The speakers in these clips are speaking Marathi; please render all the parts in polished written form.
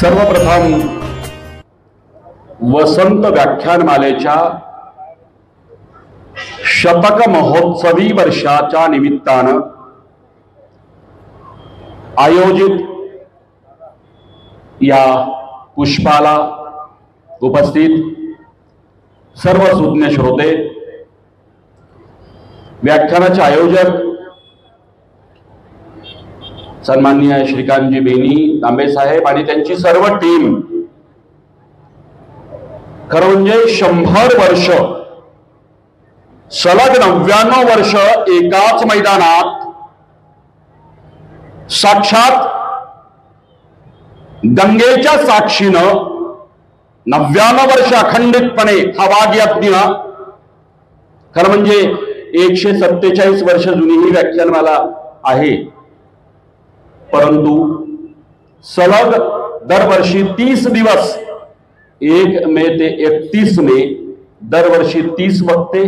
सर्वप्रथम वसंत व्याख्यानमालेच्या शतक महोत्सवी वर्षाच्या निमित्तानं आयोजित या पुष्पाला उपस्थित सर्व सुज्ञ श्रोते, व्याख्यानाचे आयोजक सन्माननीय श्रीकांतजी बेनी तांबे साहेब आणि त्यांची सर्व टीम, खरं म्हणजे 100 वर्ष सलग 99 वर्ष एकाच मैदानात साक्षात गंगेच्या साक्षीनं 99 वर्ष अखंडितपणे हा वाघ यात्रा, खरं म्हणजे 147 वर्ष जुनी ही व्याख्यानमाला आहे, परंतु सलग दरवर्षी 30 दिवस 1 मे ते 31 मे दरवर्षी 30 वक्ते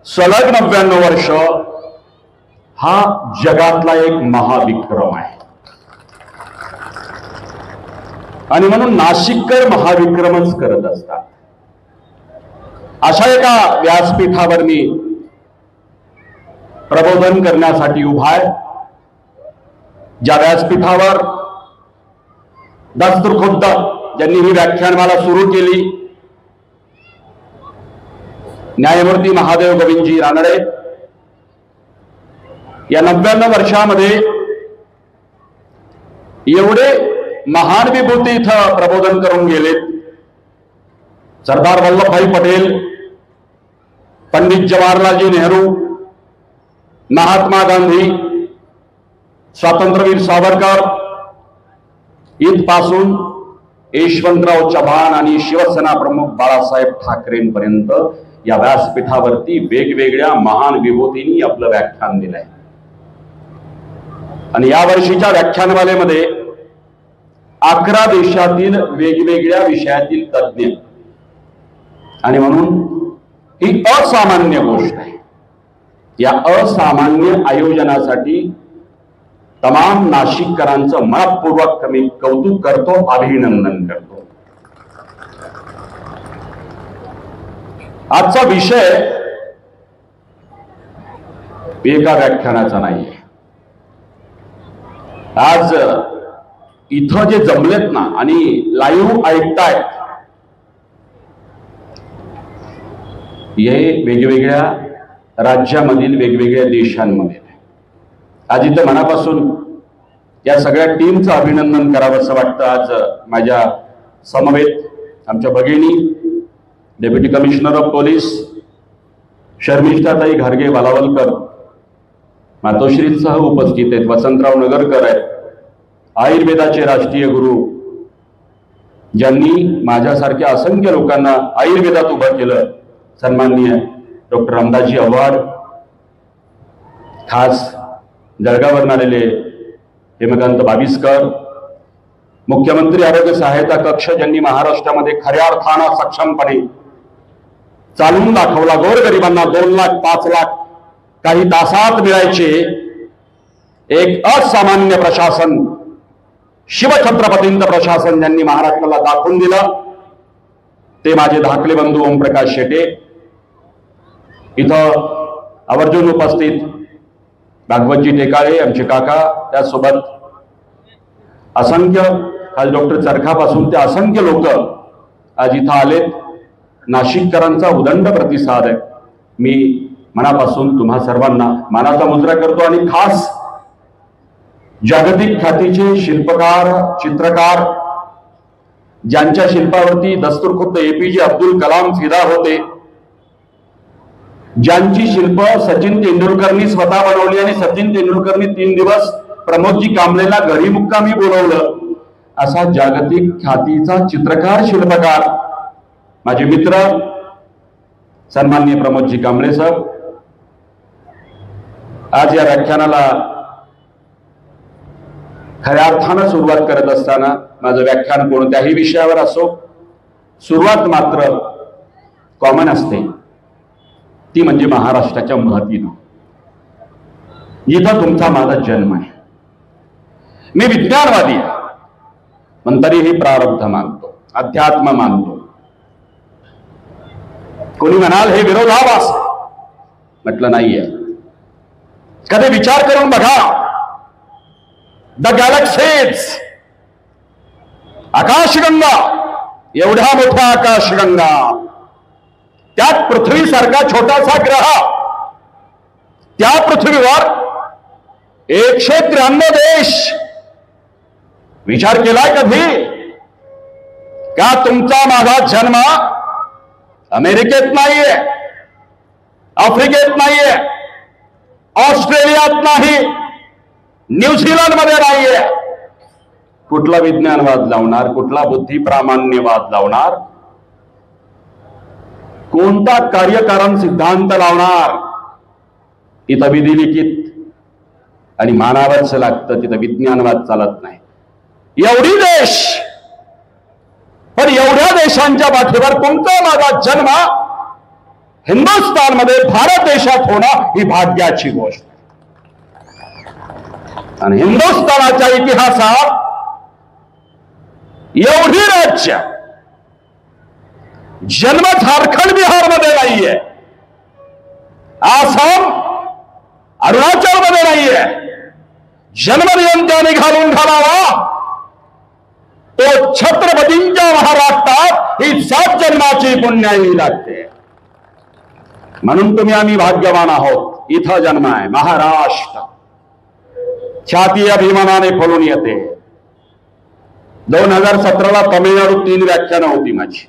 सलग 99 वर्ष हा जगातला एक महाविक्रम आहे आणि म्हणून नाशिककर महाविक्रमच करत असतात. अशा एका व्यासपीठावर मी प्रबोधन करण्यासाठी उभा आहे, ज्या व्यासपीठावर दस्तुरखुद्द ज्यांनी ही व्याख्यानमाला सुरू केली, न्यायमूर्ती महादेव गोविंदजी रानडे, या 99 वर्षामध्ये एवढे महान विभूती इथं प्रबोधन करून गेलेत. सरदार वल्लभभाई पटेल, पंडित जवाहरलालजी नेहरू, महात्मा गांधी, स्वातंत्र्यवीर सावरकर इथपासून यशवंतराव चव्हाण आणि शिवसेना प्रमुख बाळासाहेब ठाकरेंपर्यंत या व्यासपीठावरती वेगवेगळ्या महान विभूतींनी आपलं व्याख्यान दिलंय. आणि या वर्षीच्या व्याख्यानमालेमध्ये 11 देशातील वेगवेगळ्या विषयातील तज्ञ, आणि म्हणून ही असामान्य गोष्ट आहे. या असामान्य आयोजनासाठी तमाम नाशिककरांचं मनपूर्वक मी कौतुक करतो, अभिनंदन करतो. आजचा विषय एका व्याख्यानाचा नाहीये. आज इथं जे जमलेत ना आणि लाईव्ह ऐकतायत, हे वेगवेगळ्या राज्यामधील वेगवेगळ्या देशांमध्ये. आज इथं मनापासून या सगळ्या टीमचं अभिनंदन करावं असं वाटतं. आज माझ्या समवेत आमच्या भगिनी डेप्युटी कमिशनर ऑफ पोलीस शर्मिष्ठाताई घारगे बालावलकर मातोश्रींसह उपस्थित आहेत. वसंतराव नगरकर आहेत, आयुर्वेदाचे राष्ट्रीय गुरु, ज्यांनी माझ्यासारख्या असंख्य लोकांना आयुर्वेदात उभं केलं, सन्माननीय डॉक्टर रामदासजी आव्हाड, खास जळगाववरून आलेले हेमकांत बाविस्कर, मुख्यमंत्री आरोग्य सहायता कक्ष, ज्यांनी महाराष्ट्रामध्ये खऱ्या अर्थानं सक्षमपणे चालवून दाखवला. गोरगरिबांना 2 लाख 5 लाख काही तासात मिळायचे एक असामान्य प्रशासन, शिवछत्रपतींचं प्रशासन ज्यांनी महाराष्ट्राला दाखवून दिलं, ते माझे धाकले बंधू ओमप्रकाश शेटे, इथं आवर्जून उपस्थित भागवतजी टेकाळे आमचे काका, त्यासोबत असंख्य, आज डॉक्टर चरखापासून ते असंख्य लोक आज इथं आलेत. नाशिककरांचा उदंड प्रतिसाद आहे. मी मनापासून तुम्हा सर्वांना मानाचा मुजरा करतो. आणि खास जागतिक ख्यातीचे शिल्पकार, चित्रकार, ज्यांच्या शिल्पावरती दस्तुरखुद्द APJ अब्दुल कलाम फिदा होते, ज्यांची शिल्प सचिन तेंडुलकरनी स्वतः बनवली आणि सचिन तेंडुलकरनी 3 दिवस प्रमोदजी कांबळेला घरी मुक्कामी बोलवलं, असा जागतिक ख्यातीचा चित्रकार, शिल्पकार माझे मित्र सन्माननीय प्रमोदजी कांबळे साहेब आज या व्याख्यानाला खऱ्या अर्थानं सुरुवात करत असताना, माझं व्याख्यान कोणत्याही विषयावर असो, सुरुवात मात्र कॉमन असते, ती म्हणजे महाराष्ट्राच्या महतीनं. इथं तुमचा माझा जन्म आहे. मी विज्ञानवादी आहे, पण तरीही प्रारब्ध मानतो, अध्यात्म मानतो. कोणी म्हणाल हे विरोधाभास, म्हटलं नाहीये. कधी विचार करून बघा, द गॅलेक्सीज, आकाशगंगा, एवढ्या मोठ्या आकाशगंगा, त्यात पृथ्वीसारखा छोटासा ग्रह, त्या पृथ्वीवर 193 देश. विचार केलाय कधी का तुमचा माझा जन्म अमेरिकेत नाहीये, आफ्रिकेत नाहीये, ऑस्ट्रेलियात नाही, न्यूझीलंड मध्ये नाहीये. कुठला विज्ञानवाद लावणार, कुठला बुद्धिप्रामाण्यवाद लावणार, कोणता कार्यकारण सिद्धांत लावणार? इथं विधिलिखित आणि मानावंच लागतं, तिथं विज्ञानवाद चालत नाही. एवढी देश, पण एवढ्या देशांच्या पाठीवर तुमचा माझा जन्म हिंदुस्थानमध्ये, भारत देशात होणं ही भाग्याची गोष्ट. आणि हिंदुस्थानाच्या इतिहासात एवढी राज्य, जन्म झारखंड बिहारमध्ये नाहीये, आसाम अरुणाचल मध्ये नाहीये. जन्मनियम त्याने घालून घालावा तो छत्रपतींच्या महाराष्ट्रात ही 7 जन्माची पुण्याई लागते. म्हणून तुम्ही आम्ही भाग्यवान आहोत, इथं जन्म आहे महाराष्ट्र. छाती अभिमानाने फुलून येते. 2017ला तमिळनाडूत 3 व्याख्यानं होती माझी.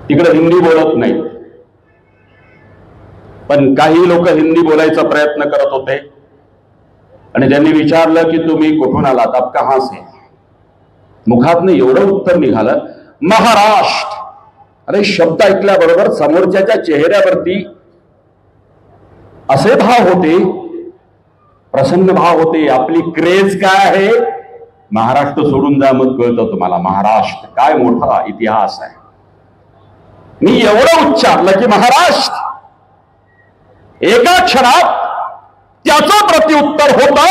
तिकडे हिंदी बोलत नाही, पण काही लोक हिंदी बोलायचा प्रयत्न करत होते आणि त्यांनी विचारलं की तुम्ही कुठून आलात, आप कहां से? मुखातनं एवढं उत्तर निघालं, महाराष्ट्र. अरे शब्द ऐकल्याबरोबर समोरच्याच्या चेहऱ्यावरती असे भाव होते, प्रसन्न भाव होते. आपली क्रेज काय आहे, महाराष्ट्र सोडून जा, मग कळतं तुम्हाला महाराष्ट्र काय मोठा इतिहास आहे. मी एवढं उच्चारलं की महाराष्ट्र, एका क्षणात त्याचं प्रत्युत्तर होतं,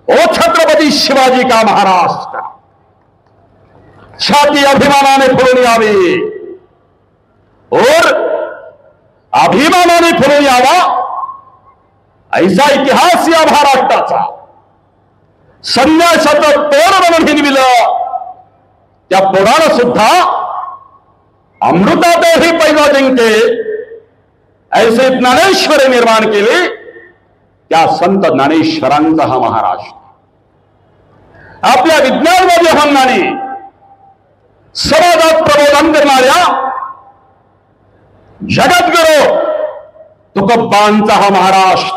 ओ छत्रपती शिवाजी का महाराष्ट्र. छाती अभिमानाने फुलून यावी और अभिमानाने फुलून यावा, ऐसा इतिहास या महाराष्ट्राचा. संन्यासाचं तोड म्हणून हिनविलं, त्या तोडानं सुद्धा अमृतातही पैजा जिंके ऐसे ज्ञानेश्वरी निर्माण केले. त्या संत ज्ञानेश्वरांचा हा महाराष्ट्र. आपल्या विज्ञानवादी आव्हानाने समाजात प्रबोधन करणाऱ्या जगद्गुरू तुकोबांचा हा महाराष्ट्र.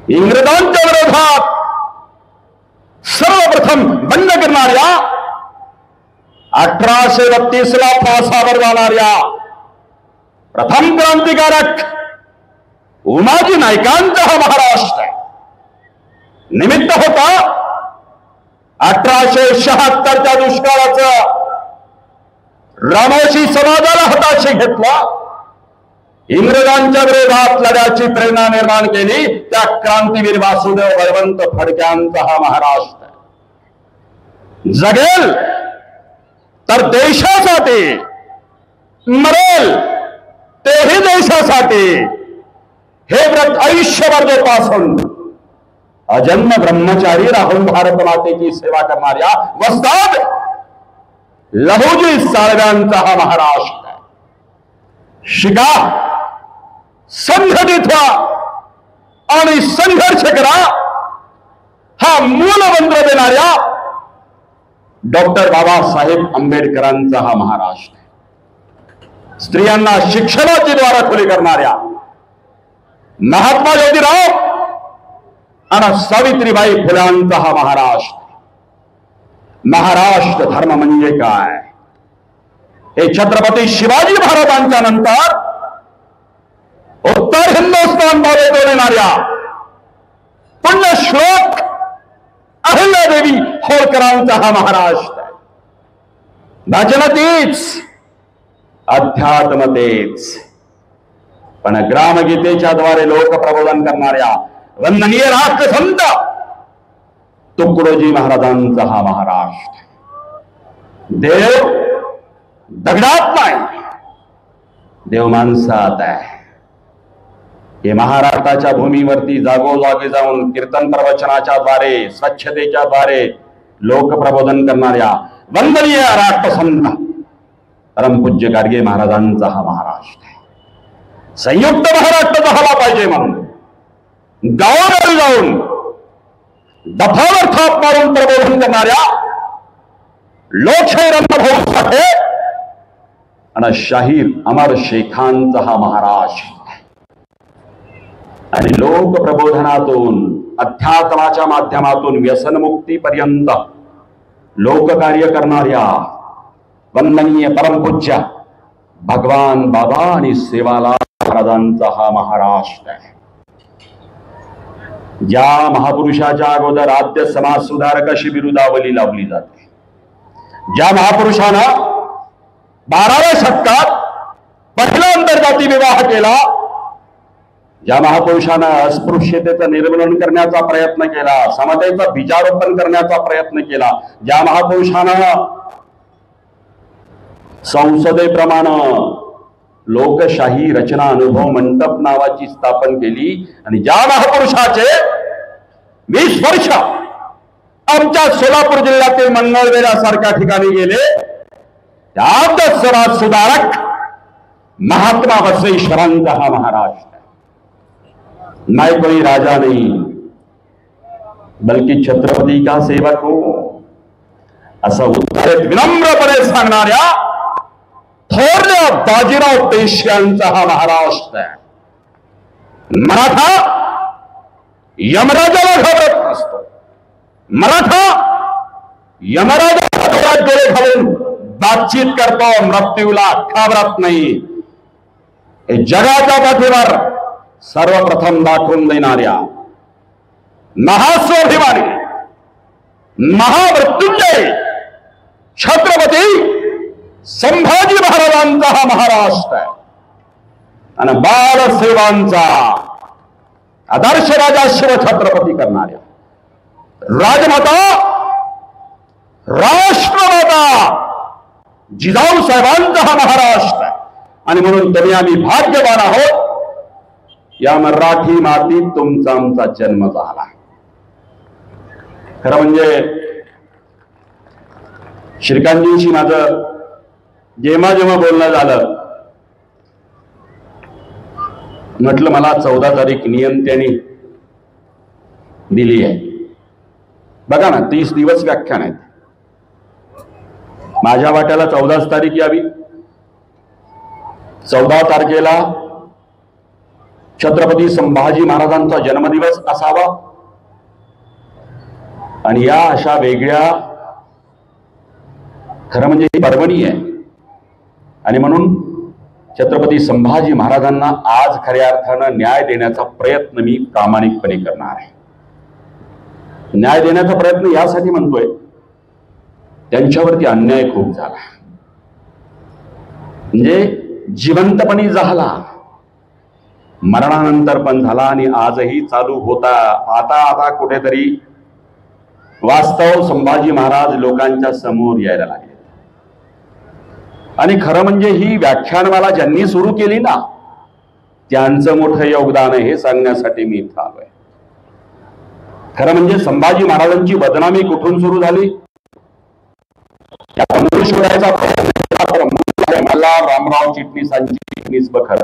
इंग्रजांच्या विरोधात सर्वप्रथम बंड करणाऱ्या, 1832ला फासावर जाणाऱ्या प्रथम क्रांतिकारक उमाजी नाईकांचा हा महाराष्ट्र आहे. निमित्त होता 1876च्या दुष्काळाचं. रामोशी समाजाला हाताशी घेतला, इंग्रजांच्या विरोधात लढ्याची प्रेरणा निर्माण केली. त्या क्रांतीवीर वासुदेव बळवंत फडक्यांचा हा महाराष्ट्र. जगेल तर देशासाठी, मरेल तेही देशासाठी. हे व्रत आयुष्यभर जोपासून अजन्म ब्रह्मचारी राहून भारत मातेची सेवा करणाऱ्या वस्ताद लहुजी साळव्यांचा हा महाराष्ट्र. शिका, संघटित व्हा आणि संघर्ष करा, हा मूलमंत्र देणाऱ्या डॉक्टर बाबासाहेब आंबेडकरांचा हा महाराष्ट्र. स्त्रियांना शिक्षणाची द्वार खुली करणाऱ्या महात्मा ज्योतिराव आणि सावित्रीबाई फुलांचा हा महाराष्ट्र. महाराष्ट्र धर्म म्हणजे काय, हे छत्रपती शिवाजी महाराजांच्या नंतर उत्तर हिंदुस्थान भावेतून येणाऱ्या पुण्यश्लोक अहिल्यादेवी होळकरांचा हा महाराष्ट्र. भजनतीच, अध्यात्मतेच, पण ग्रामगीतेच्या द्वारे लोक प्रबोधन करणाऱ्या वंदनीय राष्ट्रसंत तुकडोजी महाराजांचा हा महाराष्ट्र. देव दगडात नाही, देव माणसात आहे. हे महाराष्ट्राच्या भूमीवरती जागोजागी जाऊन कीर्तन प्रवचनाच्या द्वारे, स्वच्छतेच्या द्वारे लोकप्रबोधन करणाऱ्या वंदनीय राष्ट्रसंत परमपूज्य गाडगे महाराजांचा हा महाराष्ट्र आहे. संयुक्त महाराष्ट्र झाला पाहिजे म्हणून गावावर जाऊन दफावर थाप मारून प्रबोधन करणाऱ्या लोकशाही रणभाऊ साठे आणि शाहीर अमर शेखांचा हा महाराष्ट्र. आणि लोक प्रबोधनातून, अध्यात्माच्या माध्यमातून व्यसनमुक्तीपर्यंत लोककार्य करणाऱ्या वंदनीय परमपूज्य भगवान बाबा आणि सेवालाल महाराजांचा हा महाराष्ट्र आहे. ज्या महापुरुषाच्या अगोदर आद्य समाज सुधारक अशी बिरुदावली लावली जाते, ज्या महापुरुषानं 12व्या शतकात पहिला आंतरजाती विवाह केला, ज्या महापुरुषानं अस्पृश्यतेचं निर्मूलन करण्याचा प्रयत्न केला, समतेचं बीजारोपण करण्याचा प्रयत्न केला, ज्या महापुरुषानं संसदेप्रमाणे लोकशाही रचना अनुभव मंडप नावाची स्थापन केली, आणि ज्या महापुरुषाचे 20 वर्ष आमच्या सोलापूर जिल्ह्यातील मंगळवेढा सारख्या ठिकाणी गेले, त्या समाज सुधारक महात्मा बसवेश्वरांचा हा महाराष्ट्र. मैं कोई राजा नहीं बल्कि छत्रपती का सेवक हो, असं उत्तरेत विनम्रपणे सांगणाऱ्या थोरल्या बाजीराव पेशव्यांचा हा महाराष्ट्र आहे. मराठा यमराजाला घाबरत नसतो, मराठा यमराजाला डोळे घालून बातचीत करतो, मृत्यूला घाबरत नाही. हे जगाच्या पाठीवर सर्वप्रथम दाखवून देणाऱ्या महास्वाभिमानी महामृत्युंजय छत्रपती संभाजी महाराजांचा हा महाराष्ट्र आहे. आणि बालसेवांचा आदर्श राजा शिवछत्रपती करणाऱ्या राजमाता राष्ट्रमाता जिजाऊ साहेबांचा हा महाराष्ट्र आहे. आणि म्हणून तरी आम्ही भाग्यवान आहोत, या मराठी मातीत तुमचा आमचा जन्म झाला. खरं म्हणजे श्रीकांतजींशी माझं जेव्हा जेव्हा बोलणं झालं, म्हटलं मला 14 तारीख नियंत्याने दिली आहे. बघा ना, 30 दिवस व्याख्यान आहेत. माझ्या वाट्याला 14 तारीख यावी. 14 तारखेला छत्रपती संभाजी महाराजांचा जन्मदिवस असावा, आणि या अशा वेगळ्या, खरं म्हणजे ही पर्वणी आहे. आणि म्हणून छत्रपती संभाजी महाराजांना आज खऱ्या अर्थानं न्याय देण्याचा प्रयत्न मी प्रामाणिकपणे करणार आहे. न्याय देण्याचा प्रयत्न यासाठी म्हणतोय, त्यांच्यावरती अन्याय खूप झाला, म्हणजे जिवंतपणी झाला, मरणानंतर पण झाला, आणि आजही चालू होता. आता कुठेतरी वास्तव संभाजी महाराज लोकांच्या समोर यायला लागले. आणि खरं म्हणजे ही व्याख्यानमाला ज्यांनी सुरू केली ना, त्यांचं मोठं योगदान आहे हे सांगण्यासाठी मी इथं आलोय. खरं म्हणजे संभाजी महाराजांची बदनामी कुठून सुरू झाली, शोधायचा प्रयत्न मला रामराव चिटणीसांची चिटणीस बखर.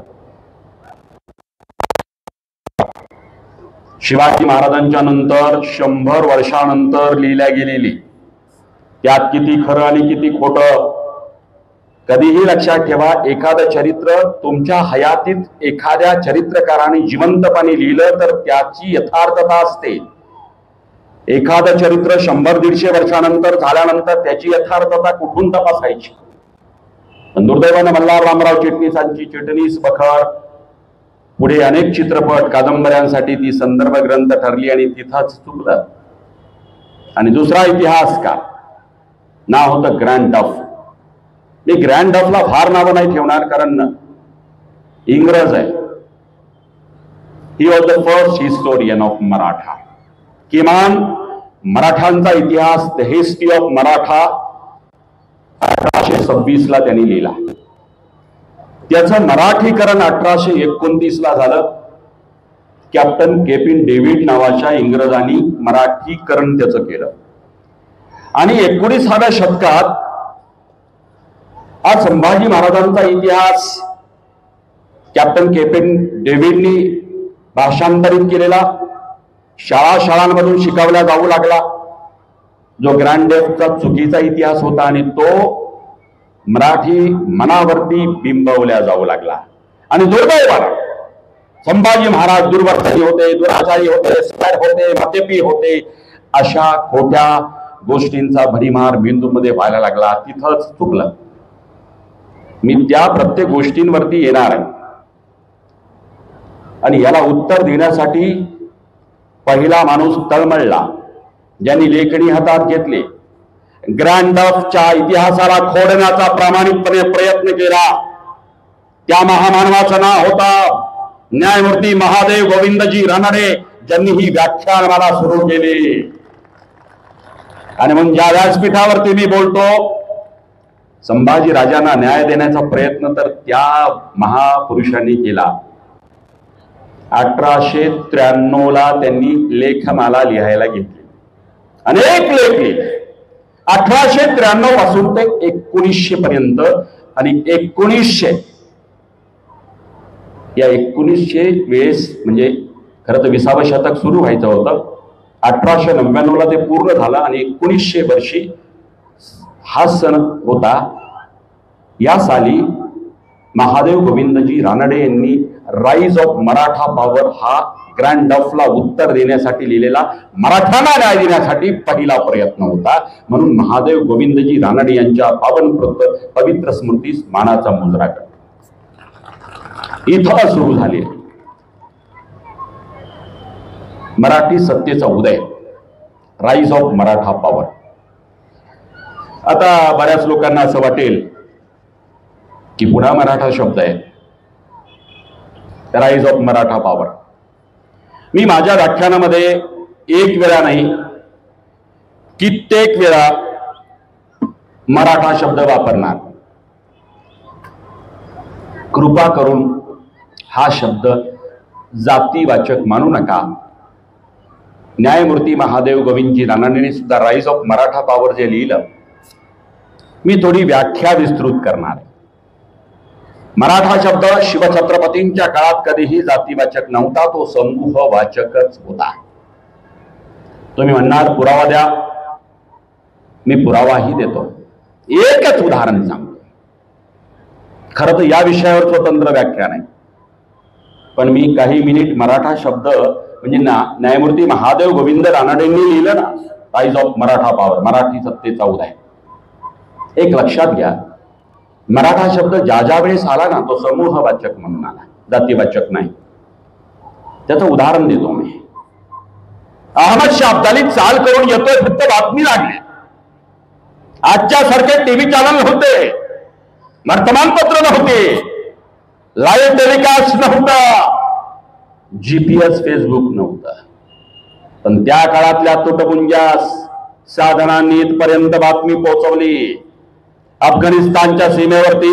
शिवाजी महाराजांच्या नंतर 100 वर्षानंतर लिहिल्या गेलेली, त्यात किती खरं आणि किती खोटं कधीही लक्षात ठेवा. एखादं चरित्र तुमच्या हयातीत एखाद्या चरित्रकाराने जिवंतपणे लिहिलं तर त्याची यथार्थता असते. एखादं चरित्र 100-150 वर्षानंतर झाल्यानंतर त्याची यथार्थता कुठून तपासायची. पण दुर्दैवाने मल्हार रामराव चिटणीसांची चिटणीस बखर पुढे अनेक चित्रपट कादंबऱ्यांसाठी ती संदर्भ ग्रंथ ठरली, आणि तिथंच चुकलं. आणि दुसरा इतिहासकार नाव होतं ग्रँड डफ. मी ग्रँड डफला फार नावं नाही ठेवणार, कारण इंग्रज आहे. He was the first historian of Maratha. किमान मराठ्यांचा इतिहास द हिस्ट्री ऑफ मराठा 1826 ला त्यांनी लिहिला. त्याचं मराठीकरण 1829 ला झालं. कॅप्टन केपिन डेव्हिड नावाच्या इंग्रजांनी मराठीकरण त्याचं केलं. आणि 19व्या शतकात आज संभाजी महाराजांचा इतिहास कॅप्टन केपिन डेव्हिडनी भाषांतरित केलेला, शाळांमधून शिकवला जाऊ लागला. जो ग्रँड डेफचा चुकीचा इतिहास होता आणि तो मराठी मनावरती बिंबवल्या जाऊ लागला. आणि दुर्दैवाने संभाजी महाराज दुर्वर्तनी होते, दुराचारी होते, स्पॅर होते, मद्यपी होते, अशा खोट्या गोष्टींचा भडीमार मेंदूमध्ये व्हायला लागला. तिथंच चुकलं. मी त्या प्रत्येक गोष्टींवरती येणार आहे आणि याला उत्तर देण्यासाठी पहिला माणूस तळमळला, ज्यांनी लेखणी हातात घेतली, ग्रँड डफच्या इतिहासाला खोडण्याचा प्रामाणिकपणे प्रयत्न केला, त्या महामानवाचं नाव होता न्यायमूर्ती महादेव गोविंदजी रानडे, ज्यांनी ही व्याख्यानमाला सुरू केली. आणि म्हणून ज्या व्यासपीठावरती मी बोलतो, संभाजी राजांना न्याय देण्याचा प्रयत्न तर त्या महापुरुषांनी केला. 1893 ला त्यांनी लेखमाला लिहायला घेतली, अनेक लेख लिहिले. 1893 पासून ते 1900 पर्यंत. आणि 1900 या 1900 वेळेस म्हणजे खरं तर 20वं शतक सुरू व्हायचं होतं. 1899 ला ते पूर्ण झालं आणि 1900 वर्षी हा सण होता. या साली महादेव गोविंदजी रानडे यांनी राईज ऑफ मराठा पॉवर हा ग्रँड डफला उत्तर देण्यासाठी लिहिलेला, मराठ्यांना न्याय देण्यासाठी पहिला प्रयत्न होता. म्हणून महादेव गोविंदजी रानडे यांच्या पावन पवित्र स्मृतीस मानाचा मुजरा कर. इथं सुरू झाले मराठी सत्तेचा उदय, राईज ऑफ मराठा पॉवर. आता बऱ्याच लोकांना असं वाटेल की पुन्हा मराठा शब्द आहे, राईज ऑफ मराठा पॉवर. मी माझ्या व्याख्यानामध्ये एक वेळा नाही, कित्येक वेळा मराठा शब्द वापरणार. कृपा करून हा शब्द जातीवाचक मानू नका. न्यायमूर्ती महादेव गोविंदजी रानडेंनी सुद्धा राईज ऑफ मराठा पॉवर जे लिहिलं, मी थोडी व्याख्या विस्तृत करणार. मराठा शब्द शिवछत्रपतींच्या काळात कधीही जातीवाचक नव्हता, तो समूहवाचकच होता. तुम्ही म्हणणार पुरावा द्या, मी पुरावाही देतो. एकच उदाहरण सांगतो. खरं तर या विषयावर स्वतंत्र व्याख्यान आहे, पण मी काही मिनिट मराठा शब्द म्हणजे न्यायमूर्ती महादेव गोविंद रानडेंनी लिहिलं ना, rise of Maratha power, Marathi सत्तेचा उदय. एक लक्षात घ्या, मराठा शब्द ज्या वेळेस आला ना, तो समूहवाचक म्हणून आला, जातीवाचक नाही. त्याचं उदाहरण देतो मी. अहमद शाह अब्दाली चाल करून येतोय, फक्त बातमी लागली. आजच्या सारखे टीव्ही चॅनल होते, वर्तमानपत्र नव्हते, लाईव्ह टेलिकास्ट नव्हता, GPS फेसबुक नव्हतं. पण त्या काळातल्या तुटपुंज्या साधनांनी इथपर्यंत बातमी पोहोचवली. अफगाणिस्तानच्या सीमेवरती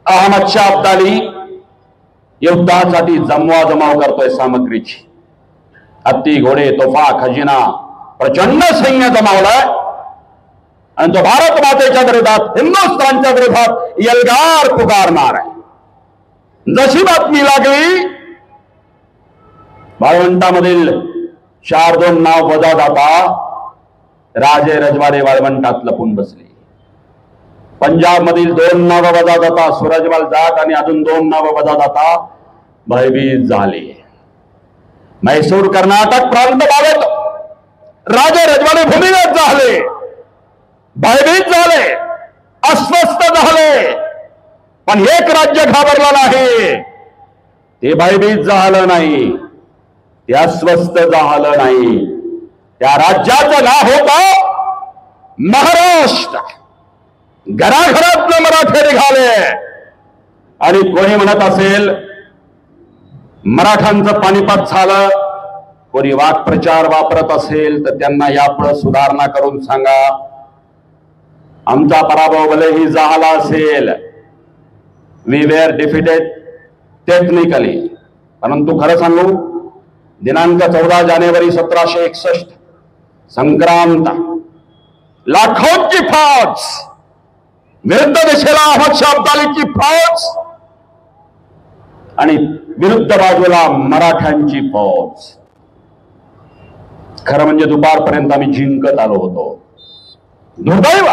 अहमद शाह अब्दाली युद्धासाठी जमवाजमाव करतोय सामग्रीची. हत्ती, घोडे, तोफा, खजिना, प्रचंड सैन्य जमावलाय आणि तो भारत मातेच्या विरोधात, हिंदुस्थानच्या विरोधात एल्गार पुकारणार आहे. जशी बातमी लागली, वाळवंटामधील 4-2 नाव वजा जाता राजे रजवाडे वाळवंटात लपून बसले. पंजाब मधील 2 नाव वजा जाता सूरजमल जाट आणि अजून 2 नाव वजा जाता भयभीत झाले. मैसूर कर्नाटक प्रांत बाबत राजे रजवाडे भूमिगत झाले, भयभीत झाले, अस्वस्थ झाले. पण एक राज्य घाबरलं नाही, ते भयभीत झालं नाही, ते अस्वस्थ झालं नाही. त्या राज्याचं नाव होतं महाराष्ट्र. घराघरातले मराठे निघाले. आणि कोणी म्हणत असेल मराठ्यांचं पानिपत झालं, कोणी वाक्प्रचार वापरत असेल तर त्यांना यापुढे सुधारणा करून सांगा. आमचा पराभव भलेही झाला असेल, वी वेअर डिफिटेड टेक्निकली, परंतु खरं सांगू, दिनांक 14 जानेवारी 1761 संक्रांत, लाखोंची फौज विरुद्ध दिशेला अहमद शाह अब्दालीची फौज आणि विरुद्ध बाजूला मराठ्यांची फौज. खरं म्हणजे दुपारपर्यंत आम्ही जिंकत आलो होतो. दुर्दैव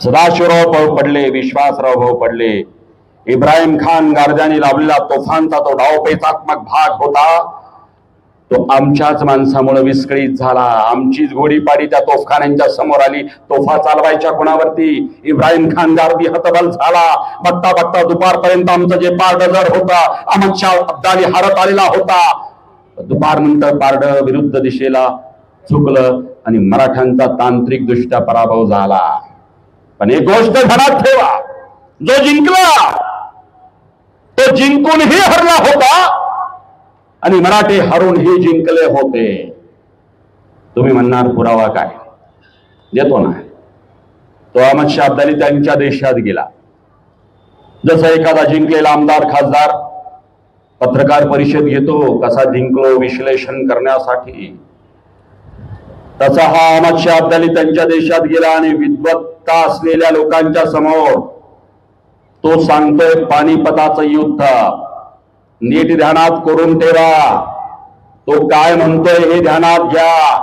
सदाशिवराव भाऊ पडले, विश्वासराव भाऊ पडले. इब्राहिम खान गार्जांनी लावलेला तोफांचा तो डावपेचात्मक भाग होता, तो आमच्याच माणसामुळे विस्कळीत झाला. आमचीच गोडीपाडी त्या तोफखान्यांच्या समोर आली. तोफा चालवायच्या कोणावरती? इब्राहिम खान गार्दी हतबल झाला. बघता बघता दुपारपर्यंत आमचं जे पारडं होता, अहमद शाह अब्दाली हारत आलेला होता. दुपारनंतर पारडं विरुद्ध दिशेला झुकलं आणि मराठ्यांचा तांत्रिक दृष्ट्या पराभव झाला. पण एक गोष्ट ध्यानात ठेवा, जो जिंकला तो जिंकूनही हरला होता आणि मराठे हरूनही जिंकले होते. तुम्ही म्हणणार पुरावा काय? देतो ना. तो अहमद शाह अब्दाली त्यांच्या देशात गेला. जसं एखादा जिंकलेला आमदार खासदार पत्रकार परिषद घेतो, कसा जिंकलो विश्लेषण करण्यासाठी, तसा हा अहमद शाह अब्दाली त्यांच्या देशात गेला आणि विद्वत्ता असलेल्या लोकांच्या समोर तो सांगतोय पानिपताचं युद्ध नीट ध्यानात करून ठेवा. तो काय म्हणतोय हे ध्यानात घ्या.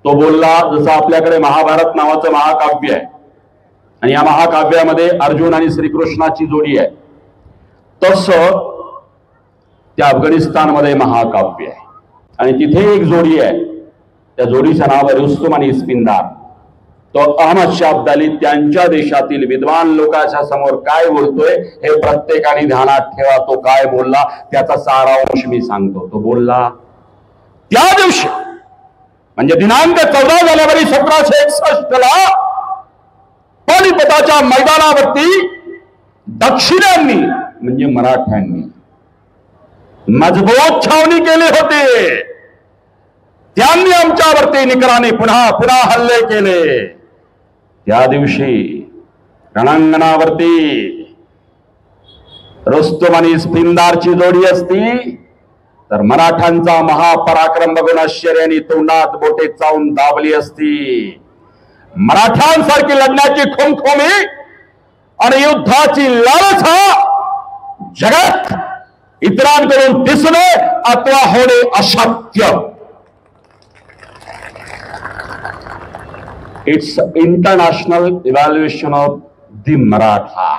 तो बोलला, जसं आपल्याकडे महाभारत नावाचं महाकाव्य आहे आणि या महाकाव्यामध्ये अर्जुन आणि श्रीकृष्णाची जोडी आहे, तसं त्या अफगाणिस्तानमध्ये महाकाव्य आहे आणि तिथे एक जोडी आहे. त्या जोडीचं नाव आहे रुस्तुम आणि इस्पिंदार. तो अहमद शाह अब्दाली त्यांच्या देशातील विद्वान लोकांच्या समोर काय बोलतोय हे प्रत्येकाने ध्यानात ठेवा. तो काय बोलला त्याचा सारांश मी सांगतो. तो बोलला, त्या दिवशी म्हणजे दिनांक 14 जानेवारी 1761 ला पानिपताच्या मैदानावरती दक्षिण्यांनी म्हणजे मराठ्यांनी मजबूत छावणी केली होती. त्यांनी आमच्यावरती निकराने पुन्हा पुन्हा हल्ले केले. त्या दिवशी रणांगणावरती रुस्तुम आणि इस्पिंदारची जोडी असती तर मराठ्यांचा महापराक्रम बघून आश्चर्याने तोंडात बोटे चावून दाबली असती. मराठ्यांसारखी लढण्याची खुमखुमी आणि युद्धाची लालसा जगात इतरांकडून दिसणे अथवा होणे अशक्य. It's international evaluation of the Maratha.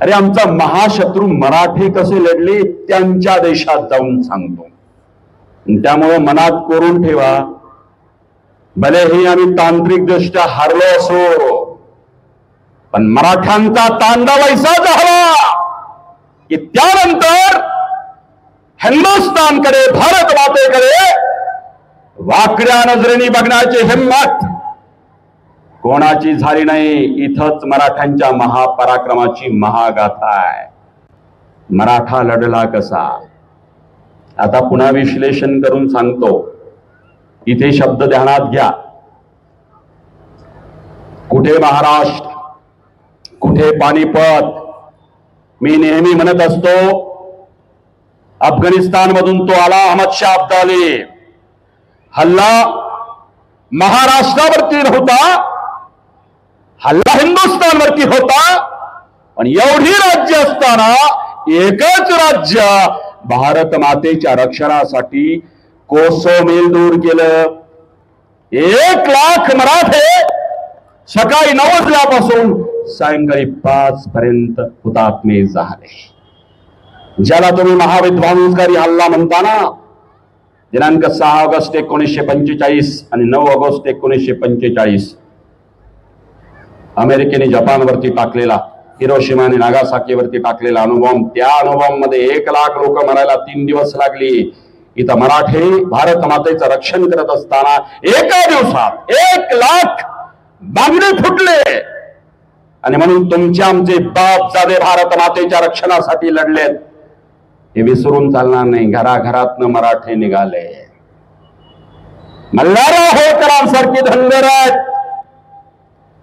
अरे आमचा महाशत्रू मराठी कसे लढले त्यांच्या देशात जाऊन सांगतो. त्यामुळे मनात कोरून ठेवा, भलेही आम्ही तांत्रिक दृष्ट्या हारलो असो, पण मराठ्यांचा तांडव ऐसा झाला की त्यानंतर हिंदुस्थानकडे, भारत मातेकडे वाकड्या नजरेने बघण्याची हिंमत कोणाची झाली नाही. इथंच मराठ्यांच्या महापराक्रमाची महागाथा आहे. मराठा लढला कसा? आता पुन्हा विश्लेषण करून सांगतो. इथे शब्द ध्यानात घ्या. कुठे महाराष्ट्र, कुठे पानिपत. मी नेहमी म्हणत असतो, अफगाणिस्तान मधून तो आला अहमद शाह अब्दाली. हल्ला महाराष्ट्रावरती होता, हल्ला हिंदुस्थानवरती होता. पण एवढी राज्य असताना एकच राज्य भारत मातेच्या रक्षणासाठी कोसो मैल दूर केलं. 1 लाख मराठे सकाळी 9 वाजल्यापासून सायंकाळी 5 पर्यंत हुतात्मे झाले. ज्याला तुम्ही महाविध्वंसकारी हल्ला म्हणता ना, दिनांक 6 ऑगस्ट 1945 आणि 9 ऑगस्ट 1945 अमेरिकेने जपानवरती टाकलेला, हिरोशिमा आणि नागासाकीवरती टाकलेला अणुबॉम्ब, त्या अणुबॉम्बमध्ये 1 लाख लोक मरायला 3 दिवस लागली. इथं मराठे भारत मातेचं रक्षण करत असताना एका दिवसात 1 लाख बांगडे फुटले. आणि म्हणून तुमचे आमचे बाप जादे भारत मातेच्या रक्षणासाठी लढलेत. हे विसरून चालणार नाही. घराघरातनं मराठे निघाले. मल्हारराव होळकरांसारखी धनगर आहेत,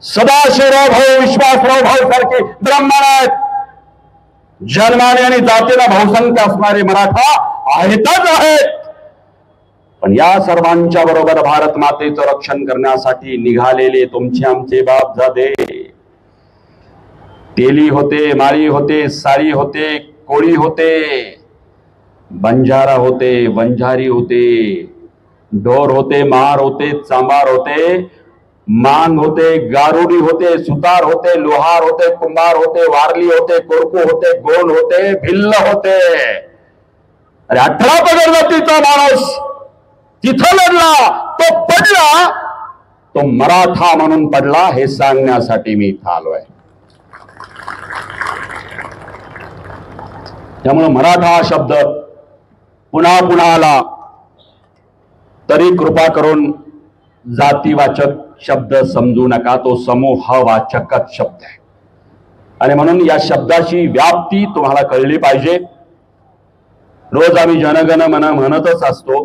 सदाशिवराव भाऊ विश्वासराव भाऊ सारखे ब्राह्मण आहेत, जन्माने आणि जातीला बहुसंख्य असणारे मराठा आहेतच आहेत. पण या सर्वांच्या बरोबर भारत मातेचं रक्षण करण्यासाठी निघालेले तुमचे आमचे बापजादे तेली होते, माळी होते, साळी होते, कोळी होते, बंजारा होते, वंजारी होते, ढोर होते, महार होते, चांबार होते, मांग होते, गारुडी होते, सुतार होते, लोहार होते, कुंभार होते, वारली होते, कोरकू होते, गोंड होते, भिल्ल होते. अरे 18 पगड जातीचा माणूस तिथं लढला, तो पडला, तो मराठा म्हणून पडला हे सांगण्यासाठी मी इथं आलोय. त्यामुळे मराठा हा शब्द पुन्हा पुन्हा आला तरी कृपा करून जातीवाचक शब्द समजू नका. तो समूहवाचकच शब्द आहे आणि म्हणून या शब्दाची व्याप्ती तुम्हाला कळली पाहिजे. रोज आम्ही जनगण मन म्हणतच असतो.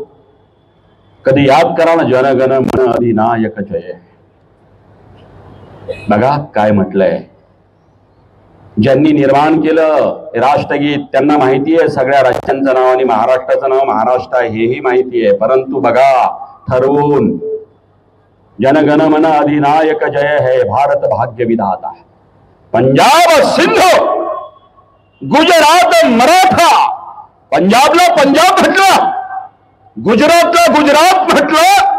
कधी याद करा ना, जनगण मन अधिनायक जय. बघा काय म्हटलंय. ज्यांनी निर्माण केलं राष्ट्रगीत त्यांना माहिती आहे सगळ्या राज्यांचं नाव आणि महाराष्ट्राचं नाव महाराष्ट्र आहे हेही माहिती आहे. परंतु बघा ठरवून जनगण मन अधिनायक जय है भारत भाग्य विधाता. पंजाब सिंध गुजरात मराठा. पंजाबला पंजाब म्हटलं, गुजरातला गुजरात म्हटलं,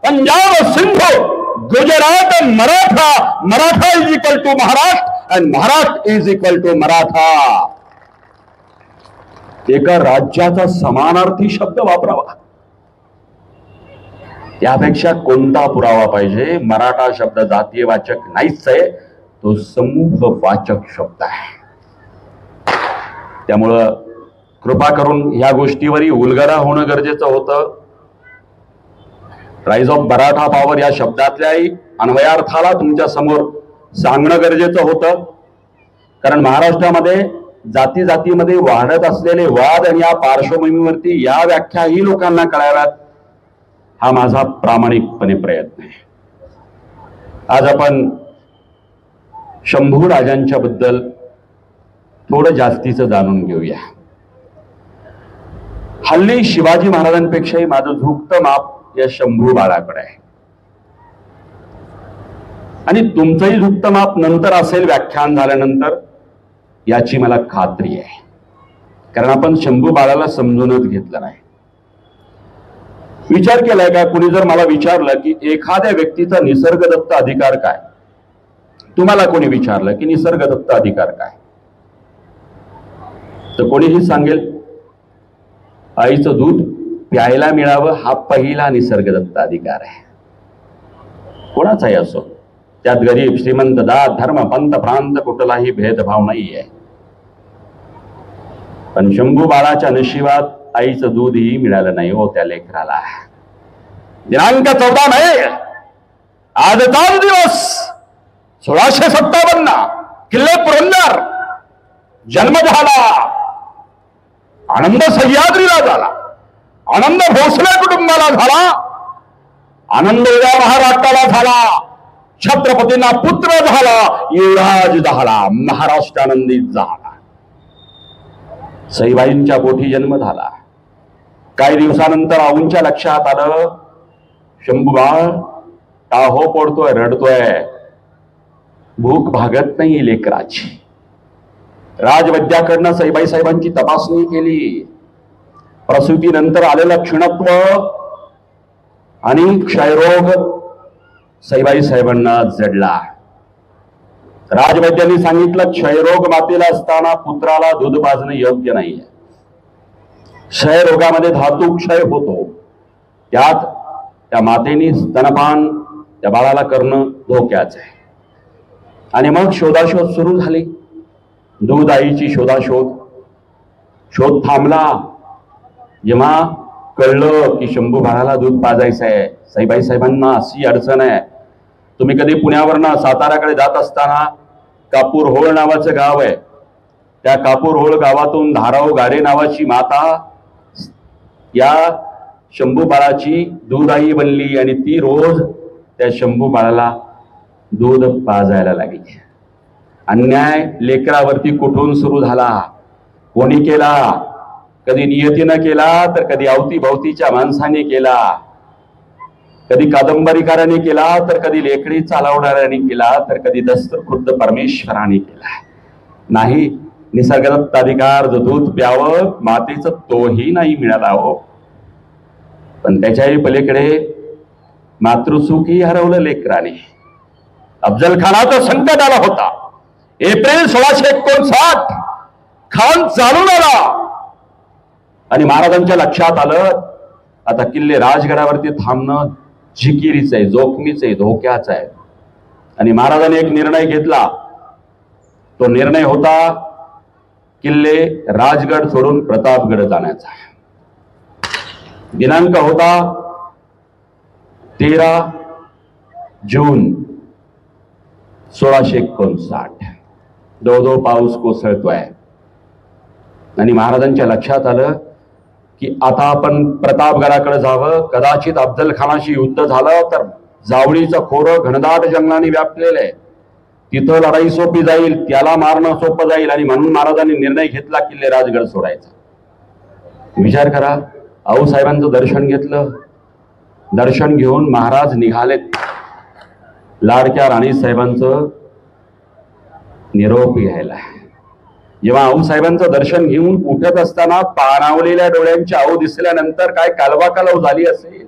Punjab Sindh Gujarat Maratha. Maratha is equal to Maharashtra and Maharashtra is equal to Maratha. एका राज्याचा समानार्थी शब्द वापरावा यापेक्षा कोणता पुरावा पाहिजे. मराठा शब्द जातीयवाचक नाहीच आहे, तो समूहवाचक शब्द आहे. त्यामुळं कृपा करून ह्या गोष्टीवरही उलगडा होणं गरजेचं होतं. राईज ऑफ मराठा पॉवर या शब्दातल्याही अन्वयार्थाला तुमच्या समोर सांगणं गरजेचं होतं. कारण महाराष्ट्रामध्ये जाती जातीमध्ये वाढत असलेले वाद आणि या पार्श्वभूमीवरती या व्याख्याही लोकांना कळाव्यात हा माझा प्रामाणिकपणे प्रयत्न आहे. आज आपण शंभू राजांच्या बद्दल थोडं जास्तीचं जाणून घेऊया. हल्ली शिवाजी महाराजांपेक्षाही माझं झुकतं माप या शंभू बाळाकडे आहे आणि तुमचंही झुकतं माप नंतर असेल व्याख्यान झाल्यानंतर याची मला खात्री आहे. कारण आपण शंभू बाळाला समजूनच घेतलं नाही. विचार केलाय का कुणी जर मला विचारलं की एखाद्या व्यक्तीचा निसर्गदत्त अधिकार काय, तुम्हाला कोणी विचारलं की निसर्गदत्त अधिकार काय, तर कोणीही सांगेल आईचं दूध प्यायला मिळावं हा पहिला निसर्गदत्त अधिकार आहे. कोणाचाही असो, त्यात गरीब श्रीमंत जात धर्म पंथ प्रांत कुठलाही भेदभाव नाहीये. पण शंभू बाळाच्या नशिबात आईचं दूधही मिळालं नाही हो त्या लेकराला. दिनांक 14 मे आजचाच दिवस 1657 किल्ले पुरंदर जन्म झाला. आनंद सह्याद्रीला झाला, आनंद भोसले कुटुंबाला झाला, आनंद या महाराष्ट्राला झाला, छत्रपतींना पुत्र झाला, युवराज झाला, महाराष्ट्र आनंदित झाला. सईबाईंच्या पोटी जन्म झाला. काही दिवसानंतर आऊंच्या लक्षात आलं शंभू बाळ टाहो पडतोय, रडतोय, भूक भागत नाही लेकराची. राजवैद्याकडनं सईबाई साहेबांची तपासणी केली. प्रसूतीनंतर आलेलं क्षीणत्व आणि क्षयरोग सईबाई साहेबांना जडला. राजवैद्यांनी सांगितलं क्षयरोग मातेला असताना पुत्राला दूध पाजणं योग्य नाहीये. क्षयरोगामध्ये धातू क्षय होतो, त्यात त्या मातेने स्तनपान त्या बाळाला करणं धोक्याचं आहे. आणि मग शोधाशोध सुरू झाली. दूध आईची शोधाशोध. शोध थांबला जेव्हा कळलं की शंभू बाळाला दूध पाजायचं आहे. सईबाई साहेबांना अशी अडचण आहे. तुम्ही कधी पुण्यावरनं साताऱ्याकडे जात असताना कापूर होळ नावाचं गाव आहे, त्या कापूरहोळ गावातून धाराव गारे नावाची माता या शंभू बाळाची दूध आई बनली आणि ती रोज त्या शंभू बाळाला दूध पाजायला लागली. अन्याय लेकरावरती कुठून सुरू झाला, कोणी केला? कधी नियतीनं केला, तर कधी अवतीभवतीच्या माणसाने केला, कधी कादंबरीकाराने केला, तर कधी लेखणी चालवणाऱ्याने केला, तर कधी दस्तूर खुद्द परमेश्वराने केला. नाही, निसर्गदत्त अधिकार जो दूध प्यावं मातेचं तोही नाही मिळाला हो. पण त्याच्याही पलीकडे मातृसुखही हरवलं लेकराने. अफजल खानाचं संकट आला होता. एप्रिल 1659 खान चालून आला आणि महाराजांच्या लक्षात आलं आता किल्ले राजगडावरती थांबणं जिकिरीच आहे, जोखमीच आहे, धोक्याच आहे. आणि महाराजांनी एक निर्णय घेतला. तो निर्णय होता किल्ले राजगड सोडून प्रतापगड जाण्याचा. दिनांक होता 13 जून 1659. दो पाऊस कोसळतोय आणि महाराजांच्या लक्षात आलं की आता आपण प्रतापगडाकडे जावं. कदाचित अफजल खानाशी युद्ध झालं तर जावळीचं खोरं घनदाट जंगलाने व्यापलेलं आहे, तिथं लढाई सोपी जाईल, त्याला मारणं सोपं जाईल. आणि म्हणून महाराजांनी निर्णय घेतला किल्ले राजगड सोडायचा. विचार करा, आऊसाहेबांचं दर्शन घेतलं. दर्शन घेऊन महाराज निघालेत लाडक्या राणीसाहेबांचं निरोप घ्यायला. जेव्हा आऊसाहेबांचं दर्शन घेऊन उठत असताना पाणावलेल्या डोळ्यांची आऊ दिसल्यानंतर काय कालवाकालव झाली असेल.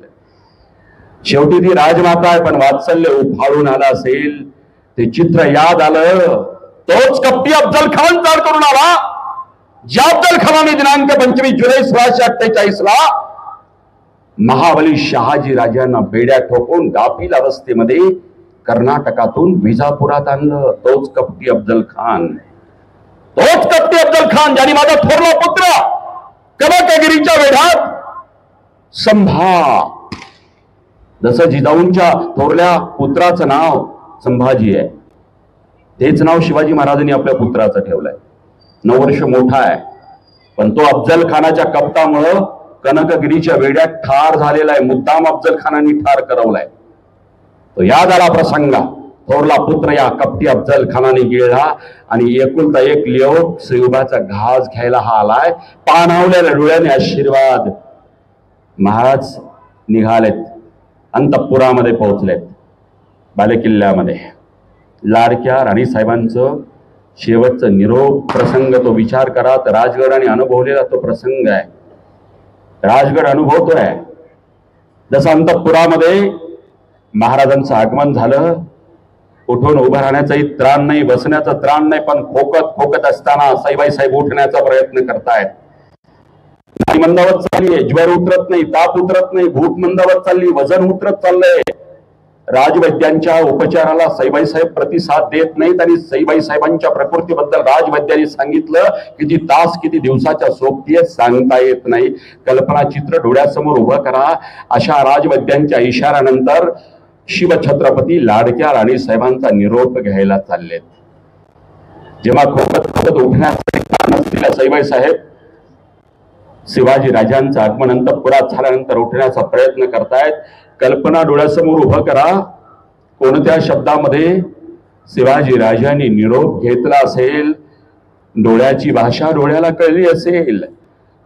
शेवटी ती राजमाता आहे, पण वात्सल्य उफाळून आलं असेल. ते चित्र याद आलं. तोच कपटी अफजल खान चाल करून आला, ज्या अफजल खानाने दिनांक 25 जुलै 1648 ला महाबली शहाजी राजांना बेड्या ठोकून गाफील अवस्थेमध्ये कर्नाटकातून विजापुरात आणलं. तोच कपटी अफजल खान, तोच कपटी अफजल खान ज्यांनी माझा थोरला पुत्र कनकगिरीच्या वेढ्यात संभा, जसं जिजाऊंच्या थोरल्या पुत्राचं नाव संभाजी आहे, तेच नाव शिवाजी महाराजांनी आपल्या पुत्राचं ठेवलंय. 9 वर्ष मोठा आहे, पण तो अफजल खानाच्या कपटामुळं कनकगिरीच्या वेड्यात ठार झालेला आहे. मुद्दाम अफजल खानांनी ठार करवलाय. तो याद आला प्रसंग. थोरला पुत्र या कपटी अफजल खानाने गिळला आणि एकुलता एक लेओक श्रीबाचा घास घ्यायला हा आलाय. पाणावलेल्या डोळ्याने आशीर्वाद. महाराज निघालेत, अंतपुरामध्ये पोहोचलेत. बालेकिल्ल्यामध्ये लाडक्या राणीसाहेबांचं शेवटचं निरोप प्रसंग. तो विचार करा, तर राजगड आणि अनुभवलेला तो प्रसंग आहे. राजगड अनुभवतोय जसं अंतपुरामध्ये महाराजांचं आगमन झालं. उठून उभं राहण्याचाही त्राण नाही, बसण्याचं त्राण नाही, पण खोकत असताना सईबाई साहेब उठण्याचा प्रयत्न करतायत. नाही मंदावत चालली, ज्वर उतरत नाही, ताप उतरत नाही, भूक मंदावत चालली, वजन उतरत चाललंय. राजवैद्यांच्या उपचाराला सईबाई साहेब प्रतिसाद देत नाहीत आणि सईबाई साहेबांच्या प्रकृतीबद्दल राजवैद्यांनी सांगितलं किती तास किती दिवसाच्या सोबतीये सांगता येत नाही. कल्पनाचित्र डोळ्यासमोर उभं करा. अशा राजवैद्यांच्या इशाऱ्यानंतर शिवछत्रपती लाडक्या राणीसाहेबांचा निरोप घ्यायला चाललेत. जेव्हा खोकत उठण्यासाठी सईबाई साहेब शिवाजी राजांचं आगमन अंतपुरात झाल्यानंतर उठण्याचा प्रयत्न करतायत. कल्पना डोळ्यासमोर उभं करा. कोणत्या शब्दामध्ये शिवाजी राजांनी निरोप घेतला असेल? डोळ्याची भाषा डोळ्याला कळली असेल,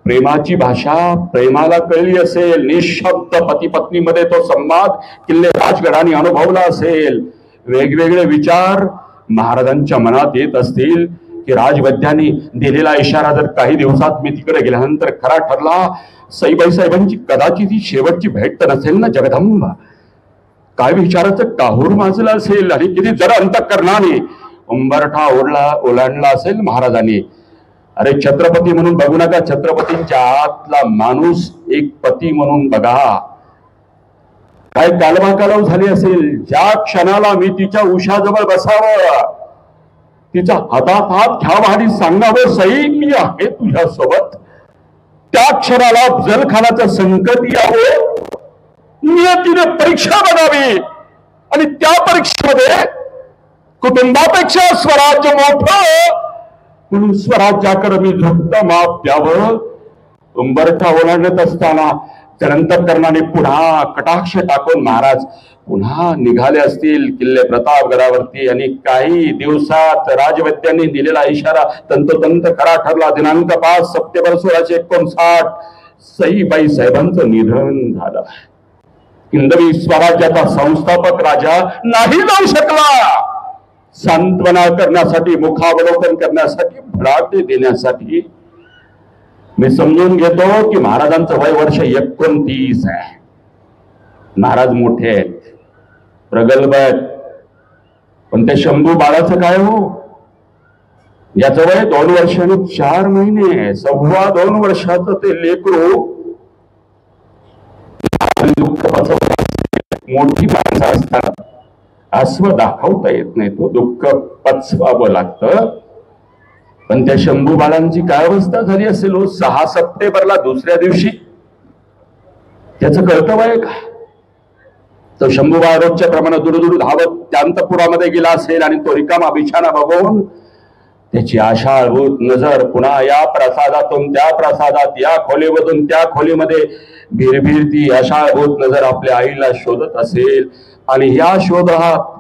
प्रेमाची भाषा प्रेमाला कळली असेल. निशब्द पती पत्नीमध्ये तो संवाद किल्ले राजगडाने अनुभवला असेल. वेगवेगळे विचार महाराजांच्या मनात येत असतील की राजवैद्यांनी दिलेला इशारा जर काही दिवसात मी तिकडे गेल्यानंतर खरा ठरला, सईबाई साहेबांची कदाचित ही शेवटची भेट तर नसेल ना जगदंबा. काय विचाराचं काहूर माजलं असेल आणि किती जरा अंतःकरणाने उंबरठा ओलांडला असेल महाराजांनी. अरे छत्रपती म्हणून बघू नका, छत्रपतींच्या आतला माणूस एक पती म्हणून बघा. काय कालवाकालव झाली असेल. ज्या क्षणाला मी तिच्या उशाजवळ बसावं, तिचा हातात हात घ्यावा आणि सांगावं सई मी आहे तुझ्या सोबत, त्या क्षणाला अफजल खानाचं संकट यावं, नियतीने परीक्षा बनावी आणि त्या परीक्षेमध्ये कुटुंबापेक्षा स्वराज्य मोठं म्हणून स्वराज्याकडे मी झुकत माप द्यावं. उंबरठा ओलांडत असताना त्यानंतरकरणाने पुन्हा कटाक्ष टाकून महाराज पुन्हा निघाले असतील किल्ले प्रतापगडावरती. आणि काही दिवसात राजवैद्यांनी दिलेला इशारा तंतोतंत खरा ठरला. दिनांक 5 सप्टेंबर 1659 सईबाई साहेबांचं निधन झालं. हिंदवी स्वराज्याचा संस्थापक राजा नाही जाऊ शकला. सांत्वना करण्यासाठी, मुखावलोकन करण्यासाठी, भडाटे देण्यासाठी मी समजून घेतो की महाराजांचं वय वर्ष 29 आहे. महाराज मोठे आहेत, प्रगल्भ आहेत, पण ते शंभू बाळाचं काय हो? याचं वय 2 वर्ष आणि 4 महिने, 2.25 वर्षाचं ते लेकरू. मोठी माणसं असतात, अस्व दाखवता येत नाही, तो दुःख पचवावं लागतं. पण त्या शंभू बाळांची काय अवस्था झाली असेल हो? 6 सप्टेंबरला दुसऱ्या दिवशी त्याचं कर्तव्य आहे का? तो शंभू बाळ रोजच्या प्रमाणे दुरुदुरू धावत त्यांतपुरामध्ये गेला असेल आणि तो रिकामा बिछाना बघून त्याची आशाभूत नजर पुन्हा या प्रसादातून त्या प्रसादात, या खोलीमधून त्या खोलीमध्ये भिरभिरती आशाभूत नजर आपल्या आईला शोधत असेल. आणि या शोधात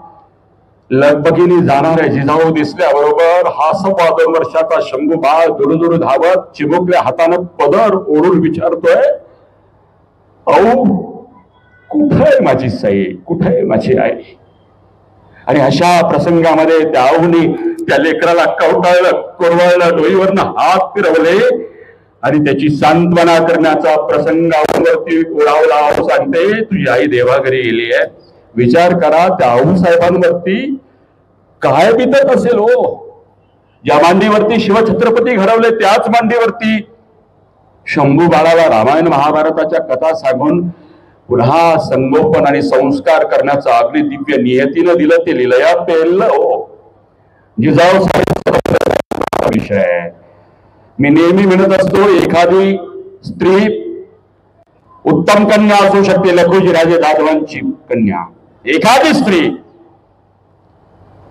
लगबगीने जाणाऱ्या जिजाऊ दिसल्याबरोबर हा 2.25 वर्षाचा शंभू बाळ दुरुदुरू धावत चिमुकल्या हातानं पदर ओढून विचारतोय, औ कुठे माझी सई, कुठे माझी आई? आणि अशा प्रसंगामध्ये त्या आऊनी त्या लेकराला कवटाळलं, कुरवाळलं, डोईवरनं हात फिरवले आणि त्याची सांत्वना करण्याचा प्रसंगावरती ओढावला. सांगते तुझी आई देवाघरी गेली आहे. विचार करा त्या आऊसाहेबांवरती काय बितत असेल हो. ज्या मांडीवरती शिवछत्रपती घडवले त्याच मांडीवरती शंभू बाळाला रामायण महाभारताच्या कथा सांगून पुन्हा संगोपन आणि संस्कार करण्याचं अगदी दिव्य नियतीनं दिलं. ते लिलया पेललं हो. जिजाऊ साहेब विषय मी नेहमी म्हणत असतो, एखादी स्त्री उत्तम कन्या असू शकते, लखुजी राजे जाधवांची कन्या. एखादी स्त्री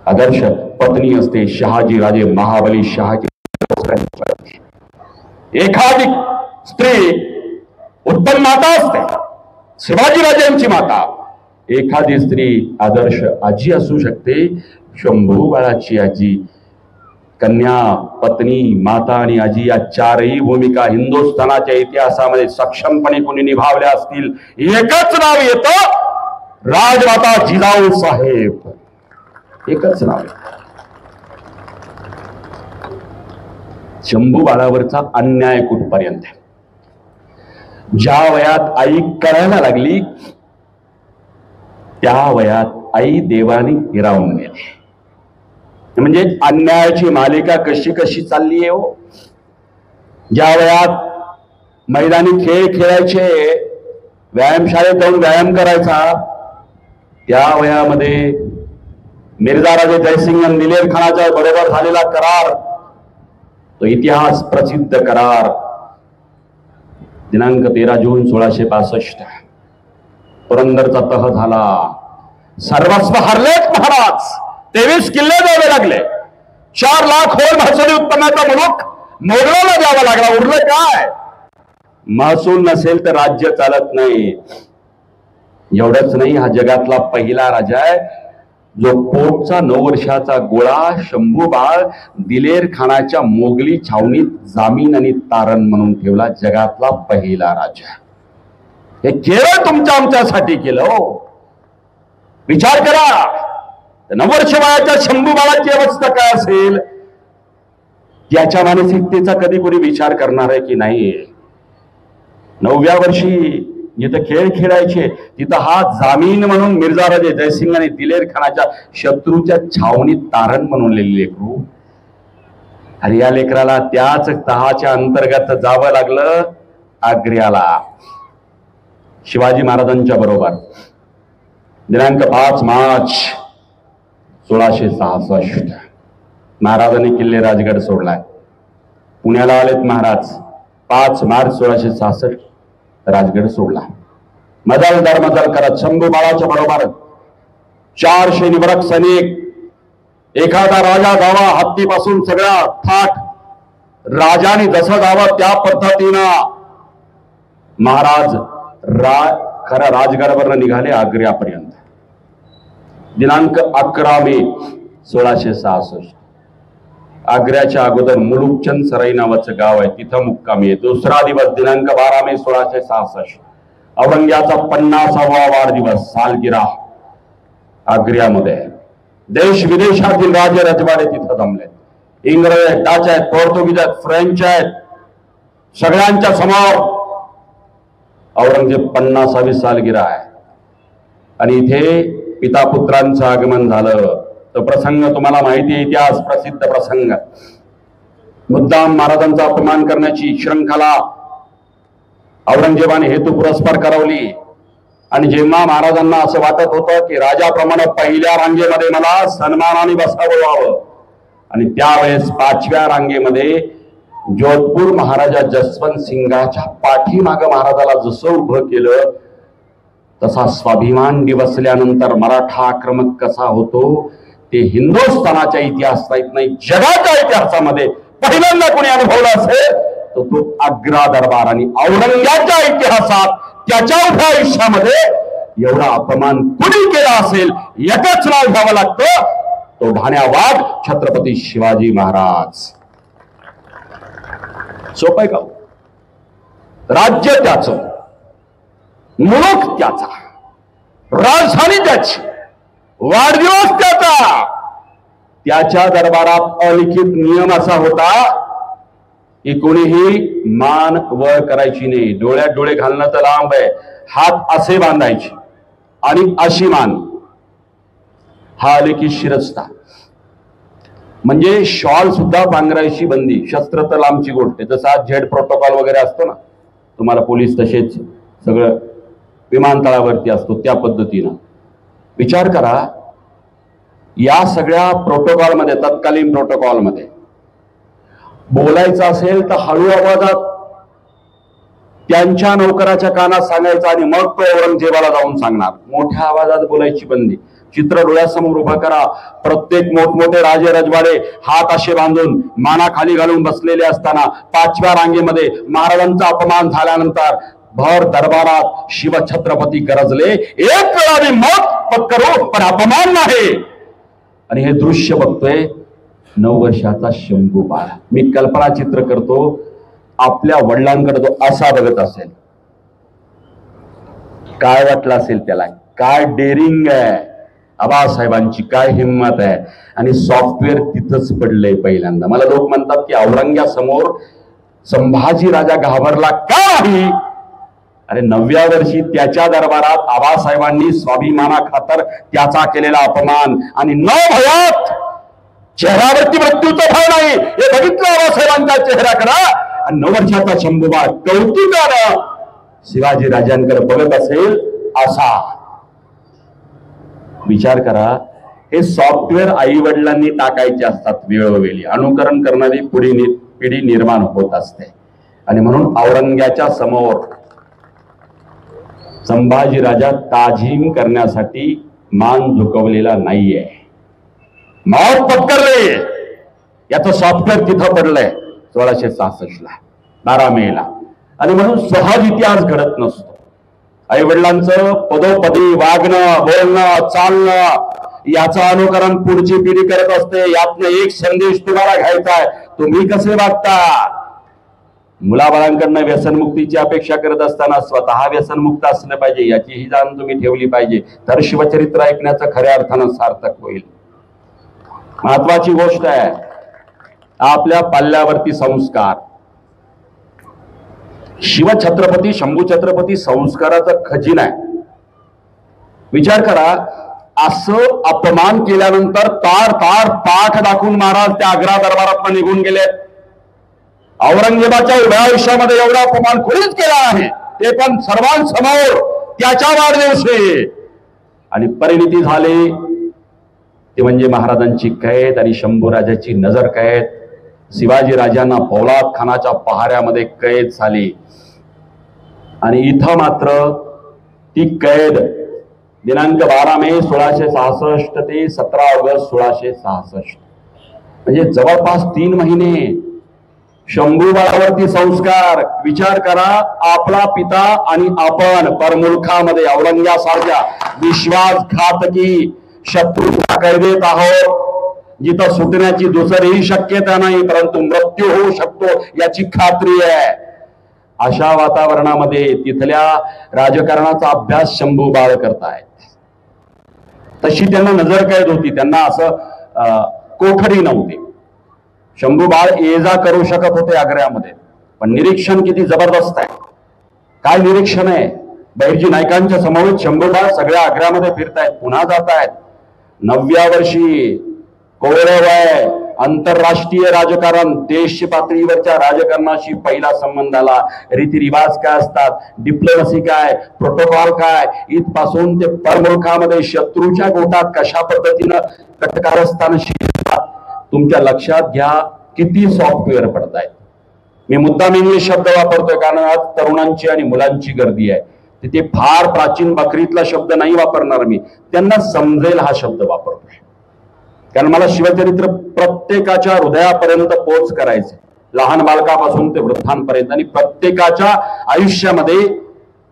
आदर्श पत्नी असते, शहाजी राजे महाबली शहाजी. एखादी स्त्री उत्तम माता असते, शिवाजी राजांची माता. एखादी स्त्री आदर्श आजी असू शकते, शंभू बाळाची आजी. कन्या, पत्नी, माता आणि आजी या 4ही भूमिका हिंदुस्थानाच्या इतिहासामध्ये सक्षमपणे कोणी निभावल्या असतील, एकच नाव येतं, राजमाता जिजाऊ साहेब. एकच नाव. शंभू बाळावरचा अन्याय कुठपर्यंत आहे? ज्या वयात आई करायला लागली त्या वयात आई देवाने हिरावून गेली. म्हणजे अन्यायाची मालिका कशी कशी चालली आहे हो. ज्या वयात मैदानी खेळ खेळायचे, व्यायामशाळेत जाऊन व्यायाम करायचा, त्या वयामध्ये मिर्झा राजे जयसिंग आणि दिलेर खानाच्या बरोबर झालेला करार, तो इतिहास प्रसिद्ध करार, दिनांक 13 जून 1665 पुरंदरचा तह झाला. सर्वस्व हरलेत महाराज. 23 किल्ले द्यावे लागले. 4 लाख होल महसुली उत्पन्नाचा मुलूक मोगलाला द्यावा लागला. उरलं काय? महसूल नसेल तर राज्य चालत नाही. एवढंच नाही, हा जगातला पहिला राजा आहे जो पोटचा 9 वर्षाचा गोळा शंभू बाळ दिलेर खानाच्या मोगली छावणीत जामीन आणि तारण म्हणून ठेवला. जगातला पहिला राजा. हे केवळ तुमच्या आमच्यासाठी केलं हो. विचार करा, 9 वर्ष वयाच्या शंभू बाळाची अवस्था काय असेल? याच्या मानसिकतेचा कधी कोणी विचार करणार आहे की नाही? 9व्या वर्षी जिथं खेळ खेळायचे तिथं हा जामीन म्हणून मिर्झा राजे जयसिंग आणि दिलेर खानाच्या शत्रूच्या छावणीत तारण म्हणून लेकरू. आणि या लेकराला त्याच तहाच्या अंतर्गत जावं लागलं आग्र्याला शिवाजी महाराजांच्या बरोबर. दिनांक 5 मार्च 1666 महाराजांनी किल्ले राजगड सोडलाय. पुण्याला आलेत महाराज. 5 मार्च 1666 राजगड सोडला. मजल करत शंभू बाळाच्या बरोबर 400 निवडक सैनिक. एखादा राजा जावा हत्तीपासून सगळा थाट राजाने जसं जावं त्या पद्धतीनं महाराज खऱ्या राजगडावर निघाले आग्र्यापर्यंत. दिनांक 11 मे 1666 आग्र्याच्या अगोदर मुलुकचंद सराई नावाचं गाव आहे, तिथं मुक्कामी आहे. दुसरा दिवस दिनांक 12 मे 1666 औरंग्याचा 50वा वाढदिवस सालगिरा आग्र्यामध्ये. देश विदेशातील राजे रजवाडे तिथं जमले. इंग्रज आहेत, डच आहेत, पोर्तुगीज आहेत, फ्रेंच आहेत. सगळ्यांच्या समोर औरंगजेब 50वी सालगिरा आहे आणि इथे पिता पुत्रांचं आगमन झालं. तो प्रसंग तुम्हाला माहिती आहे, इतिहास प्रसिद्ध प्रसंग. मुद्दाम महाराजांचा अपमान करण्याची श्रंखला औरंगजेबाने हेतू पुरस्पर करवली आणि जेव्हा महाराजांना असं वाटत होतं की राजाप्रमाणे पहिल्या रांगेमध्ये मला सन्मानाने बसावं आणि त्यावेळेस 5व्या रांगेमध्ये जोधपूर महाराजा जसवंत सिंगाच्या पाठीमागं महाराजाला जसं उभं केलं तसा स्वाभिमान दिवसल्यानंतर मराठा आक्रमक कसा होतो ते हिंदुस्थानाच्या इतिहासात नाही, जगाच्या इतिहासामध्ये पहिल्यांदा कोणी अनुभवलं असेल तर तो आग्रा दरबार. आणि औरंग्याच्या इतिहासात त्याच्या उभ्या आयुष्यामध्ये एवढा अपमान कुणी केला असेल एकच नाव घ्यावं लागतं, तो ढाण्या वाघ छत्रपती शिवाजी महाराज. सोपं का? राज्य त्याचं, मुलूक त्याचा, राजधानी त्याची, वाढदिवस त्याचा. त्याच्या दरबारात अलिखित नियम असा होता की कोणीही मान वर करायची नाही. डोळ्यात डोळे घालणं तर लांब आहे, हात असे बांधायचे आणि अशी मान. हा अलिखित शिरस्ता. म्हणजे शॉल सुद्धा पांघरायची बंदी. शस्त्र तर लांबची गोष्ट आहे. जसं आज झेड प्रोटोकॉल वगैरे असतो ना, तुम्हाला पोलीस तसेच सगळं विमानतळावरती असतो त्या पद्धतीनं. विचार करा, या सगळ्या प्रोटोकॉलमध्ये, तत्कालीन प्रोटोकॉलमध्ये बोलायचं असेल तर हळू आवाजात त्यांच्या नौकराच्या कानात सांगायचं आणि मग तो औरंगजेबाला जाऊन सांगणार. मोठ्या आवाजात बोलायची बंदी. चित्र डोळ्यासमोर उभं करा. प्रत्येक मोठमोठे राजे रजवाडे हात असे बांधून माना खाली घालून बसलेले असताना 5व्या रांगेमध्ये महाराजांचा अपमान झाल्यानंतर भर दरबारात शिवछत्रपती गरजले, एक वेळा मी मत पत्करू पण अपमान नाही. आणि हे दृश्य बघतोय 9 वर्षाचा शंभू बाळ. मी कल्पना चित्र करतो, आपल्या वडिलांकडे तो असा बघत असेल, काय वाटलं असेल त्याला, काय डेअरिंग आहे आबासाहेबांची, काय हिंमत आहे. आणि सॉफ्टवेअर तिथंच पडलंय पहिल्यांदा. मला लोक म्हणतात की औरंग्यासमोर संभाजी राजा घाबरला का नाही. अरे 9व्या वर्षी त्याच्या दरबारात आबासाहेबांनी स्वाभिमाना खातर त्याचा केलेला अपमान आणि न भयात चेहऱ्यावरती मृत्यूचं भय नाही हे बघितलं आबासाहेबांचा चेहरा करा. आणि 9 वर्षाचा शंभूबा कौतुकानं शिवाजी राजांकडे बघत असेल असा. विचार करा, हे सॉफ्टवेअर आई वडिलांनी टाकायचे असतात वेळोवेळी. अनुकरण करणारी पिढी निर्माण होत असते. आणि म्हणून औरंग्याच्या समोर संभाजी राजा ताजीम करण्यासाठी मान झुकवलेला नाहीये. मौत पत्करले याचं सॉफ्टवेअर तिथं पडलंय 1666 ला 12 मे ला. आणि म्हणून सहज इतिहास घडत नसतो. आई वडिलांचं पदोपदी वागणं, बोलणं, चालणं याचं अनुकरण पुढची पिढी करत असते. यातनं एक संदेश तुम्हाला घ्यायचा आहे, तुम्ही कसे वागता. मुलाबाळांकडनं व्यसनमुक्तीची अपेक्षा करत असताना स्वतः व्यसनमुक्त असलं पाहिजे याचीही जाण तुम्ही ठेवली पाहिजे. तर शिवचरित्र ऐकण्याचं खऱ्या अर्थानं सार्थक होईल. महत्वाची गोष्ट आहे आपल्या पाल्यावरती संस्कार. शिवछत्रपती शंभू छत्रपती संस्काराचा खजिना आहे. विचार करा, असं अपमान केल्यानंतर तार तार पाठ दाखवून महाराज त्या आग्रा दरबारात निघून गेले. औरंगजेबाच्या उभ्या आयुष्यामध्ये एवढा अपमान कोणीच केला आहे, ते पण सर्वांसमोर त्याच्या वाढदिवशी. आणि परिणिती झाली ते म्हणजे महाराजांची कैद आणि शंभूराजाची नजर कैद. शिवाजी राजांना पोलाद खानाच्या पहाऱ्यामध्ये कैद झाली. आणि इथं मात्र ती कैद दिनांक 12 मे 1666 ते 17 ऑगस्ट 1666 म्हणजे जवळपास 3 महिने शंभूबाळावरती संस्कार. विचार करा, आपला पिता आणि आपण परमुलुखामध्ये औरंग्यासारख्या विश्वासघातकी शत्रूच्या कैदेत आहोत, जिथं सुटण्याची दुसरीही शक्यता नाही, परंतु मृत्यू होऊ शकतो याची खात्री आहे. अशा वातावरणामध्ये तिथल्या राजकारणाचा अभ्यास शंभू बाळ करतायत. तशी त्यांना नजर कैद होती, त्यांना असं कोठडी नव्हती. शंभू बाळ ये जा करू शकत होते आग्र्यामध्ये, पण निरीक्षण किती जबरदस्त आहे. काय निरीक्षण आहे? बहिर्जी नाईकांच्या समवेत शंभू बाळ सगळ्या आग्र्यामध्ये फिरतायत, पुन्हा जातायत. 9व्या वर्षी कौरव आहे, आंतरराष्ट्रीय राजकारण, देश पातळीवरच्या राजकारणाशी पहिला संबंध आला. रीतिरिवाज काय असतात, डिप्लोमसी काय, प्रोटोकॉल काय, इथपासून ते परमुलुखामध्ये शत्रूच्या गोटात कशा पद्धतीनं कटकारस्थान शिरतात. तुमच्या लक्षात घ्या किती सॉफ्टवेअर पडतायत. मी मुद्दाम इंग्लिश शब्द वापरतोय कारण आज तरुणांची आणि मुलांची गर्दी आहे. तिथे फार प्राचीन बकरीतला शब्द नाही वापरणार मी, त्यांना समजेल हा शब्द वापरतोय. कारण मला शिवचरित्र प्रत्येकाच्या हृदयापर्यंत पोच करायचे, लहान बालकापासून ते वृद्धांपर्यंत, आणि प्रत्येकाच्या आयुष्यामध्ये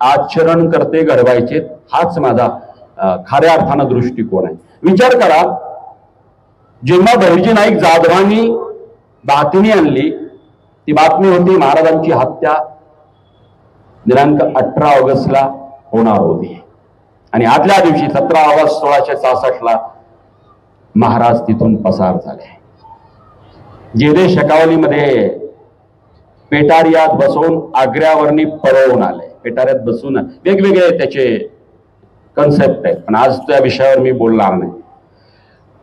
आचरण करते घडवायचे. हाच माझा खऱ्या अर्थानं दृष्टिकोन आहे. विचार करा, जेव्हा बहिर्जी नाईक जाधवांनी बातमी आणली, ती बातमी होती महाराजांची हत्या दिनांक 18 ऑगस्टला होणार होती, आणि आदल्या दिवशी 17 ऑगस्ट 1666 महाराज तिथून पसार झाले. जेदे शकावलीमध्ये पेटारियात बसून आग्र्यावरनी पळवून आले. पेटाऱ्यात बसून वेगवेगळे त्याचे कन्सेप्ट आहेत, पण आज त्या विषयावर मी बोलणार नाही.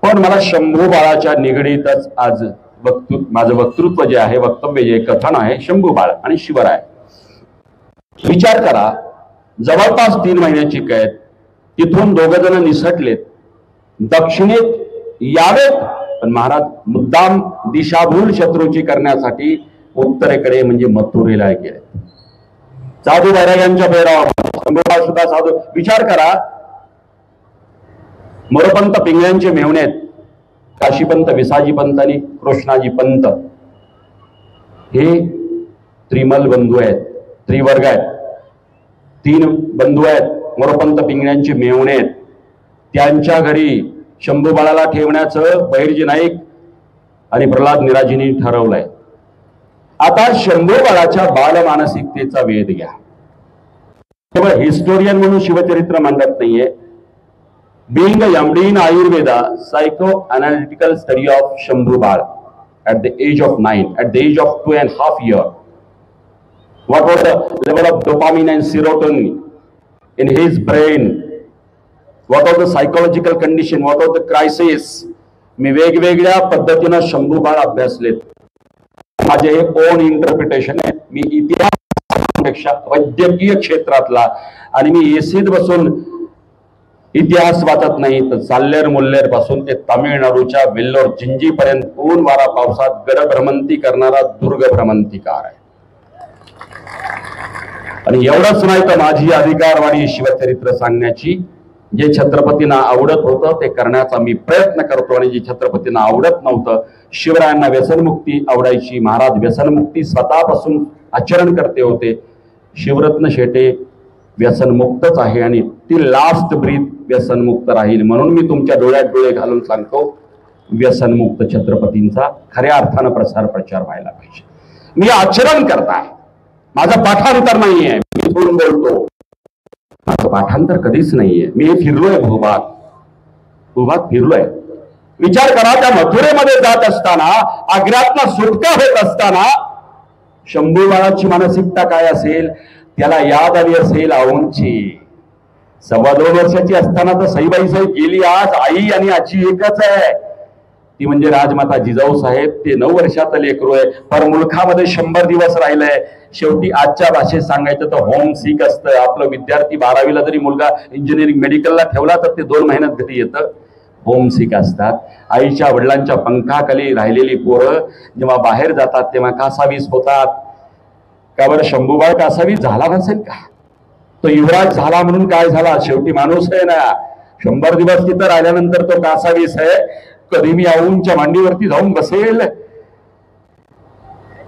पण मला शंभू बाळाच्या निगडीतच आज माझं वक्तृत्व जे आहे, वक्तव्य जे कथन आहे, शंभू बाळ आणि शिवराय. विचार करा, जवळपास 3 महिन्याची कैद, तिथून 2 जण निसटलेत, दक्षिणेत यावेत, पण महाराज मुद्दाम दिशाभूल शत्रूची करण्यासाठी उत्तरेकडे म्हणजे मथुरेला गेले. साधू बैराग्यांच्या पेहरावर सुद्धा साधू. विचार करा, मोरपंत पिंगळ्यांचे मेहुणे आहेत, काशीपंत, विसाजी पंत आणि कृष्णाजी पंत. हे त्रिमल बंधू आहेत, त्रिवर्ग आहेत, 3 बंधू आहेत. मोरपंत पिंगळ्यांचे मेहुणे आहेत. त्यांच्या घरी शंभू बाळाला ठेवण्याचं बहिर्जी नाईक आणि प्रल्हाद निराजींनी ठरवलंय. आता शंभू बाळाच्या बालमानसिकतेचा वेध घ्या. केवळ हिस्टोरियन म्हणून शिवचरित्र मांडत नाहीये. Being a MD in Ayurveda, psychoanalytical study of Shambhu Bal at the age of 9, at the age of 2.5 years. What was the level of dopamine and serotonin in his brain? What was the psychological condition? What was the crisis? मी वेगवेगळ्या पद्धतीनं शंभू बाळ अभ्यासलेत. माझे हे ओन इंटरप्रिटेशन आहे. मी इतिहासापेक्षा वैद्यकीय क्षेत्रातला, आणि मी एसीत बसून इतिहास वाचत नाही, तर चाल्लेर मुल्लेर पासून ते तामिळनाडूच्या वेल्लोर जिंजी पर्यंत ऊन वारा पावसात गडभ्रमंती करणारा दुर्ग भ्रमंतीकार आहे. आणि एवढंच नाही तर माझी अधिकारवाणी शिवचरित्र सांगण्याची, जे छत्रपतींना आवडत होतं ते करण्याचा मी प्रयत्न करतो, आणि जे छत्रपतींना आवडत नव्हतं, शिवरायांना व्यसनमुक्ती आवडायची, महाराज व्यसनमुक्ती स्वतःपासून आचरण करते होते. शिवरत्न शेटे व्यसनमुक्तच आहे, आणि ती लास्ट ब्रीथ व्यसनमुक्त राहील. म्हणून मी तुमच्या डोळ्यात डोळे घालून सांगतो, व्यसनमुक्त छत्रपतींचा खऱ्या अर्थानं प्रचार व्हायला पाहिजे. मी आचरण करताय, माझं पाठांतर नाहीये, मी इथून बोलतो, माझं पाठांतर कधीच नाहीये. मी फिरलोय, भूभाग फिरलोय. विचार करा, त्या मथुरेमध्ये जात असताना, आग्र्यातला सुटका होत असताना, शंभू बाळाची मानसिकता काय असेल, त्याला याद आली असेल आऊंची. 2.25 वर्षाची असताना तर सईबाई साहेब गेली. आज आई आणि आजी एकच आहे, ती म्हणजे राजमाता जिजाऊ साहेब. ते 9 वर्षाचं लेकरू आहे, परमुलुखामध्ये 100 दिवस राहिलंय. शेवटी आजच्या भाषेत सांगायचं तर होम सिक असतं आपलं. विद्यार्थी 12वीला जरी मुलगा इंजिनिअरिंग मेडिकलला ठेवला तर ते 2 महिन्यात घरी येतं. होम सिक असतात. आईच्या वडिलांच्या पंखाखाली राहिलेली पोरं जेव्हा बाहेर जातात तेव्हा कासावीस होतात. का बरं शंभू बाळ कासावीस झाला नसेल का? तो युवराज झाला म्हणून काय झाला? शेवटी माणूस आहे ना. 100 दिवस तिथं राहिल्यानंतर तो कासावीस आहे. कधी मी आऊंच्या मांडीवरती जाऊन बसेल,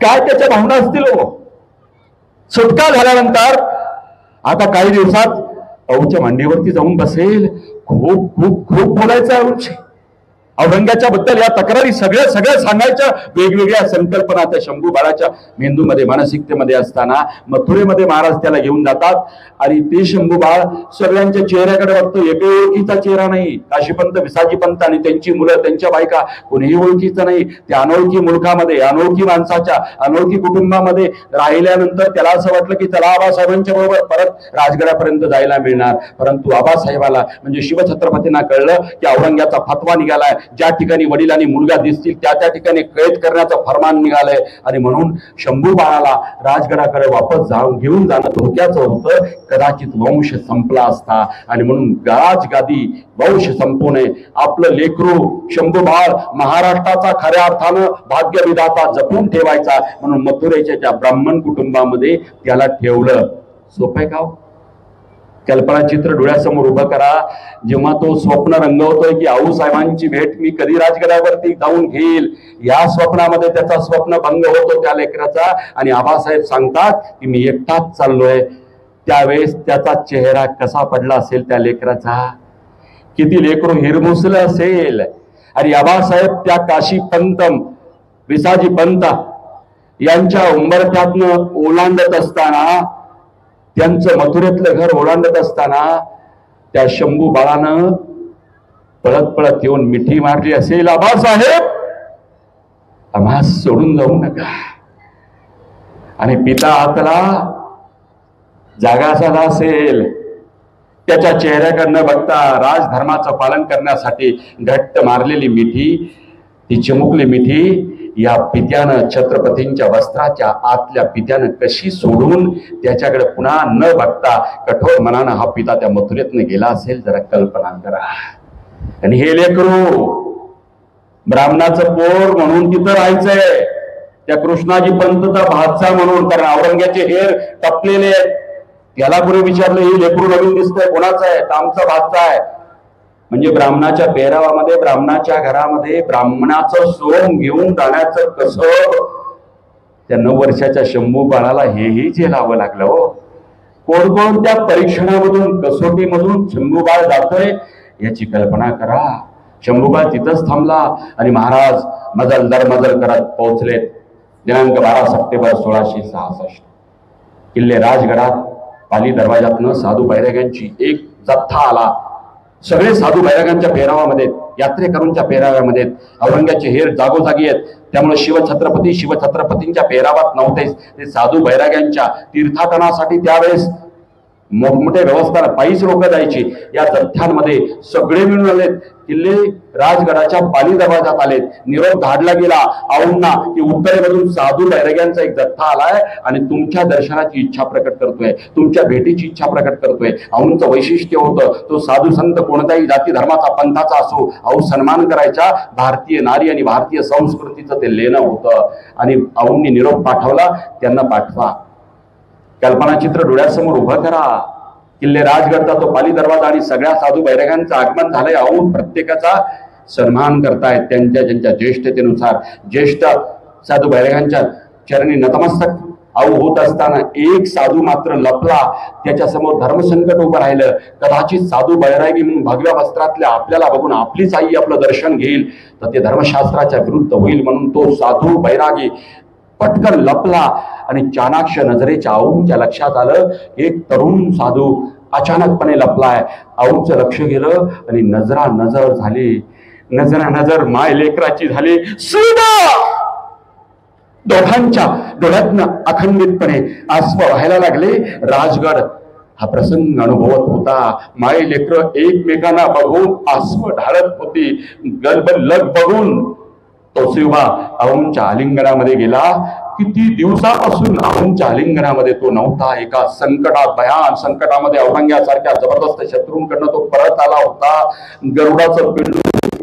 काय त्याच्या भावना असतील हो. सुटका झाल्यानंतर आता काही दिवसात औच्या मांडीवरती जाऊन बसेल. खूप खूप खूप बोलायचं औची. औरंग्याच्या बद्दल या तक्रारी सगळ्या सांगायच्या. वेगवेगळ्या संकल्पना त्या शंभू बाळाच्या मेंदूमध्ये मानसिकतेमध्ये असताना मथुरेमध्ये महाराज त्याला घेऊन जातात आणि ते शंभू बाळ सगळ्यांच्या चेहऱ्याकडे बघतो. एका ओळखीचा चेहरा नाही. काशीपंत, विसाजीपंत आणि त्यांची मुलं, त्यांच्या बायका कोणीही ओळखीचं नाही. त्या अनोळखी मुलखामध्ये, अनोळखी माणसाच्या, अनोळखी कुटुंबामध्ये राहिल्यानंतर त्याला असं वाटलं की त्याला आबासाहेबांच्या बरोबर परत राजगडापर्यंत जायला मिळणार. परंतु आबासाहेबाला म्हणजे शिवछत्रपतींना कळलं की औरंग्याचा फतवा निघालाय. ज्या ठिकाणी वडील आणि मुलगा दिसतील त्या ठिकाणी कैद करण्याचं फरमान निघालंय आणि म्हणून शंभू बाळाला राजगडाकडे वापस घेऊन जाणं धोक्याचं होतं. कदाचित वंश संपला असता आणि म्हणून राजगादी वंश संपू नये, आपलं लेकरू शंभू बाळ महाराष्ट्राचा खऱ्या अर्थानं भाग्यविधाता जपून ठेवायचा म्हणून मथुरेच्या ज्या ब्राह्मण कुटुंबामध्ये त्याला ठेवलं. सोपं का? कल्पनाचित्र डोळ्यासमोर उभं करा. जेव्हा तो स्वप्न रंगवतोय की आऊसाहेबांची भेट मी कधी राजगडावरती जाऊन घेईल, या स्वप्नामध्ये त्याचा स्वप्न भंग होतो त्या लेकराचा आणि आबासाहेब सांगतात की मी एकटाच चाललोय. त्यावेळेस त्याचा चेहरा कसा पडला असेल त्या लेकराचा, किती लेकरू हिरमुसलं असेल. आणि आबासाहेब त्या काशी पंत, विसाजी पंत यांच्या उंबरठ्यातनं ओलांडत असताना, त्यांचं मथुरेतलं घर ओलांडत असताना त्या शंभू बाळानं पळत पळत येऊन मिठी मारली असेल, आबासाहेब आम्हा सोडून जाऊ नका. आणि पिता आतला जागा झाला असेल. त्याच्या चेहऱ्याकडनं बघता राजधर्माचं पालन करण्यासाठी घट्ट मारलेली मिठी, ती चिमुकली मिठी या पित्यानं छत्रपतींच्या वस्त्राच्या आतल्या पित्यानं कशी सोडून त्याच्याकडे पुन्हा न बघता कठोर मनानं हा पिता त्या मथुरेतनं गेला असेल. जरा कल्पना करा. आणि हे लेकरू ब्राह्मणाचं पोर म्हणून तिथं राहायचंय. त्या कृष्णाजी पंतचा भाचा म्हणून, कारण औरंग्याचे हेर टपलेले आहेत. त्याला कोणी विचारलं हे लेकरू नवीन दिसतंय कोणाचं आहे? तर आमचा भाचा आहे. म्हणजे ब्राह्मणाच्या पेहरावामध्ये, ब्राह्मणाच्या घरामध्ये ब्राह्मणाचं सोंग घेऊन जाण्याचं कसं त्या 9 वर्षाच्या शंभू बाळाला हेही झेलावं लागलं हो. कोणकोणत्या परीक्षणामधून, कसोटीमधून शंभू बाळ जातोय याची कल्पना करा. शंभू बाळ तिथंच थांबला आणि महाराज मजल दर मजल करत पोहोचलेत. दिनांक 12 सप्टेंबर 1666 किल्ले राजगडात पाली दरवाजातनं साधू बैराग्यांची एक जथ्था आला. सगळे साधू बैरागांच्या पेहरावामध्ये, यात्रेकरूंच्या पेहराव्यामध्ये. औरंग्याचे हेर जागोजागी आहेत. त्यामुळे शिवछत्रपतींच्या पेहरावात नव्हतेच. ते साधू बैराग्यांच्या तीर्थाटनासाठी त्यावेळेस मोठमोठे व्यवस्था पायीच लोक जायची. या जथ्यांमध्ये सगळे मिळून आलेत. किल्ले राजगडाच्या पाली दरवाजात आलेत. निरोप धाडला गेला औंना की उत्तरेमधून साधू बैराग्यांचा एक जथ्था आलाय आणि तुमच्या दर्शनाची इच्छा प्रकट करतोय, तुमच्या भेटीची इच्छा प्रकट करतोय. औंचं वैशिष्ट्य होतं, तो साधू संत कोणत्याही जाती धर्माचा पंथाचा असो, औ सन्मान करायच्या. भारतीय नारी आणि भारतीय संस्कृतीचं ते लेणं होतं. आणि औंनी निरोप पाठवला, त्यांना पाठवा. कल्पनाचित्र डोळ्यासमोर उभं करा. किल्ले राजगडचा तो पाली दरवाजा आणि सगळ्या साधू बैरागांचं आगमन झालंय. औन प्रत्येकाचा सन्मान करतायत त्यांच्या ज्यांच्या ज्येष्ठतेनुसार. ज्येष्ठ साधू बैरागांच्या चरणी नतमस्तक आऊ होत असताना एक साधू मात्र लपला. त्याच्यासमोर धर्मसंकट उभं राहिलं. कदाचित साधू बैरागी म्हणून भगव्या वस्त्रातल्या आपल्याला बघून आपलीच आई आपलं दर्शन घेईल तर ते धर्मशास्त्राच्या विरुद्ध होईल म्हणून तो साधू बैरागी पटकन लपला. आणि चाणाक्ष नजरेच्या औंच्या लक्षात आलं एक तरुण साधू अचानकपणे लपलाय. औंचं लक्ष गेलं आणि नजर झाली. नजर माय लेकराची झाली. सुदा दोघांच्या डोळ्यातनं अखंडितपणे आसव व्हायला लागले. राजगड हा प्रसंग अनुभवत होता. माय लेकर एकमेकांना बघून आसव ढाळत होती. लग बघून तो शिवा औंच्या आलिंगनामध्ये गेला. किती दिवसापासून औंच्या आलिंगनामध्ये तो नव्हता. एका संकटात, भयान संकटामध्ये औरंग्यासारख्या जबरदस्त शत्रूंकडनं तो परत आला होता. गरुडाचं पिंड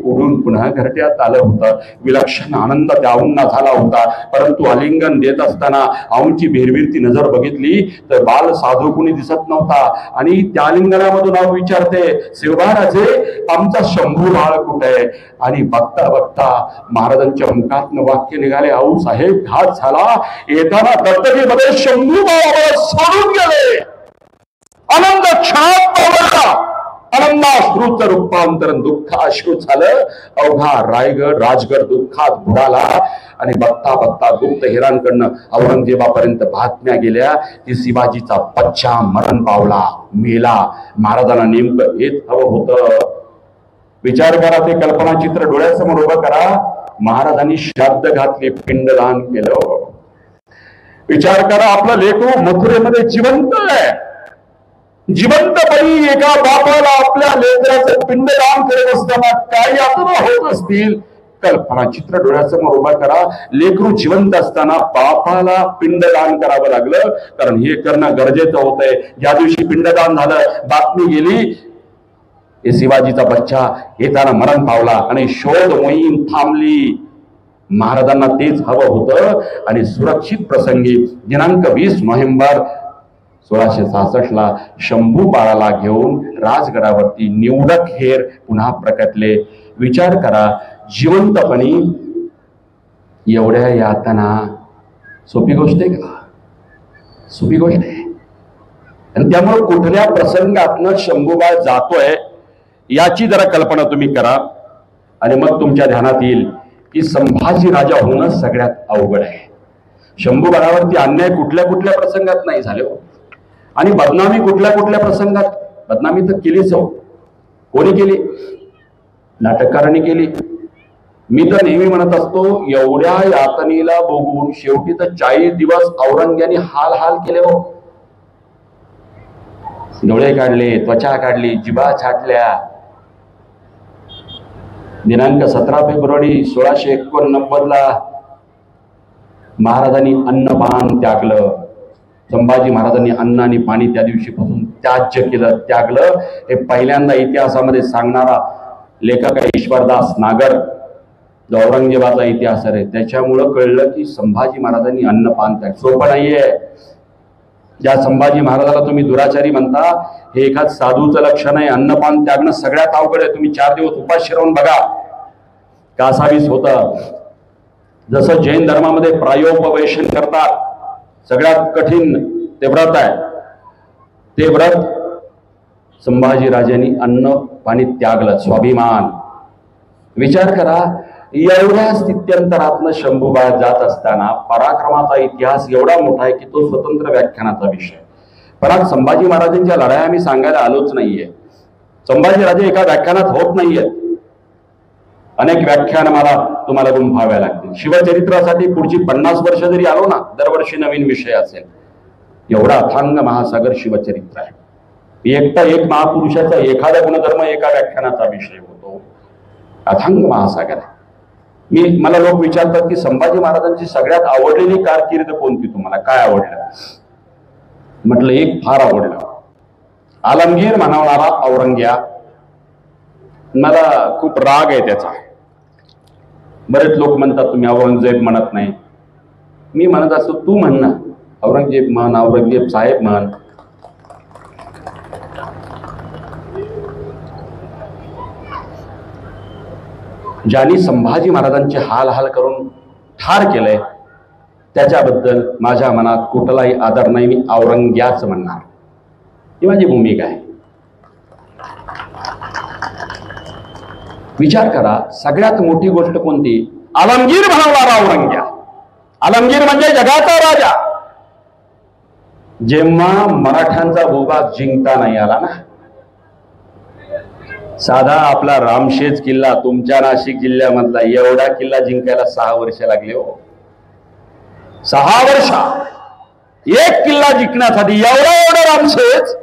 ओढून पुन्हा घरट्यात आलं होतं. विलक्षण आनंद त्याहूंना झाला होता. परंतु आलिंगन देत असताना आऊंची भिरभिरती नजर बघितली तर बाल साधू कुणी दिसत नव्हता. आणि त्या आलिंगनामधून आऊ विचारते, शिवबाराजे आमचा शंभू बाळ कुठे? आणि बघता बघता महाराजांच्या मुखातनं वाक्य निघाले, आऊ साहेब घात झाला, येताना दत्तकीमध्ये शंभू बाळ सोडून गेले. आनंद क्षणात पावला. आनंदाश्रूचं रूपांतरण दुःखाश्रू झालं. अवघा रायगड राजगड दुःखात बुडाला. आणि बघता बघता गुप्त हिरांकडनं औरंगजेबापर्यंत बातम्या गेल्या की शिवाजीचा बच्चा मरण पावला, मेला. महाराजांना नेमकं हेच हवं होतं. विचार करा, ते कल्पनाचित्र डोळ्यासमोर उभं करा. महाराजांनी श्राद्ध घातले, पिंडदान केलं. विचार करा, आपलं लेकरू मथुरेमध्ये जिवंत आहे. जिवंतपणी एका बापाला आपल्या लेकराचं पिंडदान करत असताना काय यातना होत असतील. कल्पनाचित्र डोळ्यासमोर उभा करा. लेकरू जिवंत असताना बापाला पिंडदान करावं लागलं, कारण हे करणं गरजेचं होतंय. ज्या दिवशी पिंडदान झालं, बातमी गेली शिवाजीचा बच्चा येताना मरण पावला आणि शोध मोहीम थांबली. महाराजांना तेच हवं होतं. आणि सुरक्षित प्रसंगी दिनांक 20 नोव्हेंबर 1666 शंभू बाळाला घेऊन राजगडावरती निवडक हेर पुन्हा प्रकटले. विचार करा, जिवंतपणी एवढ्या यातना सोपी गोष्ट आहे का? सोपी गोष्ट आहे. आणि त्यामुळे कुठल्या प्रसंगातनं शंभूबाळ जातोय याची जरा कल्पना तुम्ही करा. आणि मग तुमच्या ध्यानात येईल की संभाजी राजा होणं सगळ्यात अवघड आहे. शंभूबाळावरती अन्याय कुठल्या कुठल्या प्रसंगात नाही झाले हो. आणि बदनामी कुठल्या कुठल्या प्रसंगात. बदनामी तर केलीच हो. कोणी केली? नाटककारांनी केली. मी तर नेहमी म्हणत असतो, एवढ्या यातनेला बघून शेवटी तर 40 दिवस औरंग्याने हाल हाल केले हो. डोळे काढले, त्वचा काढली, जिभा छाटल्या. दिनांक 17 फेब्रुवारी 1689 महाराजांनी अन्नपान त्यागलं. संभाजी महाराजांनी अन्न आणि पाणी त्या दिवशीपासून त्याज्य केलं, त्यागलं. हे पहिल्यांदा इतिहासामध्ये सांगणारा लेखक आहे ईश्वरदास नागर, जो औरंगजेबाचा इतिहास आहे. त्याच्यामुळं कळलं की संभाजी महाराजांनी अन्नपान त्याग. सोपं नाहीये. ज्या संभाजी महाराजाला तुम्ही दुराचारी म्हणता, हे एखाद साधूचं लक्षण आहे. अन्नपान त्यागणं सगळ्यात अवघड आहे. तुम्ही 4 दिवस उपाशी राहून बघा, कासावीस होतं. जसं जैन धर्मामध्ये प्रायोपवेशन करतात, सगळ्यात कठीण ते व्रत आहे. ते व्रत संभाजी राजांनी अन्न पाणी त्यागलं, स्वाभिमान. विचार करा, एवढ्या स्थित्यंतरातनं शंभूबाळ जात असताना पराक्रमाचा इतिहास एवढा मोठा आहे की तो स्वतंत्र व्याख्यानाचा विषय. पण आज संभाजी महाराजांच्या लढाया आम्ही सांगायला आलोच नाहीये. संभाजी राजे एका व्याख्यानात होत नाहीयेत. अनेक व्याख्यान मला तुम्हाला गुंफाव्या लागतील. शिवचरित्रासाठी पुढची 50 वर्ष जरी आलो ना, दरवर्षी नवीन विषय असेल. एवढा अथांग महासागर शिवचरित्र आहे. एकटा एक महापुरुषाचा एखादा गुणधर्म एका व्याख्यानाचा विषय होतो. अथांग महासागर आहे. मला लोक विचारतात की संभाजी महाराजांची सगळ्यात आवडलेली कारकीर्द कोणती, तुम्हाला काय आवडलं? म्हटलं एक फार आवडलं, आलमगीर म्हणवणारा औरंग्या. मला खूप राग आहे त्याचा. बरेच लोक म्हणतात तुम्ही औरंगजेब म्हणत नाही. मी म्हणत असतो, तू म्हण ना, औरंगजेब म्हण, औरंगजेब साहेब म्हण. ज्यांनी संभाजी महाराजांचे हाल हाल करून ठार केलंय त्याच्याबद्दल माझ्या मनात कुठलाही आदर नाही. मी औरंग्याच म्हणणार, ही माझी भूमिका आहे. विचार करा, सगळ्यात मोठी गोष्ट कोणती? आलमगीर म्हणवणारा औरंग्या. आलमगीर म्हणजे जगाचा राजा. जेव्हा मराठ्यांचा भूभाग जिंकता नाही आला ना, साधा आपला रामशेज किल्ला तुमच्या नाशिक जिल्ह्यामधला, एवढा किल्ला जिंकायला 6 वर्ष लागले हो. 6 वर्ष एक किल्ला जिंकण्यासाठी. एवढा रामशेज.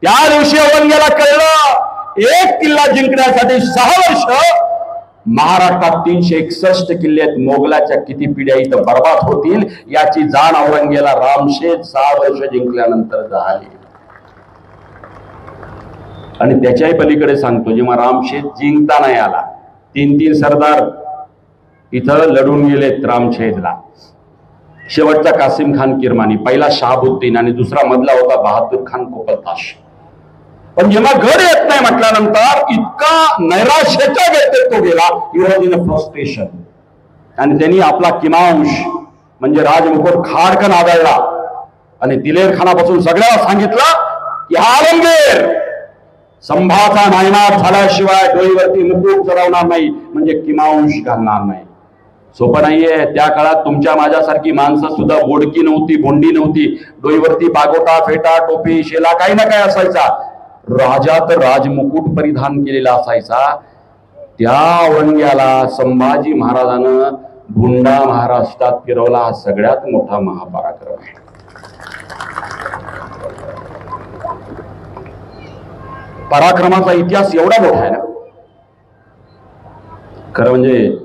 त्या दिवशी औरंग्याला कळलं, एक किल्ला जिंकण्यासाठी 6 वर्ष. महाराष्ट्रात 361 किल्ले आहेत. मोगलाच्या किती पिढ्या इथं बर्बाद होतील याची जाण औरंग्याला रामशेज 6 वर्ष जिंकल्यानंतर झाली. आणि त्याच्याही पलीकडे सांगतो, जेव्हा रामशेज जिंकता नाही आला, तीन सरदार इथं लढून गेलेत रामशेजला. शेवटचा कासिम खान किरमानी, पहिला शहाबुद्दीन आणि दुसरा मधला होता बहादूर खान कोकलताश. पण जेव्हा घर येत नाही म्हटल्यानंतर इतका नैराश्याच्या व्यतेत तो गेला. He was in frustration. आणि त्यांनी आपला किमांश म्हणजे राजमुकुट खाडकन आदळला आणि दिलेर खानापासून सगळ्याला सांगितलं की हा आलमगीर संभाचा नायनाट झाल्याशिवाय डोईवरती मुकुट चढवणार नाही, म्हणजे किमांश घालणार नाही. सोपं नाहीये. त्या काळात तुमच्या माझ्यासारखी माणसं सुद्धा बोडकी नव्हती, भोंडी नव्हती. डोईवरती पागोटा, फेटा, टोपी, शेला काही ना काही असायचा. राजा तर राजमुकुट परिधान केलेला असायचा. त्या औरंग्याला संभाजी महाराजानं भुंडा महाराष्ट्रात फिरवला. हा सगळ्यात मोठा महापराक्रम आहे. पराक्रमाचा इतिहास एवढा मोठा आहे ना. खरं म्हणजे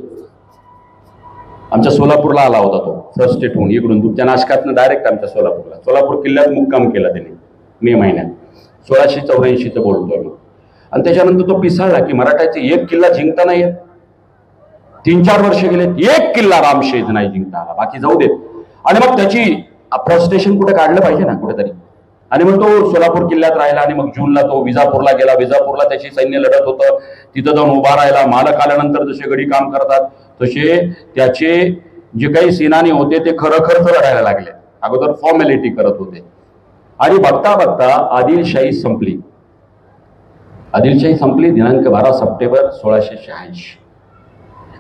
आमच्या सोलापूरला आला होता तो फ्रस्ट्रेट होऊन इकडून तुमच्या नाशकातनं डायरेक्ट आमच्या सोलापूर किल्ल्यात मुक्काम केला त्याने मे महिन्यात. 1684 बोलतोय मग. आणि त्याच्यानंतर तो पिसाळला की मराठाचे एक किल्ला जिंकता नाही येत. 3-4 वर्ष गेले, एक किल्ला रामशेज नाही जिंकता आला, बाकी जाऊ देत. आणि मग त्याची फ्रस्ट्रेशन कुठे काढलं पाहिजे ना कुठेतरी. आणि मग तो सोलापूर किल्ल्यात राहिला आणि मग जूनला तो विजापूरला गेला. विजापूरला त्याची सैन्य लढत होतं. तिथं जाऊन उभा राहिला. मालक आल्यानंतर जसे गडी काम करतात तसे त्याचे जे काही सेनानी होते ते खरखर लढायला लागले. अगोदर फॉर्मॅलिटी करत होते. आणि बघता बघता आदिलशाही संपली. दिनांक 12 सप्टेंबर 1686.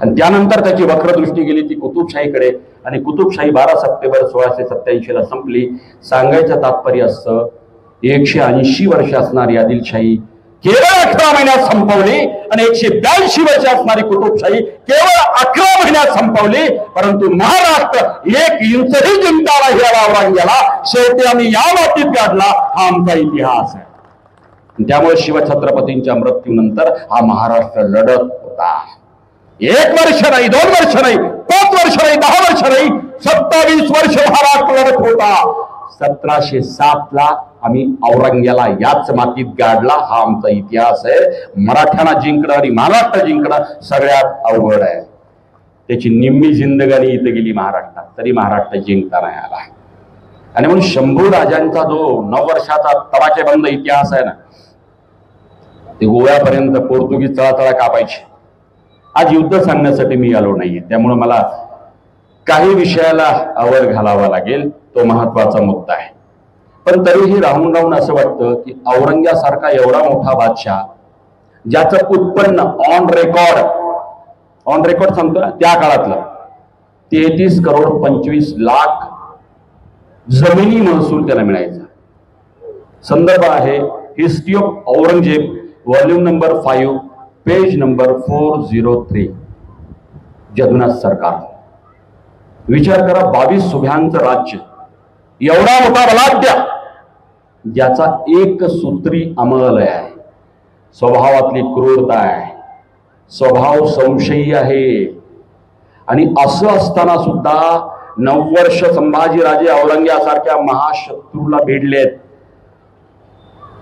आणि त्यानंतर त्याची वक्रदृष्टी गेली ती कुतुबशाहीकडे. आणि कुतुबशाही 12 सप्टेंबर 1687 संपली. सांगायचं तात्पर्य असतं 180 वर्ष असणारी आदिलशाही केवळ 18 महिन्यात संपवली आणि 182 वर्ष असणारी कुतुबशाही केवळ 11 महिन्यात संपवली. परंतु महाराष्ट्र एक इंचही जिंकला ह्या औरंग्याला शेवटी आम्ही या मातीत काढला. हा आमचा इतिहास आहे. त्यामुळे शिवछत्रपतींच्या मृत्यूनंतर हा महाराष्ट्र लढत होता. 1 वर्ष नाही, 2 वर्ष नाही, 5 वर्ष नाही, 10 वर्ष नाही, 27 वर्ष महाराष्ट्र लढत होता. 1707 आम्ही औरंग्याला याच मातीत गाडला. हा आमचा इतिहास आहे. मराठ्यांना जिंकणं आणि महाराष्ट्र जिंकणं सगळ्यात अवघड आहे. त्याची निम्मी जिंदगानी इथे गेली महाराष्ट्रात, तरी महाराष्ट्र जिंकता नाही आला. आणि म्हणून शंभू राजांचा जो 9 वर्षाचा तडाखेबंद इतिहास आहे ना, ते गोव्यापर्यंत पोर्तुगीज तळातळा कापायचे. आज युद्ध सांगण्यासाठी मी आलो नाहीये, त्यामुळे मला काही विषयाला आवर घालावा लागेल. तो महत्वाचा मुद्दा आहे. पण तरीही राहून राहून असं वाटतं की औरंग्यासारखा एवढा मोठा बादशाह ज्याचं उत्पन्न ऑन रेकॉर्ड सांगतो ना त्या काळातलं 33 करोड 25 लाख जमिनी महसूल त्याला मिळायचा. संदर्भ आहे history of Aurangzeb volume number 5 page number 403. Jagannath सरकार. विचार करा, 22 सुभ्यांचं राज्य, एवढा मोठा बलाढ्य ज्याचा एक सूत्री अंमल आहे. स्वभावातली क्रूरता आहे, स्वभाव संशयी आहे. आणि असं असताना सुद्धा 9 वर्ष संभाजीराजे औरंग्यासारख्या महाशत्रूला भिडलेत.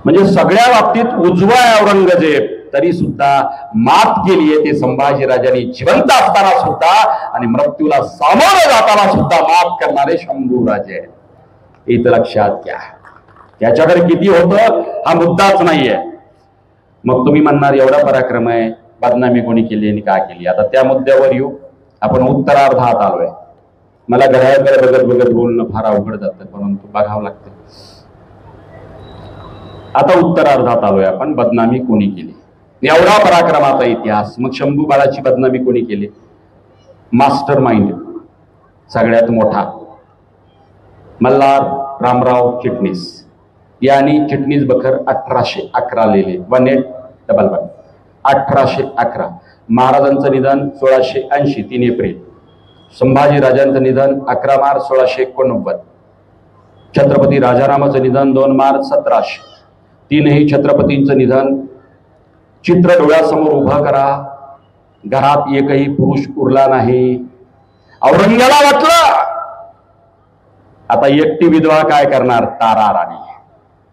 म्हणजे सगळ्या बाबतीत उजवा आहे औरंगजेब, तरी सुद्धा मात केली आहे ते संभाजीराजांनी जिवंत असताना सुद्धा. आणि मृत्यूला सामोरं जाताना सुद्धा मात करणारे शंभूराजे आहेत. इथं लक्षात घ्या. त्याच्याकडे किती होतं हा मुद्दाच नाहीये. मग तुम्ही म्हणणार एवढा पराक्रम आहे, बदनामी कोणी केली आणि का केली. आता त्या मुद्द्यावर येऊ. आपण उत्तरार्धात आलोय. मला घड्याळाकडे बघत बघत बोलणं फार अवघड जातं, परंतु बघावं लागतं. आता उत्तरार्धात आलोय आपण. बदनामी कोणी केली, एवढा पराक्रमाचा इतिहास. मग शंभू बाळाची बदनामी कोणी केली? मास्टर माइंड सगळ्यात मोठा मल्हार रामराव चिटणीस यांनी चिटणीस बखर 1811 लिहिले. 1811. 1811. महाराजांचं निधन 1680 3 एप्रिल. संभाजीराजांचं निधन 11 मार्च 1689. छत्रपती राजारामाचं निधन 2 मार्च 1700. तीनही छत्रपतींचं निधन. चित्र डोळ्यासमोर उभा करा. घरात एकही पुरुष उरला नाही. औरंग्याला वाटलं आता एकटी विधवा काय करणार, तारा राणी.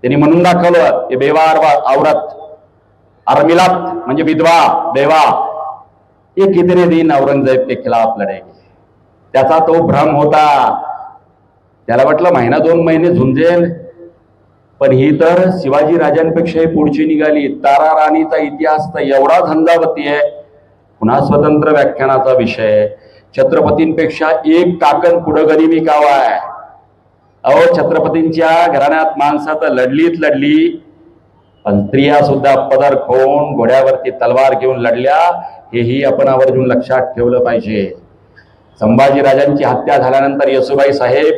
त्यांनी म्हणून दाखवलं हे बेवा औरत, अरमिलात म्हणजे विधवा, बेवा. ये कितने दिन औरंगजेब के खिलाफ लढेगे. त्याचा तो भ्रम होता. त्याला वाटलं महिना 2 महिने झुंजेल, पण ही तर शिवाजी राजांपेक्षाही पुढची निघाली. तारा राणीचा इतिहास तर एवढा झंझावती आहे. पुन्हा स्वतंत्र व्याख्यानाचा विषय. छत्रपतींपेक्षा एक काकण पुढं गरिबी कावा आहे. अहो, छत्रपतींच्या घराण्यात माणसं तर लढलीच लढली, पण स्त्रिया सुद्धा पदर खोन घोड्यावरती तलवार घेऊन लढल्या. हेही आपण आवर्जून लक्षात ठेवलं पाहिजे. संभाजी राजांची हत्या झाल्यानंतर येसुबाई साहेब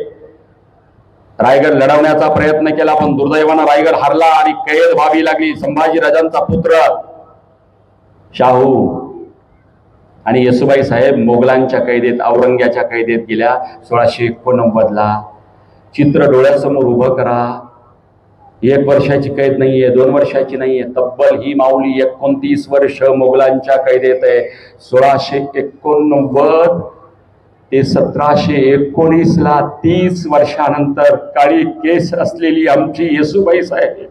रायगड लढवण्याचा प्रयत्न केला, पण दुर्दैवानं रायगड हारला आणि कैद व्हावी लागली. संभाजी राजांचा पुत्र शाहू आणि येसुबाई साहेब मोगलांच्या कैदेत, औरंग्याच्या कैदेत गेल्या 1689ला. चित्र डोळ्यासमोर उभं करा. 1 वर्षाची कैद नाहीये, 2 वर्षाची नाहीये, तब्बल ही माऊली 29 वर्ष मोगलांच्या कैदेत आहे. 1689 ते 1719ला 30 वर्षानंतर काळी केस असलेली आमची येसुबाई साहेब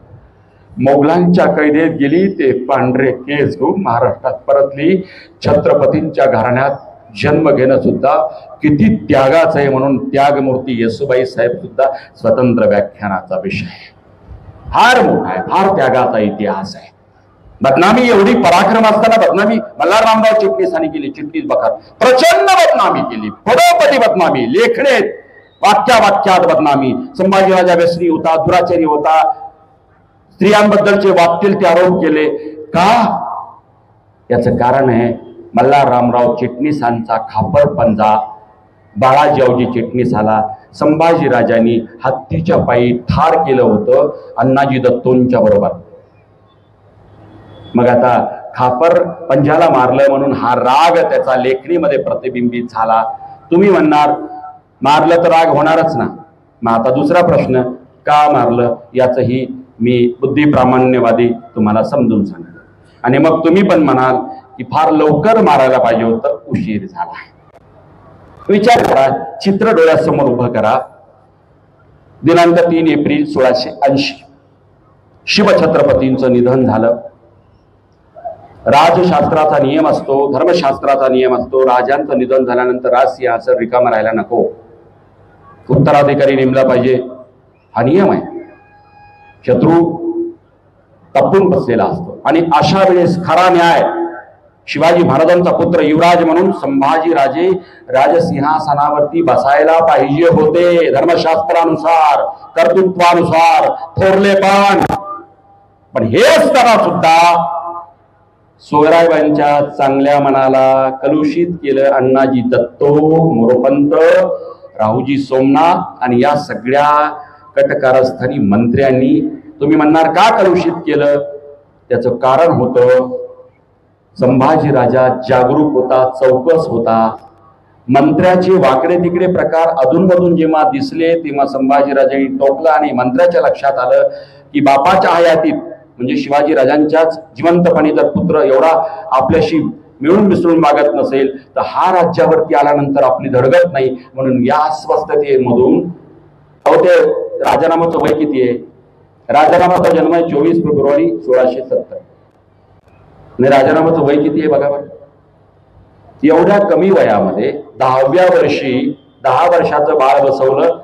मोगलांच्या कैदेत गेली. ते पांढरे केस घेऊन महाराष्ट्रात परतली. छत्रपतींच्या घराण्यात जन्म घेणं सुद्धा किती त्यागाचं आहे, म्हणून त्यागमूर्ती येसुबाई साहेब सुद्धा स्वतंत्र व्याख्यानाचा विषय आहे. फार मोठा आहे, फार त्यागाचा इतिहास आहे. बदनामी एवढी पराक्रम असताना बदनामी मल्हाररामराव चिटणीसांनी केली. चिटणीस बखर प्रचंड बदनामी केली, पदोपदी बदनामी, लेखणेत वाक्यात बदनामी. संभाजीराजा व्यसनी होता, दुराचारी होता, स्त्रियांबद्दलचे वागतील ते आरोप केले. का? याचं कारण आहे मल्हाररामराव चिटणीसांचा खापर पंजा बाळाजीवजी चिटणीसाला संभाजीराजांनी हत्तीच्या पायी ठार केलं होतं अण्णाजी दत्तोंच्या बरोबर. मग आता खापर पंजाला मारलं म्हणून हा राग त्याचा लेखणीमध्ये प्रतिबिंबित झाला. तुम्ही म्हणणार मारलं तर राग होणारच ना. मग आता दुसरा प्रश्न, का मारलं याचंही मी बुद्धिप्रामाण्यवादी तुम्हाला समजून सांगतो. आणि मग तुम्ही पण म्हणाल की फार लवकर मारायला पाहिजे होतं, उशीर झाला. विचार करा, चित्र डोळ्यासमोर उभं करा. दिनांक 3 एप्रिल 1680 शिवछत्रपतींचं निधन झालं. राजशास्त्राचा नियम असतो, धर्मशास्त्राचा नियम असतो, राजांचं निधन झाल्यानंतर राजसिंहासन रिकामा राहायला नको, उत्तराधिकारी नेमला पाहिजे, हा नियम आहे. शत्रू तपून बसलेला असतो. आणि अशा वेळेस खरा न्याय शिवाजी महाराजांचा पुत्र युवराज म्हणून संभाजीराजे राजसिंहासनावरती बसायला पाहिजे होते. धर्मशास्त्रानुसार, कर्तृत्वानुसार, थोरलेपण. पण हे असताना सुद्धा सोयराबाईंच्या चांगल्या मनाला कलुषित केलं अण्णाजी दत्तो, मोरोपंत, राहुजी सोमनाथ आणि या सगळ्या कटकारस्थानी मंत्र्यांनी. तुम्ही म्हणणार का कलुषित केलं? त्याचं कारण होतं संभाजी राजा जागरूक होता, चौकस होता. मंत्र्याचे वाकडे तिकडे प्रकार अधूनमधून जेव्हा दिसले तेव्हा संभाजीराजांनी टोकला आणि मंत्र्याच्या लक्षात आलं की बापाच्या हयातीत म्हणजे शिवाजी राजांच्याच जिवंतपणी जर पुत्र एवढा आपल्याशी मिळून मिसळून वागत नसेल तर हा राज्यावरती आल्यानंतर आपली धडगत नाही. म्हणून या अस्वस्थतेमधून अहो ते राजानामाचं वय किती आहे? राजानामाचा जन्म आहे 24 फेब्रुवारी 1670 आणि राजानामाचं वय किती आहे बघा बरं. एवढ्या कमी वयामध्ये 10व्या वर्षी 10 वर्षाचं बाळ बसवलं,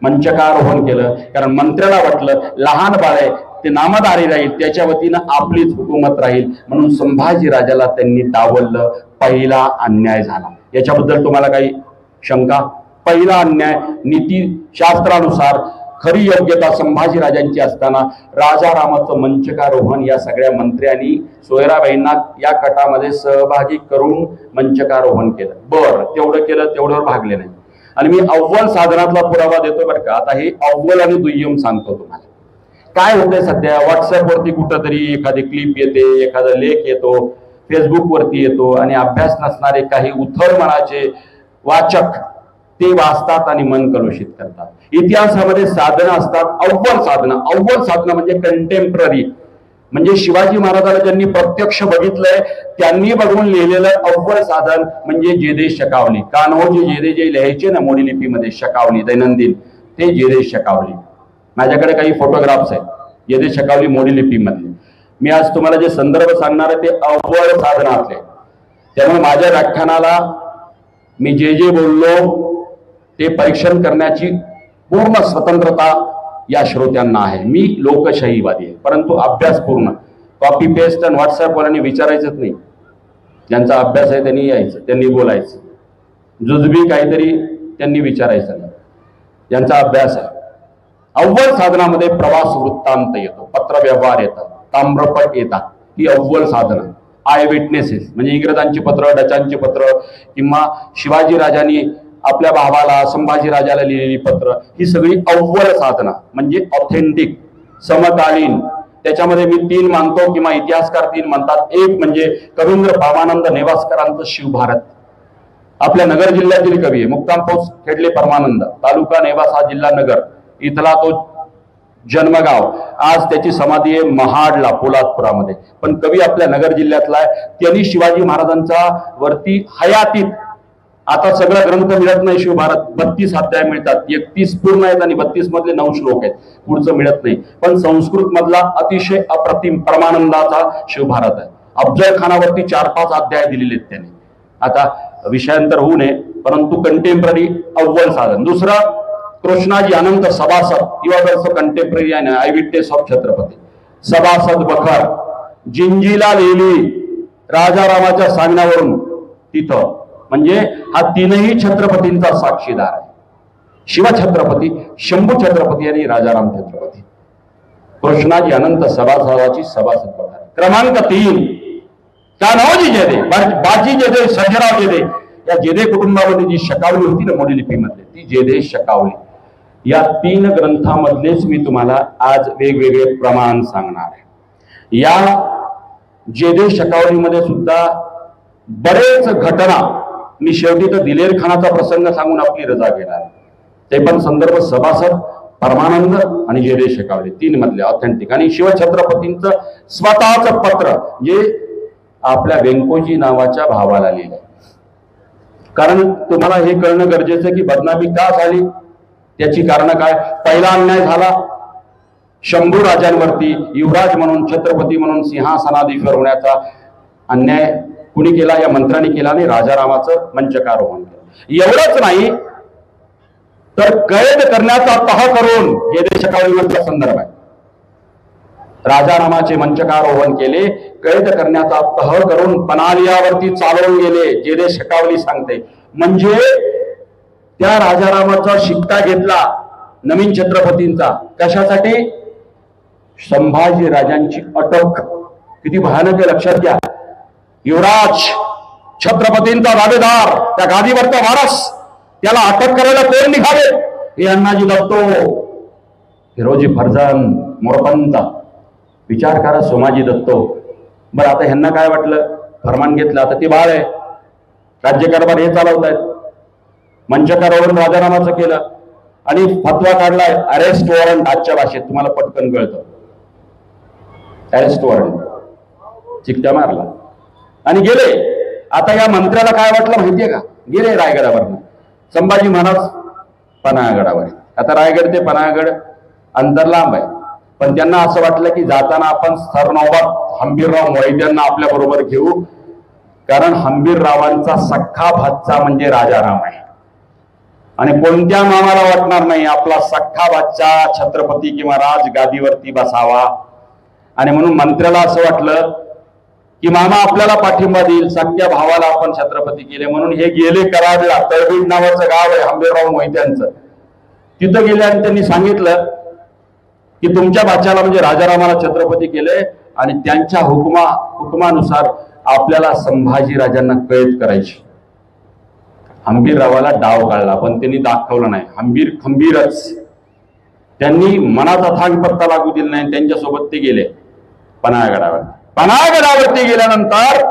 मंचकारोहण केलं. कारण मंत्र्याला वाटलं लहान बाळ आहे ते नामधारी राहील, त्याच्या वतीनं आपलीच हुकूमत राहील, म्हणून संभाजी राजाला त्यांनी डावललं. पहिला अन्याय झाला. याच्याबद्दल तुम्हाला काही शंका? पहिला अन्याय नीतीशास्त्रानुसार खरी योग्यता संभाजी राजांची असताना राजारामाचं मंचकारोहण या सगळ्या मंत्र्यांनी सोयराबाईंना या कटामध्ये सहभागी करून मंचकारोहण केलं. बरं, तेवढं केलं, तेवढ्यावर भागले नाही. आणि मी अव्वल साधनातला पुरावा देतो बरं का. आता हे अव्वल आणि दुय्यम सांगतो तुम्हाला. काय होतंय सध्या व्हॉट्सअपवरती कुठंतरी एखादी क्लिप येते, एखादा लेख येतो, फेसबुकवरती येतो आणि अभ्यास नसणारे काही उथळ मनाचे वाचक ते वाचतात आणि मन कलुषित करतात. इतिहासामध्ये साधनं असतात, अव्वल साधनं. अव्वल साधनं म्हणजे कंटेम्पररी, म्हणजे शिवाजी महाराजाला ज्यांनी प्रत्यक्ष बघितलंय त्यांनी बघून लिहिलेलं अव्वल साधन म्हणजे जेदे शकावली. कान्होजी जेदे जे लिहायचे ना मोडी लिपीमध्ये शकावली दैनंदिन, ते जेदे शकावली. माझ्याकडे काही फोटोग्राफ्स आहेत जेदे शकावली मोडी लिपीमधले. मी आज तुम्हाला जे संदर्भ सांगणार आहे ते अव्वल साधनातले. त्यामुळे माझ्या व्याख्यानाला मी जे जे बोललो ते परीक्षण करण्याची पूर्ण स्वतंत्रता या श्रोत्यांना आहे. मी लोकशाहीवादी आहे, परंतु अभ्यासपूर्ण. कॉपी पेस्ट आणि व्हॉट्सअपवाल्यांनी विचारायचंच नाही. ज्यांचा अभ्यास आहे त्यांनी यायचं, त्यांनी बोलायचं. जुजबी काहीतरी त्यांनी विचारायचं नाही, ज्यांचा अभ्यास आहे. अव्वल साधनामध्ये प्रवास वृत्तांत येतो, पत्रव्यवहार येतात, ताम्रपट येतात. ही अव्वल साधनं. आय विटनेसेस म्हणजे इंग्रजांची पत्र, डचांची पत्र किंवा शिवाजी राजांनी आपल्या भावाला, संभाजी राजाला लिहिलेली पत्र, ही सगळी अव्वल साधना म्हणजे ऑथेंटिक, समकालीन. त्याच्यामध्ये मी 3 मानतो किंवा इतिहासकार 3 म्हणतात. एक म्हणजे कवींद्र परमानंद नेवासकरांचं शिवभारत. आपल्या नगर जिल्ह्यातील कवी आहे. मुक्काम पोस्ट खेडले परमानंद, तालुका नेवास हा जिल्हा नगर, इथला तो जन्मगाव. आज त्याची समाधी आहे महाडला, पोलादपुरामध्ये. पण कवी आपल्या नगर जिल्ह्यातला आहे. त्यांनी शिवाजी महाराजांचा वरती हयातीत, आता सगळा ग्रंथ मिळत नाही शिवभारत, 32 अध्याय मिळतात. 31 पूर्ण आहेत आणि 32 मधले 9 श्लोक आहेत, पुढचं मिळत नाही. पण संस्कृत मधला अतिशय अप्रतिम परमानंदाचा शिवभारत आहे. अफजल खानावरती 4-5 अध्याय दिलेले आहेत त्याने. आता विषयांतर होऊ नये, परंतु कंटेम्पररी अव्वल साधन. दुसरं कृष्णाजी अनंत सभासद, he was also contemporary and I witness of Chhatrapati. सभासद बखर जिंजीला लिहिली राजारामाच्या सांगण्यावरून तिथं. म्हणजे हा 3ही छत्रपतींचा साक्षीदार आहे. शिवछत्रपती, शंभू छत्रपती आणि राजाराम छत्रपती. कृष्णाजी अनंत सभासदाची सभासद बखर. क्रमांक 3 कान्होजी जेदे, बाजी जेदे, सर्जेराव जेदे. या जेदे कुटुंबामध्ये जी शकावली होती ना मोडीलिपीमध्ये, ती जेदे शकावली. या 3 ग्रंथामधलेच मी तुम्हाला आज वेगवेगळे प्रमाण सांगणार आहे. या जेदे शकावलीमध्ये सुद्धा बरेच घटना, मी शेवटी तर दिलेर खानाचा प्रसंग सांगून आपली रजा घेणार. ते पण संदर्भ सभासद, परमानंद आणि जेदे शकावली 3 मधले ऑथेंटिक. आणि शिवछत्रपतींचं स्वतःचं पत्र जे आपल्या व्यंकोजी नावाच्या भावाला लिहिलं. कारण तुम्हाला हे कळणं गरजेचं आहे की बदनामी का झाली, त्याची कारण काय. पहिला अन्याय झाला शंभू राजांवरती, युवराज म्हणून, छत्रपती म्हणून सिंहासनाधीश्वर होण्याचा अन्याय कुणी केला? या मंत्र्यांनी केला आणि राजारामाचं मंचकारोहण केलं. एवढंच नाही तर कैद करण्याचा तह करून, जेदे शकावलीमधला संदर्भ आहे, राजारामाचे मंचकारोहण केले, कैद करण्याचा तह करून पनालियावरती चालवून गेले, जेदे शकावली सांगते. म्हणजे त्या राजारामाचा शिक्का घेतला नवीन छत्रपतींचा. कशासाठी? संभाजी राजांची अटक. किती भयानक आहे लक्षात घ्या. युवराज, छत्रपतींचा दावेदार, त्या गादीवरचा वारस, त्याला अटक करायला कोण निघाले? हे अण्णाजी दत्तो, हिरोजी फर्जन, मोरपंत. विचार करा, सोमाजी दत्तो. बरं, आता ह्यांना काय वाटलं? फरमान घेतलं, आता ते बाळ आहे, राज्यकारभार हे चालवत आहेत. मंचकारोहण राजारामाचं केलं आणि फतवा काढलाय, अरेस्ट वॉरंट. आजच्या भाषेत तुम्हाला पटकन कळतं, अरेस्ट वॉरंट. चिकट्या मारला आणि गेले. आता या मंत्र्याला काय वाटलं माहितीये का? गेले रायगडावरनं. संभाजी महाराज पन्हाळगडावर. आता रायगड ते पन्हाळगड अंतर लांब आहे, पण त्यांना असं वाटलं की जाताना आपण सरनौबत हंबीरराव मोहित्यांना आपल्या बरोबर घेऊ, कारण हंबीररावांचा सख्खा भाचा म्हणजे राजाराम आहे. आणि कोणत्या मामाला वाटणार नाही आपला सख्खा भाचा छत्रपती किंवा राज गादीवरती बसावा. आणि म्हणून मंत्र्याला असं वाटलं की मामा आपल्याला पाठिंबा देईल, सख्या भावाला आपण छत्रपती केले. म्हणून हे गेले कराडला. तळबीड नावाचं गाव आहे हंबीरराव मोहित्यांचं. तिथं गेले आणि त्यांनी सांगितलं की तुमच्या भाच्याला म्हणजे राजारामाला छत्रपती केले आणि त्यांच्या हुकुमानुसार आपल्याला संभाजी राजांना कैद करायची. हंबीररावाला डाव काढला, पण त्यांनी दाखवलं नाही. हंबीर खंबीरच. त्यांनी मनाचा थांग पत्ता लागू दिला नाही. त्यांच्यासोबत ते गेले पन्हाळगडावर. पन्हाळगडावरती गेल्यानंतर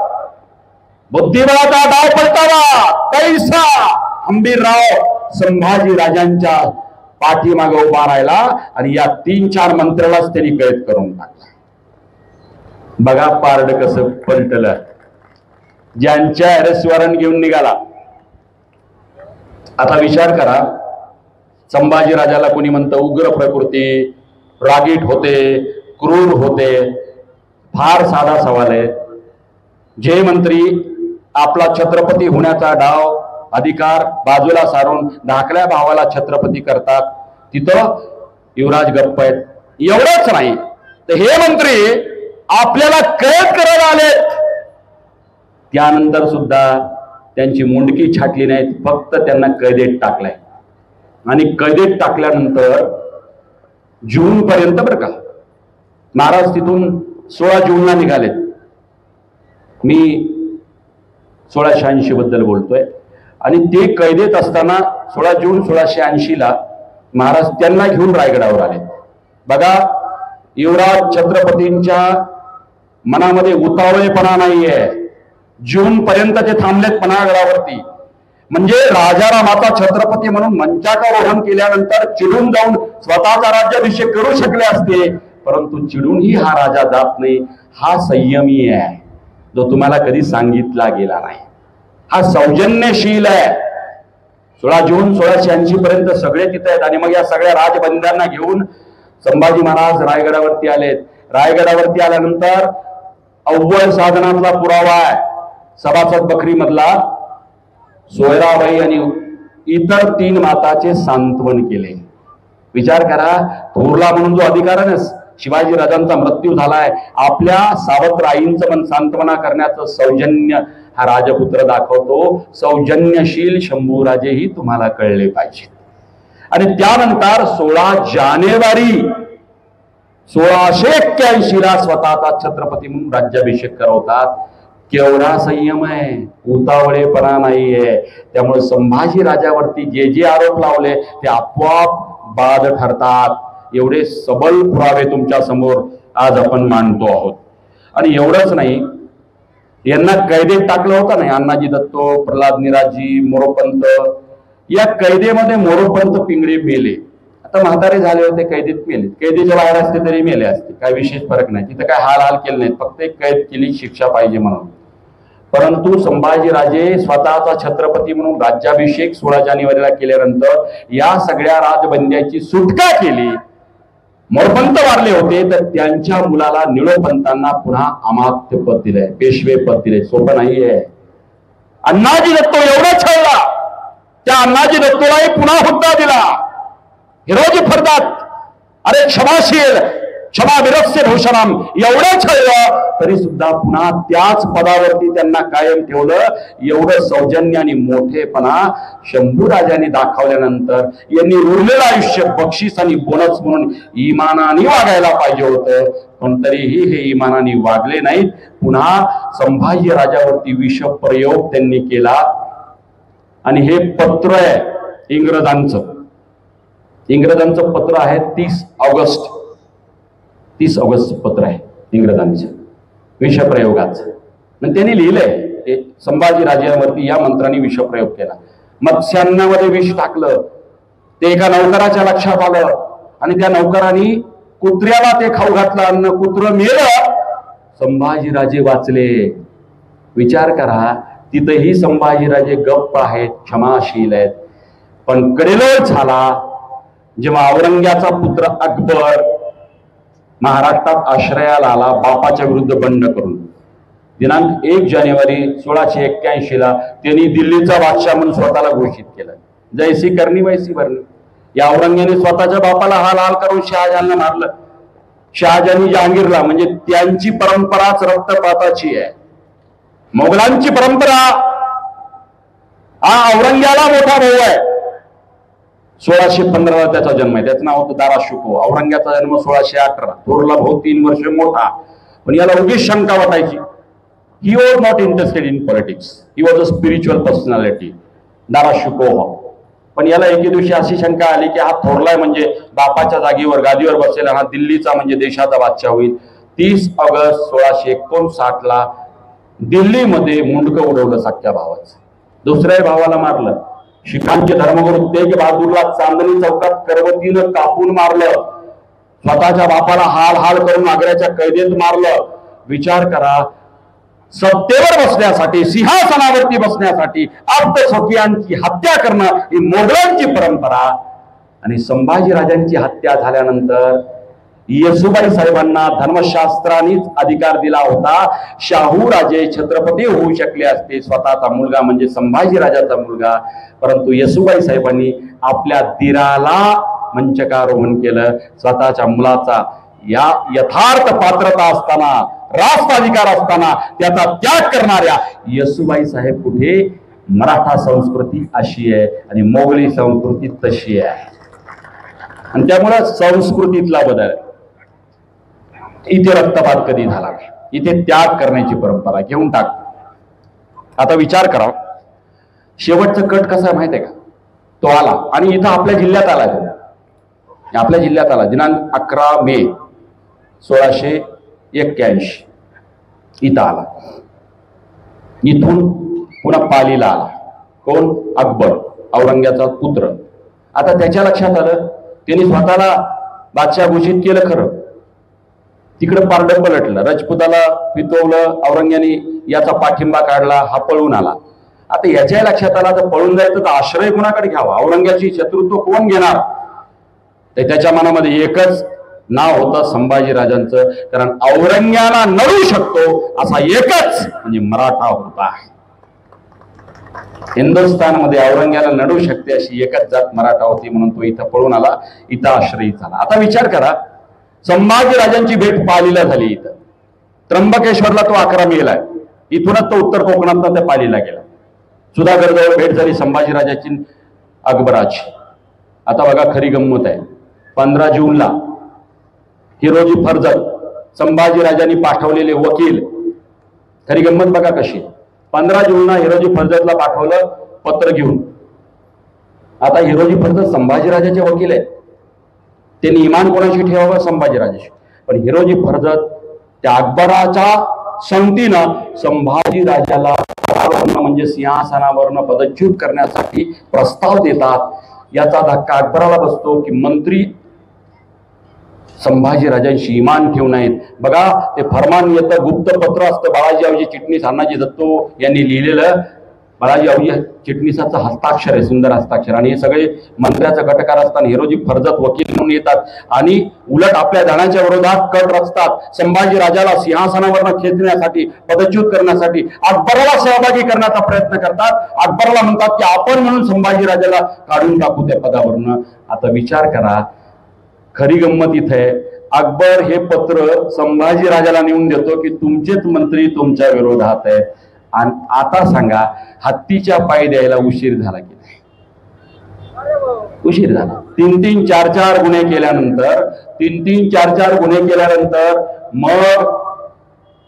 बुद्धिबळाचा डाव पलटावा. कैसा हंबीरराव संभाजी राजांच्या पाठीमागे उभा राहिला आणि या 3-4 मंत्र्यालाच त्यांनी कैद करून टाकला. बघा पारड कसं पलटलं. ज्यांच्या अरेस्ट वॉरंट घेऊन निघाला. आता विचार करा, संभाजी राजाला कोणी म्हणतं उग्र प्रकृती, रागीट होते, क्रूर होते. फार साधा सवाल आहे. जे मंत्री आपला छत्रपती होण्याचा डाव अधिकार बाजूला सारून धाकल्या भावाला छत्रपती करतात, तिथं युवराज गप्प आहेत. एवढंच नाही तर हे मंत्री आपल्याला कैद करायला आलेत, त्यानंतर सुद्धा त्यांची मुंडकी छाटली नाहीत, फक्त त्यांना कैदेत टाकलंय. आणि कैदेत टाकल्यानंतर जून पर्यंत बरं का, महाराज तिथून 16 जूनला निघालेत. मी 1680 बद्दल बोलतोय. आणि ते कैदेत असताना 16 जून 1680ला महाराज त्यांना घेऊन रायगडावर आले. बघा, युवराज छत्रपतींच्या मनामध्ये उतावळेपणा नाहीये. जून पर्यंत ते थांबलेत पन्हाळगडावरती. म्हणजे राजारामाचा छत्रपती म्हणून मंचाकारोहण केल्यानंतर चिडून जाऊन स्वतःचा राज्याभिषेक करू शकले असते, परंतु चिडूनही हा राजा जात नाही. हा संयमी आहे, जो तुम्हाला कधी सांगितला गेला नाही. हा सौजन्यशील आहे. 16 जून 1680 पर्यंत सगळे तिथे आहेत. आणि मग या सगळ्या राजबंद्यांना घेऊन संभाजी महाराज रायगडावरती आलेत. रायगडावरती आल्यानंतर अव्वल साधनातला पुरावा आहे सभासद बखरी मधला, सोयराबाई आणि इतर 3 माताचे सांत्वन केले. विचार करा, थोरला म्हणून जो अधिकार आहे ना, शिवाजी राजांचा मृत्यू झालाय, आपल्या सावत्र आईंचं पण सांत्वना करण्याचं सौजन्य हा राजपुत्र दाखवतो. सौजन्यशील शंभूराजेही तुम्हाला कळले पाहिजे. आणि त्यानंतर 16 जानेवारी 1681ला स्वतःचा छत्रपती म्हणून राज्याभिषेक करवतात. केवढा संयम आहे, उतावळेपणा नाहीये. त्यामुळे संभाजी राजावरती जे जे आरोप लावले ते आपोआप बाद ठरतात. एवढे सबल पुरावे तुमच्या समोर आज आपण मांडतो आहोत. आणि एवढंच नाही, यांना कैदेत टाकलं होतं नाही, अण्णाजी दत्तो, प्रल्हाद निराजी, मोरोपंत. या कैदेमध्ये मोरोपंत पिंगळे मेले. आता म्हातारे झाले होते, कैदेत मेले. कैदेच्या बाहेर असते तरी मेले असते, काय विशेष फरक नाही. तिथं काय हाल केले नाहीत, फक्त एक कैद केली, शिक्षा पाहिजे म्हणून. परंतु संभाजीराजे स्वतःचा छत्रपती म्हणून राज्याभिषेक 16 जानेवारीला केल्यानंतर या सगळ्या राजबंद्याची सुटका केली. मोरपंत वारले होते तर त्यांच्या मुलाला निळोपंतांना पुन्हा अमात्य पद दिलंय, पेशवे पद दिले. सोपं नाहीये. अण्णाजी दत्तो एवढा छळला, त्या अण्णाजी दत्तोलाही पुन्हा हुद्दा दिला. हिरोजी फरदात, अरे क्षमाशील, क्षमा विरस्य भूषणम, एवढं छळलं तरी सुद्धा पुन्हा त्याच पदावरती त्यांना कायम ठेवलं. एवढं सौजन्य आणि मोठेपणा शंभूराजांनी दाखवल्यानंतर यांनी उरलेलं आयुष्य बक्षीस आणि बोनस म्हणून इमानाने वागायला पाहिजे होतं, पण तरीही हे इमानाने वागले नाहीत. पुन्हा संभाजी राजावरती विषप्रयोग त्यांनी केला. आणि हे पत्र आहे इंग्रजांचं पत्र आहे 30 ऑगस्ट पत्र आहे इंग्रजांचं विषप्रयोगाचं. आणि त्यांनी लिहिलंय संभाजी राजावरती या मंत्र्यांनी विषप्रयोग केला. मत्स्यांमध्ये विष टाकलं, ते एका नौकराच्या लक्षात आलं आणि त्या नौकरांनी कुत्र्याला ते खाऊ घातलं, अन्न कुत्र मेलं, संभाजीराजे वाचले. विचार करा, तिथेही संभाजीराजे गप्प आहेत, क्षमाशील आहेत. पण कडेलोट झाला जेव्हा औरंग्याचा पुत्र अकबर महाराष्ट्रात आश्रयाला आला बापाच्या विरुद्ध बंड करून. दिनांक 1 जानेवारी 1681ला त्यांनी दिल्लीचा बादशाह म्हणून स्वतःला घोषित केलं. जैसी करणी वैसी भरणी. या औरंग्याने स्वतःच्या बापाला हाल करून शहाजहानला मारलं. शहाजहानी जहांगीरला, म्हणजे त्यांची परंपराच रक्तपाताची आहे. मोगलांची परंपरा, हा औरंग्याला मोठा भाऊ आहे. 1615ला त्याचा जन्म आहे, त्याचं नाव होतं दारा शुको. औरंग्याचा जन्म 1618. थोरला भाऊ 3 वर्ष मोठा. पण याला उगीच शंका वाटायची. He was not interested in politics, he was a spiritual personality, दारा शुको. पण याला एके दिवशी अशी शंका आली की हा थोरलाय म्हणजे बापाच्या जागेवर गादीवर बसेल, हा दिल्लीचा म्हणजे देशाचा बादशाह होईल. 30 ऑगस्ट 1659ला दिल्लीमध्ये मुंडकं उडवलं सख्या भावाचं. दुसऱ्या भावाला मारलं. शिखांचे धर्मगुरू तेग बहादूरला चांदणी चौकात करवतीनं कापून मारलं. स्वतःच्या बापाला हाल करून आग्र्याच्या कैदेत मारलं. विचार करा, सत्तेवर बसण्यासाठी, सिंहासनावरती बसण्यासाठी आप्तसखियांची हत्या करणं ही मोगलांची परंपरा. आणि संभाजी राजांची हत्या झाल्यानंतर येसुबाई साहेबांना धर्मशास्त्रानेच अधिकार दिला होता. शाहू राजे छत्रपती होऊ शकले असते, स्वतःचा मुलगा म्हणजे संभाजी राजाचा मुलगा, परंतु येसुबाई साहेबांनी आपल्या दिराला मंचकारोहण केलं. स्वतःच्या मुलाचा या यथार्थ पात्रता असताना, राष्ट्राधिकार असताना त्याचा त्याग करणाऱ्या येसुबाई साहेब कुठे? मराठा संस्कृती अशी आहे आणि मोगली संस्कृती तशी आहे. आणि त्यामुळे संस्कृतीतला बदल, इथे रक्तपात कधी झाला नाही, इथे त्याग करण्याची परंपरा घेऊन टाक. आता विचार करा, शेवटचं कट कसं आहे माहिती आहे का? तो आला आणि इथं आपल्या जिल्ह्यात आला. आपल्या जिल्ह्यात आला दिनांक 11 मे 1681 इथं आला. इथून पुन्हा पालीला आला. कोण? अकबर, औरंग्याचा पुत्र. आता त्याच्या लक्षात आलं, त्यांनी स्वतःला बादशाह घोषित केलं खरं, तिकडे पारडं पलटलं, राजपुताला पितवलं, औरंग्याने याचा पाठिंबा काढला, हा पळून आला. आता याच्या लक्षात आला तर पळून जायचं तर आश्रय कोणाकडे घ्यावा? औरंग्याची शत्रुत्व कोण घेणार? तर त्याच्या मनामध्ये एकच नाव होतं संभाजीराजांचं, कारण औरंग्याला नडू शकतो असा एकच म्हणजे मराठा होता. हिंदुस्थानमध्ये औरंग्याला नडू शकते अशी एकच जात मराठा होती, म्हणून तो इथं पळून आला, इथं आश्रयी झाला. आता विचार करा, संभाजीराजांची भेट पालीला झाली. इथं त्र्यंबकेश्वरला तो 11 मेला आहे, इथूनच तो उत्तर कोकणात त्या पालीला गेला. सुधागडजवळ भेट झाली संभाजीराजाची अकबराची. आता बघा खरी गंमत आहे, 15 जूनला हिरोजी फर्जत संभाजीराजांनी पाठवलेले वकील, खरी गंमत बघा कशी. 15 जूनला हिरोजी फर्जतला पाठवलं पत्र घेऊन. आता हिरोजी फर्जत संभाजीराजाचे वकील आहेत, त्यांनी इमान कोणाशी ठेवावं? संभाजीराजाशी. पण हिरोजी फर्जत त्या अकबराच्या संगतीनं संभाजीराजाला म्हणजे सिंहासनावरनं पदच्युत करण्यासाठी प्रस्ताव देतात. याचा धक्का अकबराला बसतो की मंत्री संभाजीराजांशी इमान ठेवून आहेत. बघा ते फरमान येतं, गुप्त पत्र असतं, बाळाजी आवजी चिटणीस अण्णाजी दत्तो यांनी लिहिलेलं. बाळाजी आवजी चिटणीसाचं हस्ताक्षर आहे, सुंदर हस्ताक्षर. आणि हे सगळे मंत्र्याचं गटकार असताना हिरोजी फर्जत वकील म्हणून येतात आणि उलट आपल्या धनाच्या विरोधात कट रचतात. संभाजीराजाला सिंहासनावरनं खेचण्यासाठी, पदच्युत करण्यासाठी अकबराला सहभागी करण्याचा प्रयत्न करतात. अकबराला म्हणतात की आपण म्हणून संभाजीराजाला काढून टाकू त्या पदावरनं. आता विचार करा, खरी गंमत इथे अकबर हे पत्र संभाजीराजाला नेऊन देतो की तुमचेच मंत्री तुमच्या विरोधात आहेत. आणि आता सांगा, हत्तीच्या पाय द्यायला उशीर झाला की नाही? उशीर झाला. 3-3, 4-4 गुन्हे केल्यानंतर, 3-3, 4-4 गुन्हे केल्यानंतर मग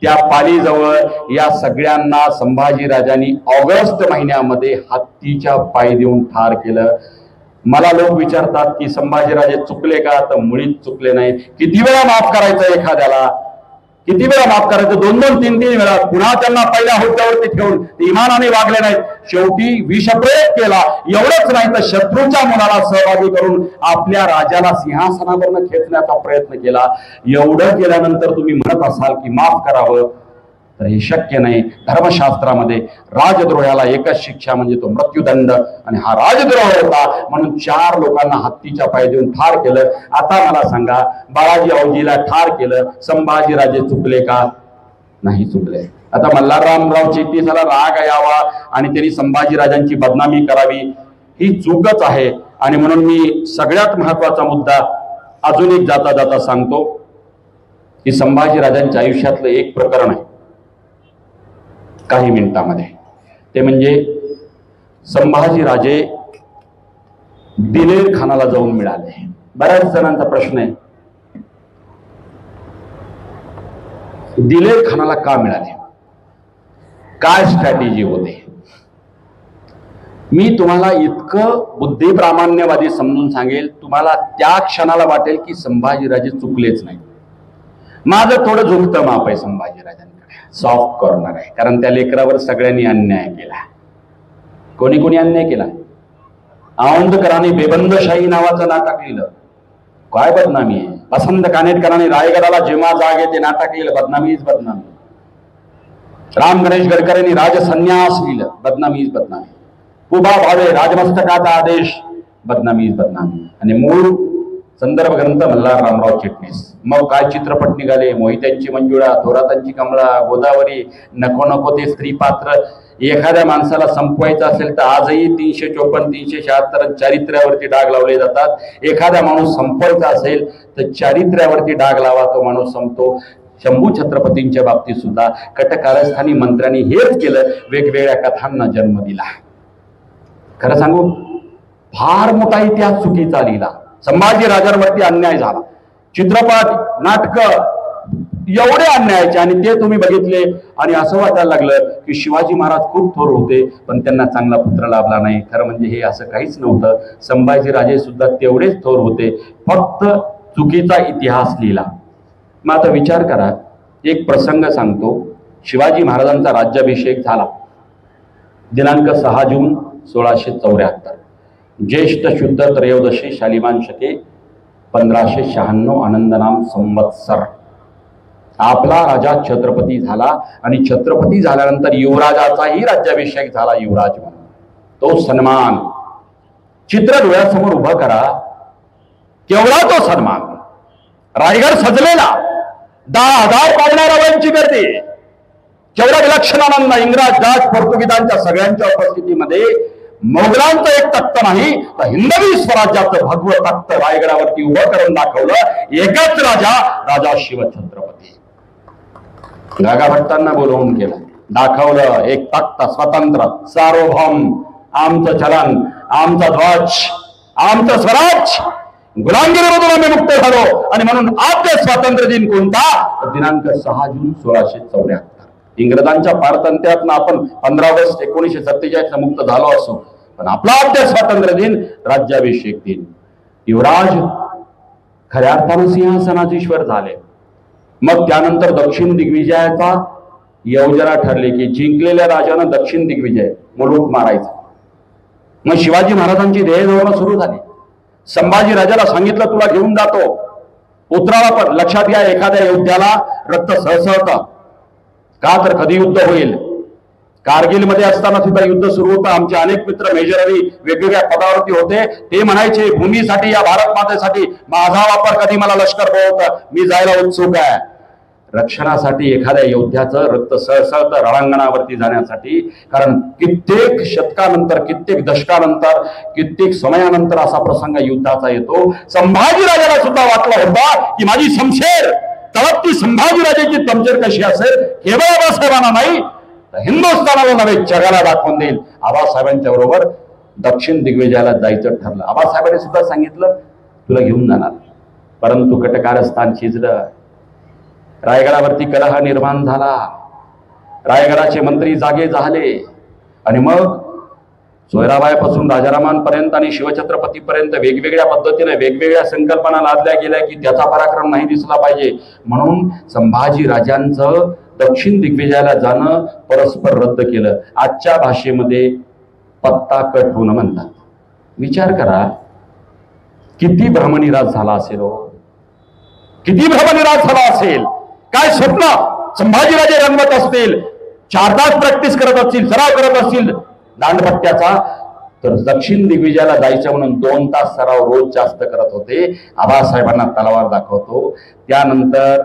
त्या पालीजवळ या सगळ्यांना संभाजीराजांनी ऑगस्ट महिन्यामध्ये हत्तीच्या पाय देऊन ठार केलं. मला लोक विचारतात की संभाजीराजे चुकले का? तर मुळीच चुकले नाही. किती वेळा माफ करायचं एखाद्याला? किती वेळा माफ करायचं? 2-2, 3-3 वेळा. पुन्हा त्यांना पहिल्या होत्यावरती ठेवून इमानाने वागले नाहीत. शेवटी विषप्रयोग केला. एवढंच नाही तर शत्रूच्या मुलाला सहभागी करून आपल्या राजाला सिंहासनावरनं खेचण्याचा प्रयत्न केला. एवढं केल्यानंतर तुम्ही म्हणत असाल की माफ करावं, तर हे शक्य नाही. धर्मशास्त्रामध्ये राजद्रोहाला एकच शिक्षा म्हणजे तो मृत्यूदंड, आणि हा राजद्रोह होता म्हणून 4 लोकांना हत्तीच्या पाय देऊन ठार केलं. आता मला सांगा, बाळाजी औजीला ठार केलं, संभाजीराजे चुकले का? नाही चुकले. आता मल्हारराव चिटणीसाला राग यावा आणि त्यांनी संभाजीराजांची बदनामी करावी, ही चूकच आहे. आणि म्हणून मी सगळ्यात महत्वाचा मुद्दा अजून एक जाता जाता सांगतो की संभाजीराजांच्या आयुष्यातलं एक प्रकरण आहे काही मिनिटांमध्ये, ते म्हणजे संभाजीराजे दिलेर खानाला जाऊन मिळाले. बऱ्याच जणांचा प्रश्न आहे, दिलेर खानाला का मिळाले, काय स्ट्रॅटेजी होते? मी तुम्हाला इतकं बुद्धिप्रामाण्यवादी समजून सांगेल, तुम्हाला त्या क्षणाला वाटेल की संभाजीराजे चुकलेच नाही. माझं थोडं झुकतं माप आहे संभाजीराजांकडे, सॉफ्ट कॉर्नर आहे, कारण त्या लेकरावर सगळ्यांनी अन्याय केला. कोणी कोणी अन्याय केला? औंधकरांनी बेबंदशाही नावाचं नाटक लिहिलं, काय बदनामी आहे. वसंत कानेटकरांनी रायगडाला जेव्हा जाग येते नाटक लिहिलं, बदनामीच बदनामी. राम गणेश गडकरींनी राजसन्यास लिहिलं, बदनामीच बदनामी. उभा भावे राजमस्तकाचा आदेश, बदनामीच बदनामी. आणि मूळ संदर्भ ग्रंथ मल्हार रामराव चिटणीस. मग काय चित्रपट निघाले, मोहित्यांची मंजुळा, थोरातांची कमळा, गोदावरी, नको नको ते स्त्री पात्र. एखाद्या माणसाला संपवायचं असेल तर आजही 354, 376 चारित्र्यावरती डाग लावले जातात. एखादा माणूस संपवायचा असेल तर चारित्र्यावरती डाग लावा, तो माणूस संपतो. शंभू छत्रपतींच्या बाबतीत सुद्धा कटकारस्थानी मंत्र्यांनी हेच केलं, वेगवेगळ्या कथांना जन्म दिला. खरं सांगू, फार मोठा इतिहास चुकीचा लिहिला. संभाजी राजांवरती अन्याय झाला, चित्रपट नाटक एवढे अन्यायाचे, आणि ते तुम्ही बघितले आणि असं वाटायला लागलं की शिवाजी महाराज खूप थोर होते पण त्यांना चांगला पुत्र लाभला नाही. खरं म्हणजे हे असं काहीच नव्हतं. संभाजी राजे सुद्धा तेवढेच थोर होते, फक्त चुकीचा इतिहास लिहिला. मग आता विचार करा, एक प्रसंग सांगतो. शिवाजी महाराजांचा राज्याभिषेक झाला दिनांक 6 जून 1674, ज्येष्ठ शुद्ध त्रयोदशी शालिवान शके 1596 आनंदनाम संवत्सर. आपला राजा छत्रपती झाला आणि छत्रपती झाल्यानंतर युवराजाचाही राज्याभिषेक झाला, युवराज म्हणून. तो सन्मान चित्र डोळ्यासमोर उभं करा, केवढा तो सन्मान. रायगड सजलेला, 10,000 पावणाऱ्यांची गर्दी, केवढा विलक्षण आनंद. इंग्रज, डाच, पोर्तुगीजांच्या सगळ्यांच्या उपस्थितीमध्ये मोगलांचं एक तख्त नाही तर हिंदवी स्वराज्याचं भगवं तख्त रायगडावरती उभं करून दाखवलं एकच राजा, राजा शिवछत्रपती. गागा भट्टांना बोलवून केलं, दाखवलं एक तख्त स्वतंत्र, सार्वभौम, आमचं चलन, आमचा ध्वज, आमचं स्वराज. गुलामगिरीमधून आम्ही मुक्त झालो आणि म्हणून आद्य स्वातंत्र्य दिन कोणता? दिनांक 6 जून 1674. इंग्रजांच्या पारतंत्र्यातनं आपण 15 ऑगस्ट 1947 मुक्त झालो असो, पण आपला आद्य स्वातंत्र्य दिन राज्याभिषेक दिन. युवराज खऱ्या अर्थानं सिंहासनाधीश्वर झाले. मग त्यानंतर दक्षिण दिग्विजयाचा योजना ठरली की जिंकलेल्या राजानं दक्षिण दिग्विजय मुलूक मारायचा. मग शिवाजी महाराजांची देहधोरणं सुरू झाली. संभाजी राजाला सांगितलं तुला घेऊन जातो उतरावा, पण लक्षात घ्या एखाद्या योद्ध्याला रक्त सहसळतं का, तर कधी युद्ध होईल. कारगिलमध्ये असताना सुद्धा युद्ध सुरू होतं. आमचे अनेक मित्र मेजररी वेगवेगळ्या पदावरती होते. ते म्हणायचे भूमीसाठी, या भारत मातेसाठी माझा वापर कधी मला लष्कर बोलवतं, मी जायला उत्सुक आहे. रक्षणासाठी एखाद्या योद्ध्याचं रक्त सळसळतं रणांगणावरती जाण्यासाठी, कारण कित्येक शतकानंतर, कित्येक दशकानंतर, कित्येक समयानंतर असा प्रसंग युद्धाचा येतो. संभाजी राजाला सुद्धा वाटलं होता की माझी शमशेर तळपती संभाजीराजाची तमशेर कशी असेल, केवळ आबासाहेबांना नाही तर हिंदुस्थानाला नव्हे जगाला दाखवून देईल. आबासाहेबांच्या बरोबर दक्षिण दिग्विजयाला जायचं ठरलं. आबासाहेबांनी सुद्धा सांगितलं तुला घेऊन जाणार, परंतु कटकारस्थान शिजलं. रायगडावरती कलह निर्माण झाला. रायगडाचे मंत्री जागे झाले आणि मग सोयराबाईपासून राजारामांपर्यंत आणि शिवछत्रपतीपर्यंत वेगवेगळ्या पद्धतीने वेगवेगळ्या संकल्पना लादल्या गेल्या की त्याचा पराक्रम नाही दिसला पाहिजे, म्हणून संभाजी राजांचं दक्षिण दिग्विजयाला जाणं परस्पर रद्द केलं. आजच्या भाषेमध्ये पत्ता कट होणं म्हणतात. विचार करा किती भ्रमनिरास झाला असेल हो, किती भ्रमनिरास झाला असेल. काय स्वप्न संभाजीराजे रंगवत असतील, 4 तास प्रॅक्टिस करत असतील, सराव करत असतील दांडपट्ट्याचा, तर दक्षिण दिग्विजयाला जायचं म्हणून 2 तास सराव रोज जास्त करत होते. आबासाहेबांना तलवार दाखवतो. त्यानंतर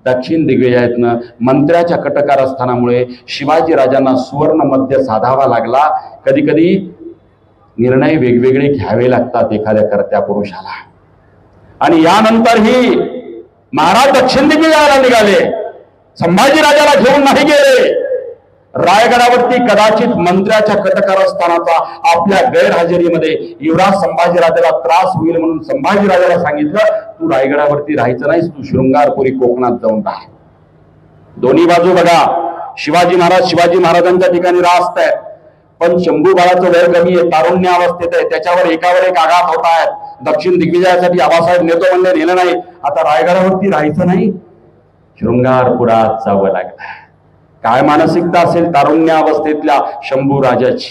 दक्षिण दिग्विजयातनं मंत्र्याच्या कटकारस्थानामुळे शिवाजी राजांना सुवर्ण मध्य साधावा लागला. कधी कधी निर्णय वेगवेगळे घ्यावे लागतात एखाद्या कर्त्या पुरुषाला. आणि यानंतरही महाराज दक्षिण दिग्विजयाला निघाले, संभाजी राजाला घेऊन नाही गेले. रायगडावरती कदाचित मंत्र्याच्या कटकारस्थानाचा आपल्या गैरहजेरीमध्ये युवराज संभाजीराजाला त्रास होईल म्हणून संभाजीराजाला सांगितलं तू रायगडावरती राहायचं नाहीस, तू शृंगारपुरी कोकणात जाऊन राहा. दोन्ही बाजू बघा, शिवाजी महाराजांच्या ठिकाणी रास्त आहेत, पण शंभू बाळाचं वय कमी आहे, तारुण्य अवस्थेत आहे, त्याच्यावर एकावर एक आघात होत आहेत. दक्षिण दिग्विजयासाठी आबासाहेब नेतो म्हणले, नेलं नाही. आता रायगडावरती राहायचं नाही, शृंगारपुरात जावं लागलं. काय मानसिकता असेल तारुण्य अवस्थेतल्या शंभू राजाची,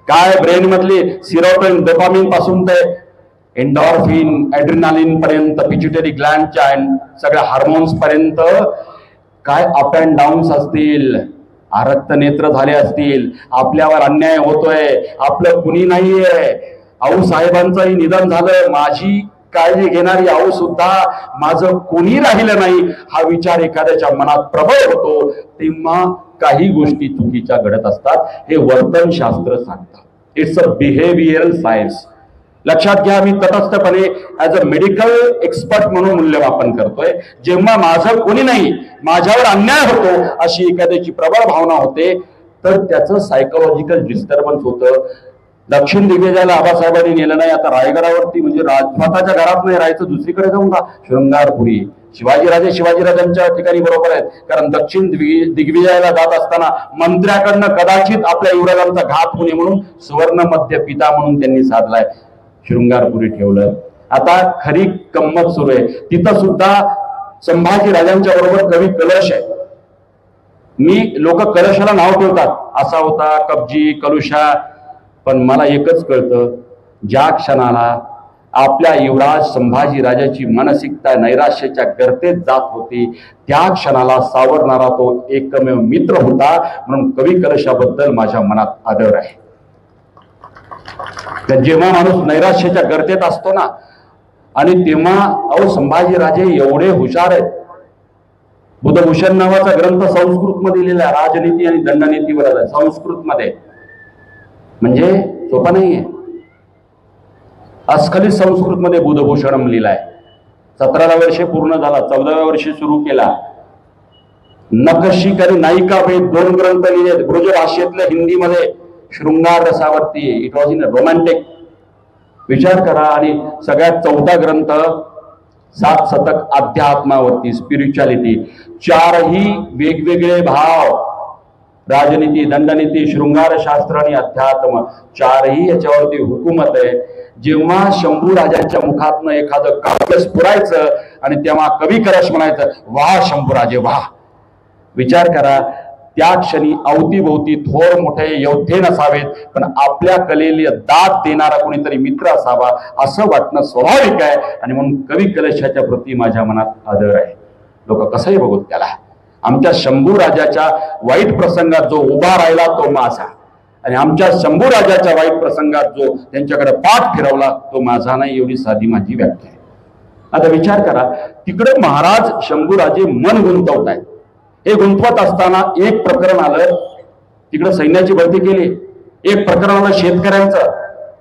काय ब्रेन मधली सिरोटोनिन, डोपामिन पासून ते एंडॉर्फिन, ॲड्रिनालिन पर्यंत, पिट्युटरी ग्लँडच्या सगळ्या हार्मोन्स पर्यंत काय अप अँड डाऊन्स असतील, आरक्त नेत्र झाले असतील, आपल्यावर अन्याय होतोय, आपलं कुणी नाहीये, आऊ साहेबांचंही निधन झालं, माझी काळजी घेणारी आऊ सुद्धा माझं कोणी राहिलं नाही हा विचार एखाद्याच्या मनात प्रबळ होतो, तेव्हा काही गोष्टी चुकीच्या घडत असतात. हे वर्तनशास्त्र सांगतात. It's a behavioural science. लक्षात घ्या, मी तटस्थपणे ऍज अ मेडिकल एक्सपर्ट म्हणून मूल्यमापन करतोय. जेव्हा माझं कोणी नाही, माझ्यावर अन्याय होतो अशी एखाद्याची प्रबळ भावना होते, तर त्याचं सायकोलॉजिकल डिस्टर्बन्स होतं. दक्षिण दिग्विजयाला आबासाहेबांनी नेलं नाही, आता रायगडावरती म्हणजे स्वतःच्या घरात नाही राहायचं, दुसरीकडे जाऊन का शृंगारपुरी. शिवाजीराजांच्या ठिकाणी बरोबर आहेत, कारण दक्षिण दिग्विजयाला जात असताना मंत्र्याकडनं कदाचित आपल्या युवराजांचा घात होणे म्हणून सुवर्ण मध्य पिता म्हणून त्यांनी साधलाय, शृंगारपुरी ठेवलं. आता खरी गंमत सुरू आहे, तिथं सुद्धा संभाजी राजांच्या बरोबर कवी कलश आहे. लोक कलशाला नाव ठेवतात, असा होता कब्जी कलुषा, पण मला एकच कळतं, ज्या क्षणाला आपल्या युवराज संभाजी राजाची मानसिकता नैराश्याच्या गर्तेत जात होती, त्या क्षणाला सावरणारा तो एकमेव मित्र होता. म्हणून कवी कलशाबद्दल माझ्या मनात आदर आहे. जेव्हा माणूस नैराश्याच्या गर्तेत असतो ना, आणि तेव्हा संभाजी राजे एवढे हुशार आहेत. बुधभूषण नावाचा ग्रंथ संस्कृत मध्ये लिहिला, राजनीती आणि दंडनीतीवर आहे, संस्कृत मध्ये. म्हणजे सोपा नाहीये. अस्खलित संस्कृत मध्ये बुधभूषणम लिहिलाय. 17 वर्षे पूर्ण झाला, 14व्या वर्षी सुरू केला. नखशिक आणि नायिका भेद 2 ग्रंथ लिहिले ब्रजभाषेतल्या हिंदीमध्ये, शृंगार रसावरती. It was in romantic. विचार करा. आणि सगळ्यात 4था ग्रंथ 7 शतक अध्यात्मावरती, स्पिरिच्युअलिटी. 4ही वेगवेगळे भाव, राजनीती, दंडनीती, शृंगारशास्त्र आणि अध्यात्म, 4ही याच्यावरती हुकूमत आहे. जेव्हा शंभू राजांच्या मुखातनं एखादं काव्य स्फुरायचं आणि तेव्हा कवी कलश म्हणायचं, वाह शंभूराजे वाह. विचार करा, त्या क्षणी अवतीभोवती थोर मोठे योद्धे नसावेत, पण आपल्या कलेला दाद देणारा कोणीतरी मित्र असावा असं वाटणं स्वाभाविक आहे. आणि म्हणून कवी कलशाच्या प्रती माझ्या मनात आदर आहे. लोक कसंही बघत त्याला. आमच्या शंभू राजाच्या वाईट प्रसंगात जो उभा राहिला तो माझा, आणि आमच्या शंभू राजाच्या वाईट प्रसंगात जो त्यांच्याकडे पाठ फिरवला तो माझा नाही. एवढी साधी माझी व्याख्या आहे. आता विचार करा, तिकडे महाराज शंभूराजे मन गुंतवत आहेत. हे गुंतवत असताना एक प्रकरण आलं, तिकडे सैन्याची भरती केली. एक प्रकरण आलं शेतकऱ्यांचं,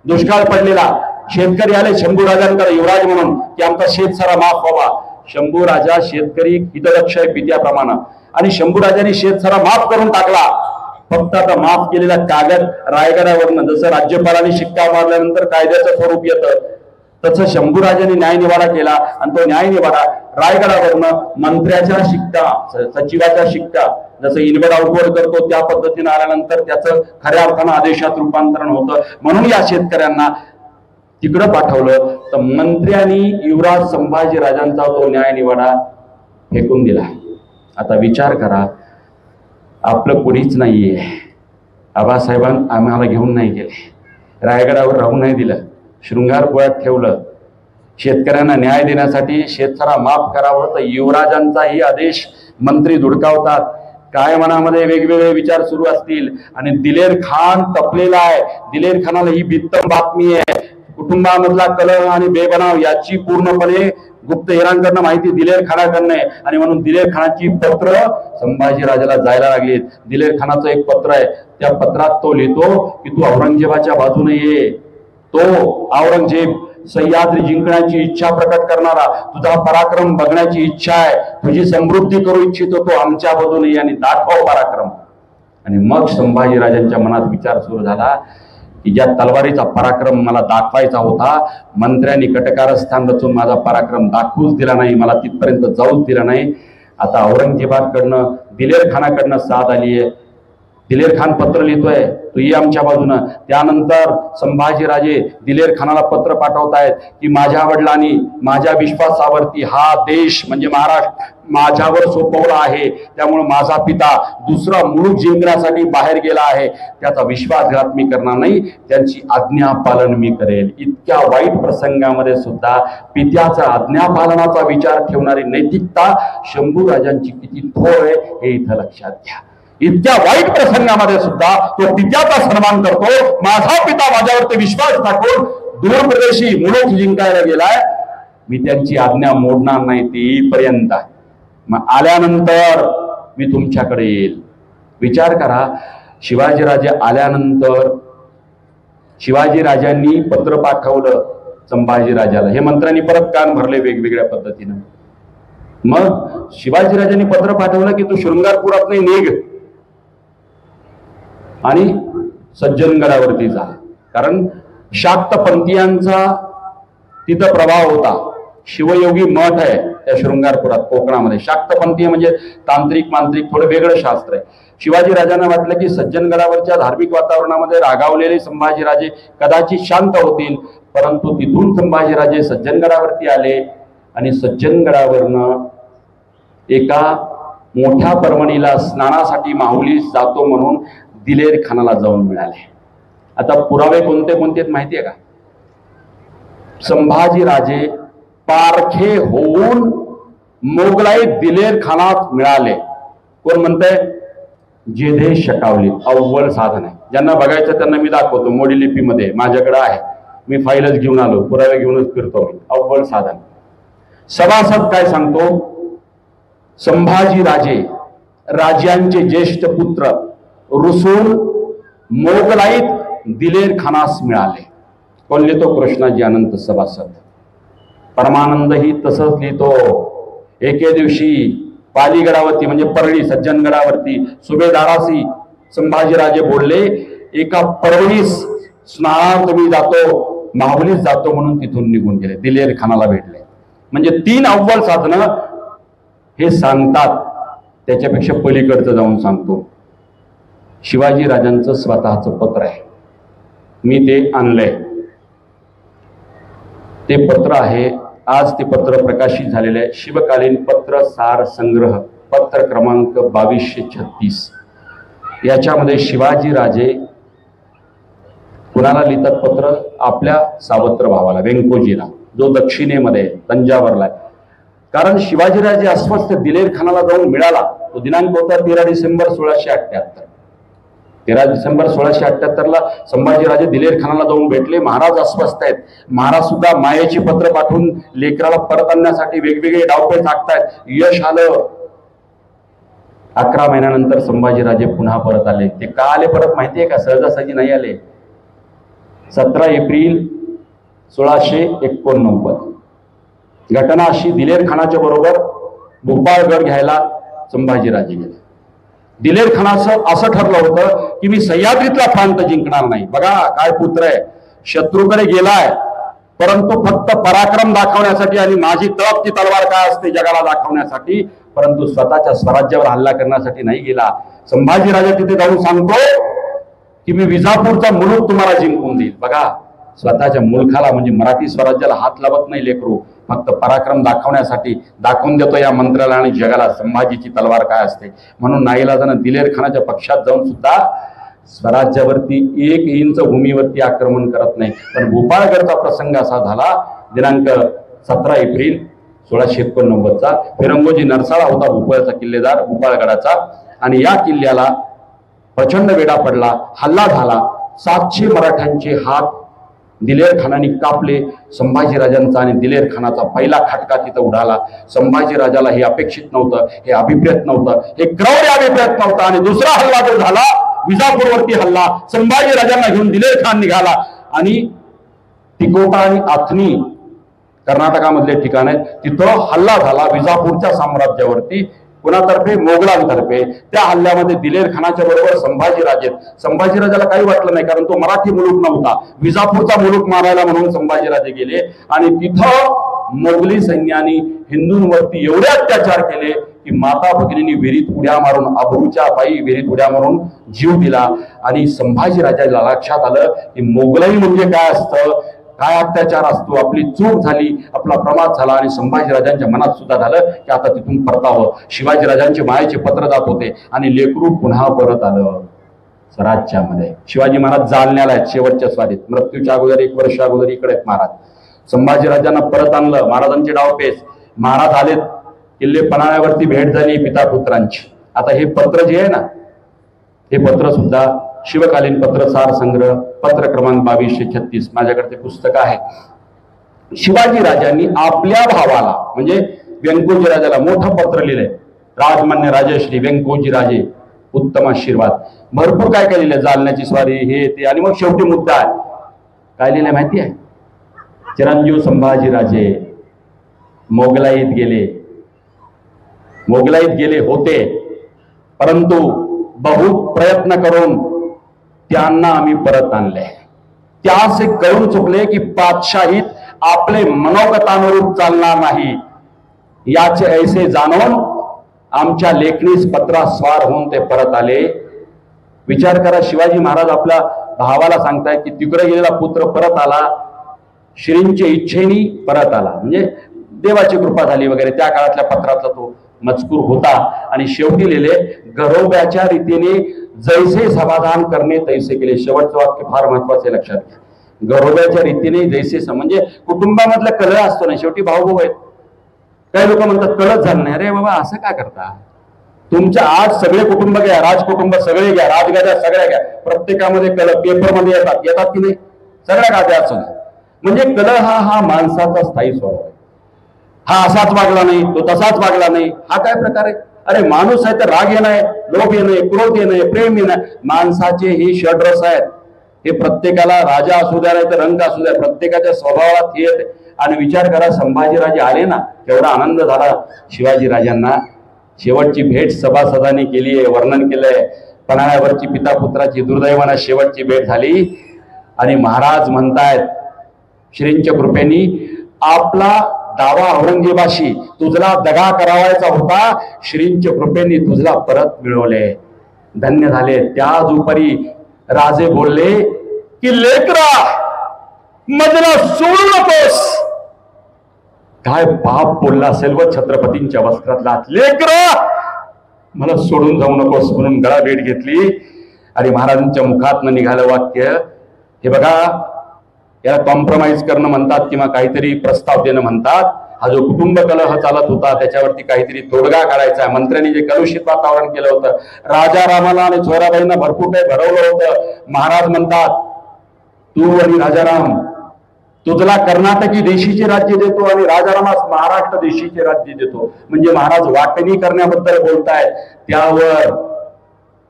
दुष्काळ पडलेला. शेतकरी आले शंभूराजांकडे युवराज म्हणून की आमचा शेत सारा माफ व्हावा. शंभू राजा शेतकरी हितलक्ष आहे पित्याप्रमाणे, आणि शंभूराजांनी शेत सारा माफ करून टाकला. फक्त आता माफ केलेला कागद रायगडावरनं, जसं राज्यपालांनी शिक्का मारल्यानंतर कायद्याचं स्वरूप येतं, तसं शंभूराजांनी न्यायनिवाडा केला. आणि तो न्यायनिवाडा रायगडावरनं मंत्र्याचा शिक्का, सचिवाचा शिक्का, जसं इनवर्ड आउटवर्ड करतो त्या पद्धतीने आल्यानंतर त्याचं खऱ्या अर्थानं आदेशात रूपांतरण होतं. म्हणून या शेतकऱ्यांना तिकडं पाठवलं. तर मंत्र्यांनी युवराज संभाजी राजांचा तो न्यायनिवाडा फेकून दिला. आता विचार करा, आपलं कुणीच नाहीये. आबासाहेबांनी आम्हाला घेऊन नाही गेले, रायगडावर राहू नाही दिलं, शृंगारपुरात ठेवलं. शेतकऱ्यांना न्याय देण्यासाठी शेतकऱ्या माफ करावं तर युवराजांचाही आदेश मंत्री धुडकावतात. काय मनामध्ये वेगवेगळे विचार सुरू असतील. आणि दिलेर खान तपलेला आहे. दिलेर खानाला ही बित्तम बातमी आहे. कुटुंबामधला कलह आणि बेबनाव याची पूर्णपणे गुप्तहेरांकडनं माहिती दिलेर खानाकडनं आहे. आणि म्हणून दिलेर खानाची पत्र संभाजी राजाला जायला लागलीत. दिलेर खानाचं एक पत्र आहे, त्या पत्रात तो लिहितो की तू औरंगजेबाच्या बाजूने ये. तो औरंगजेब सह्याद्री जिंकण्याची इच्छा प्रकट करणारा, तुझा पराक्रम बघण्याची इच्छा आहे, तुझी समृद्धी करू इच्छितो, तो आमच्या बाजूने ये आणि दाखव पराक्रम. आणि मग संभाजी राजांच्या मनात विचार सुरू झाला की ज्या तलवारीचा पराक्रम मला दाखवायचा होता, मंत्र्यांनी कटकारस्थान रचून माझा पराक्रम दाखवूच दिला नाही, मला तिथपर्यंत जाऊच दिला नाही. आता औरंगजेबाकडनं दिलेर खानाकडनं साथ आली आहे. दिलेर खान पत्र लिहितोय, तू ये आमच्या बाजूनं. त्यानंतर संभाजीराजे दिलेर खानाला पत्र पाठवतायत की माझ्या वडिलांनी माझ्या विश्वासावरती हा देश म्हणजे महाराष्ट्र माझ्यावर सोपवला आहे, त्यामुळे माझा पिता दुसरा मुलूक जिंकण्यासाठी बाहेर गेला आहे, त्याचा विश्वासघात मी करणार नाही, त्यांची आज्ञा पालन मी करेल. इतक्या वाईट प्रसंगामध्ये सुद्धा पित्याचा आज्ञापालनाचा विचार ठेवणारी नैतिकता शंभू राजांची किती थोर आहे हे इथं लक्षात घ्या. इतक्या वाईट प्रसंगामध्ये सुद्धा तो पित्याचा सन्मान करतो. माझा पिता माझ्यावरती विश्वास टाकून दूर प्रदेशी मुलूक जिंकायला गेलाय, मी त्यांची आज्ञा मोडणार नाही ती येईपर्यंत आहे. मग आल्यानंतर मी तुमच्याकडे येईल. विचार करा, शिवाजीराजे आल्यानंतर शिवाजीराजांनी पत्र पाठवलं संभाजीराजाला. हे मंत्र्यांनी परत कान भरले वेगवेगळ्या पद्धतीनं. मग शिवाजीराजांनी पत्र पाठवलं की तू शृंगारपुरात नाही निघ आणि सज्जनगडावरती जा. कारण शाक्तपंथीयांचा तिथं प्रभाव होता. शिवयोगी मठ आहे त्या शृंगारपुरात कोकणामध्ये. शाक्तपंथीय म्हणजे तांत्रिक मांत्रिक थोडं वेगळं शास्त्र आहे. शिवाजीराजांना वाटलं की सज्जनगडावरच्या धार्मिक वातावरणामध्ये रागावलेले संभाजीराजे कदाचित शांत होतील. परंतु तिथून संभाजीराजे सज्जनगडावरती आले आणि सज्जनगडावरनं एका मोठ्या पर्वणीला स्नानासाठी माहुलीस जातो म्हणून दिलेर खानाला जाऊन मिळाले. आता पुरावे कोणते कोणते माहिती आहे का? संभाजीराजे पारखे होऊन मोगलाई दिलेर खानात मिळाले. कोण म्हणतंय? जेधे शकावली. अव्वल साधन आहे. ज्यांना बघायचं त्यांना मी दाखवतो मोडी लिपीमध्ये माझ्याकडे आहे. मी फाईलच घेऊन आलो, पुरावे घेऊनच फिरतो मी. अव्वल साधन. सभासद काय सांगतो? संभाजीराजे राजांचे ज्येष्ठ पुत्र रुसून मोगलाईत दिलेर खानास मिळाले. कोण लिहितो? कृष्णाजी अनंत सभासद. परमानंद ही तसंच लिहितो. एके दिवशी पालीगडावरती म्हणजे परळी सज्जनगडावरती सुभेदारासी संभाजीराजे बोलले, एका परळीस स्नानात मी जातो, माहुलीस जातो म्हणून तिथून निघून गेले. दिलेर खानाला भेटले. म्हणजे 3 अव्वल साधनं हे सांगतात. त्याच्यापेक्षा पलीकडचं जाऊन सांगतो. शिवाजीराजांचं स्वतःचं पत्र आहे. मी ते आणलंय. ते पत्र आहे. आज ते पत्र प्रकाशित झालेलं आहे. शिवकालीन पत्र सार संग्रह पत्र क्रमांक 2236. याच्यामध्ये शिवाजीराजे कुणाला लिहितात पत्र? आपल्या सावत्र भावाला व्यंकोजीला, जो दक्षिणेमध्ये तंजावरला आहे. कारण शिवाजीराजे अस्वस्थ दिलेर खानाला जाऊन मिळाला. तो दिनांक होता 13 डिसेंबर 1678. 13 डिसेंबर 1678ला संभाजीराजे दिलेर खानाला जाऊन भेटले. महाराज अस्वस्थ आहेत. महाराज सुद्धा मायेची पत्र पाठवून लेकराला परत आणण्यासाठी वेगवेगळे डावपेच आखतायत. यश आलं. 11 महिन्यानंतर संभाजीराजे पुन्हा परत आले. ते का आले परत माहितीये का? सहजासहजी नाही आले. 17 एप्रिल 1689 घटना अशी, दिलेर खानाच्या बरोबर भोपाळगड घ्यायला संभाजीराजे गेले. दिलेर खानाचं असं ठरलं होतं की मी सह्याद्रीतला प्रांत जिंकणार नाही. बघा काय पुत्र आहे, शत्रूकडे गेलाय परंतु फक्त पराक्रम दाखवण्यासाठी आणि माझी तळपती तलवार काय असते जगाला दाखवण्यासाठी, परंतु स्वतःच्या स्वराज्यावर हल्ला करण्यासाठी नाही गेला. संभाजीराजे तिथे जाऊन सांगतो की मी विजापूरचा मुलूक तुम्हाला जिंकून देईल. बघा, स्वतःच्या मुलखाला म्हणजे मराठी स्वराज्याला हात लावत नाही लेकरू, फक्त पराक्रम दाखवण्यासाठी दाखवून देतो या मंत्र्याला आणि जगाला संभाजीची तलवार काय असते. म्हणून नाईलाजानं दिलेर खानाच्या पक्षात जाऊन सुद्धा स्वराज्यावरती 1 इंच भूमीवरती आक्रमण करत नाही. पण भोपाळगडचा प्रसंग असा झाला, दिनांक 17 एप्रिल 1689चा. फिरंगोजी नरसाळा होता भोपाळचा किल्लेदार भोपाळगडाचा, आणि या किल्ल्याला प्रचंड वेढा पडला, हल्ला झाला. 700 मराठ्यांचे हात दिलेर खानाने कापले. संभाजीराजांचा आणि दिलेर खानाचा पहिला खटका तिथं उडाला. संभाजीराजाला हे अपेक्षित नव्हतं, हे अभिप्रेत नव्हतं, हे क्रौर्य अभिप्रेत नव्हतं. आणि दुसरा हल्ला जो झाला विजापूरवरती हल्ला, संभाजीराजांना घेऊन दिलेर खान निघाला आणि तिकोटा आणि आथनी कर्नाटकामधले ठिकाण आहेत तिथं हल्ला झाला विजापूरच्या साम्राज्यावरती. कुणातर्फे? मोगलांतर्फे. त्या हल्ल्यामध्ये दिलेर खानाच्या बरोबर संभाजीराजे. संभाजीराजाला काही वाटलं नाही, कारण तो मराठी मुलूक नव्हता, विजापूरचा मुलूक मारायला म्हणून संभाजीराजे गेले. आणि तिथं मोगली सैन्याने हिंदूंवरती एवढे अत्याचार केले की माता भगिनींनी विहिरीत उड्या मारून, अबरूच्या पायी विहिरीत उड्या मारून जीव दिला. आणि संभाजीराजाला लक्षात आलं की मोगलाई म्हणजे काय असतं, काय अत्याचार असतो, आपली चूक झाली, आपला प्रमाद झाला. आणि संभाजीराजांच्या मनात सुद्धा झालं की आता तिथून परतावं. शिवाजीराजांचे मायेचे पत्र जात होते आणि लेकरू पुन्हा परत आलं स्वराज्यामध्ये. शिवाजी महाराज जालन्याला आहेत शेवटच्या स्वारीत, मृत्यूच्या अगोदर 1 वर्ष अगोदर इकडे आहेत महाराज. संभाजीराजांना परत आणलं. महाराजांचे डावपेच. महाराज आलेत. किल्ले पन्हाळ्यावरती भेट झाली पिता पुत्रांची. आता हे पत्र जे आहे ना, हे पत्र सुद्धा शिवकालीन पत्र सार संग्रह पत्र क्रमांक 2236 माझ्याकडे ते पुस्तक आहे. शिवाजी राजांनी आपल्या भावाला म्हणजे व्यंकोजी राजाला मोठं पत्र लिहिलंय, राजमान्य राजश्री व्यंकोजी राजे उत्तम आशीर्वाद, भरपूर काय काय लिहिलंय, जालन्याची स्वारी हे ते, आणि मग शेवटी मुद्दा आहे काय लिहिलंय माहिती आहे? चिरंजीव संभाजी राजे मोगलाईत गेले होते, परंतु बहुत प्रयत्न करून त्यांना आम्ही परत आणले. ते असे कळून चुकले की पातशाहीत आपले मनोगतानुरूप चालणार नाही, याचे ऐसे जाणून आमच्या लेखणीस पत्रास स्वार होऊन ते परत आले. विचार करा, शिवाजी महाराज आपल्या भावाला सांगताय की तिकडे गेलेला पुत्र परत आला, श्रींच्या इच्छेने परत आला, म्हणजे देवाची कृपा झाली वगैरे, त्या काळातल्या पत्रातला तो मजकूर होता. आणि शेवटी लिहिले, घरोब्याच्या रीतीने जैसे समाधान करणे तैसे केले. शेवटचं वाक्य फार महत्वाचे, लक्षात घ्या. घरोब्याच्या रीतीने जैसे, म्हणजे कुटुंबामधला कलह असतो ना, शेवटी भाऊ भाऊ आहेत. काही लोक म्हणतात कलह झालं नाही, अरे बाबा असं का करता? तुमच्या आज सगळे कुटुंब घ्या, राजकुटुंब सगळे घ्या, राजगाद्या सगळ्या घ्या, प्रत्येकामध्ये कलह पेपरमध्ये येतात की नाही? सगळ्या गाद्या असं, म्हणजे कलह हा माणसाचा स्थायी स्वभाव आहे. हा असाच वागला नाही, तो तसाच वागला नाही, हा काय प्रकार आहे? अरे माणूस आहे तर राग येणं आहे, लोभ येणं आहे, क्रोध येणं आहे, प्रेम येणं, माणसाचे हे षड्रस आहेत. हे प्रत्येकाला, राजा असू द्या नाही तर रंग असू द्या, प्रत्येकाच्या स्वभावात हे येते. आणि विचार करा, संभाजीराजे आले ना, केवढा आनंद झाला शिवाजी राजांना. शेवटची भेट सभासदांनी केली आहे, वर्णन केलंय. पन्हाळ्यावरची पिता पुत्राची दुर्दैवानं शेवटची भेट झाली. आणि महाराज म्हणतायत श्रींच्या कृपेनी, आपला दावा औरंगजेबाशी तुझला दगा करावायचा होता, श्रींच्या कृपेनी तुझला परत मिळवले, धन्य झाले. त्याच उपरी राजे बोलले की लेकरा मजला सोडू नकोस. काय बाप बोलला असेल व छत्रपतींच्या वस्त्रातला, लेकरा मला सोडून जाऊ नकोस म्हणून गळा भेट घेतली. आणि महाराजांच्या मुखातनं निघालं वाक्य, हे बघा, याला कॉम्प्रोमाइज करणं म्हणतात किंवा काहीतरी प्रस्ताव देणं म्हणतात. हा जो कुटुंब कलह चालत होता त्याच्यावरती काहीतरी तोडगा काढायचा. मंत्र्यांनी जे कलुषित वातावरण केलं होतं, राजा रामाला आणि चोराबाईंना भरपूर काही भरवलं होतं. महाराज म्हणतात, तू आणि राजाराम तुझला कर्नाटकी देशीचे राज्य देतो आणि राजारामास महाराष्ट्र देशीचे राज्य देतो. म्हणजे महाराज वाटणी करण्याबद्दल बोलतायत. त्यावर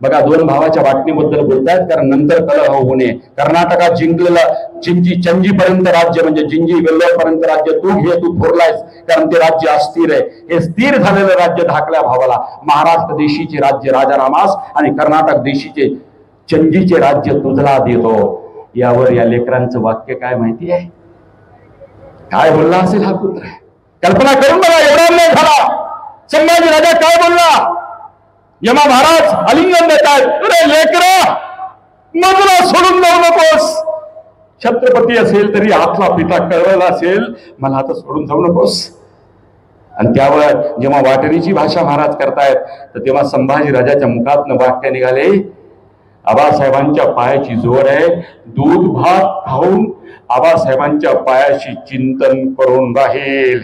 बघा, दोन भावाच्या वाटणीबद्दल बोलतायत, कारण नंतर कलह होऊ नये. कर्नाटकात जिंकलेलं चंजी पर्यंत राज्य, म्हणजे जिंजी वेल्लोर पर्यंत राज्य तू घे, तू थोरलायस, कारण ते राज्य अस्थिर आहे. हे स्थिर झालेलं राज्य धाकल्या भावाला, महाराष्ट्र देशीचे राज्य राजारामास आणि कर्नाटक देशीचे चंजीचे राज्य तुझला देतो. यावर या लेकरांचं वाक्य काय माहिती आहे? काय बोलला असेल हा पुत्र? कल्पना करून बघा, एवढा अन्याय झाला. संभाजी राजा काय बोलला? यमा महाराज आलिंगन देतात, अरे लेकरा मजला सोडून जाऊ नकोस. छत्रपती असेल तरी आपला पिता कळवला असेल, मला आता सोडून जाऊ नकोस. आणि त्यावर जेव्हा वाटणीची भाषा महाराज करतायत, तर तेव्हा संभाजी राजाच्या मुखातनं वाक्य निघाले, आबासाहेबांच्या पायाची जोर आहे, दूध भात खाऊन आबासाहेबांच्या पायाशी चिंतन करून राहील.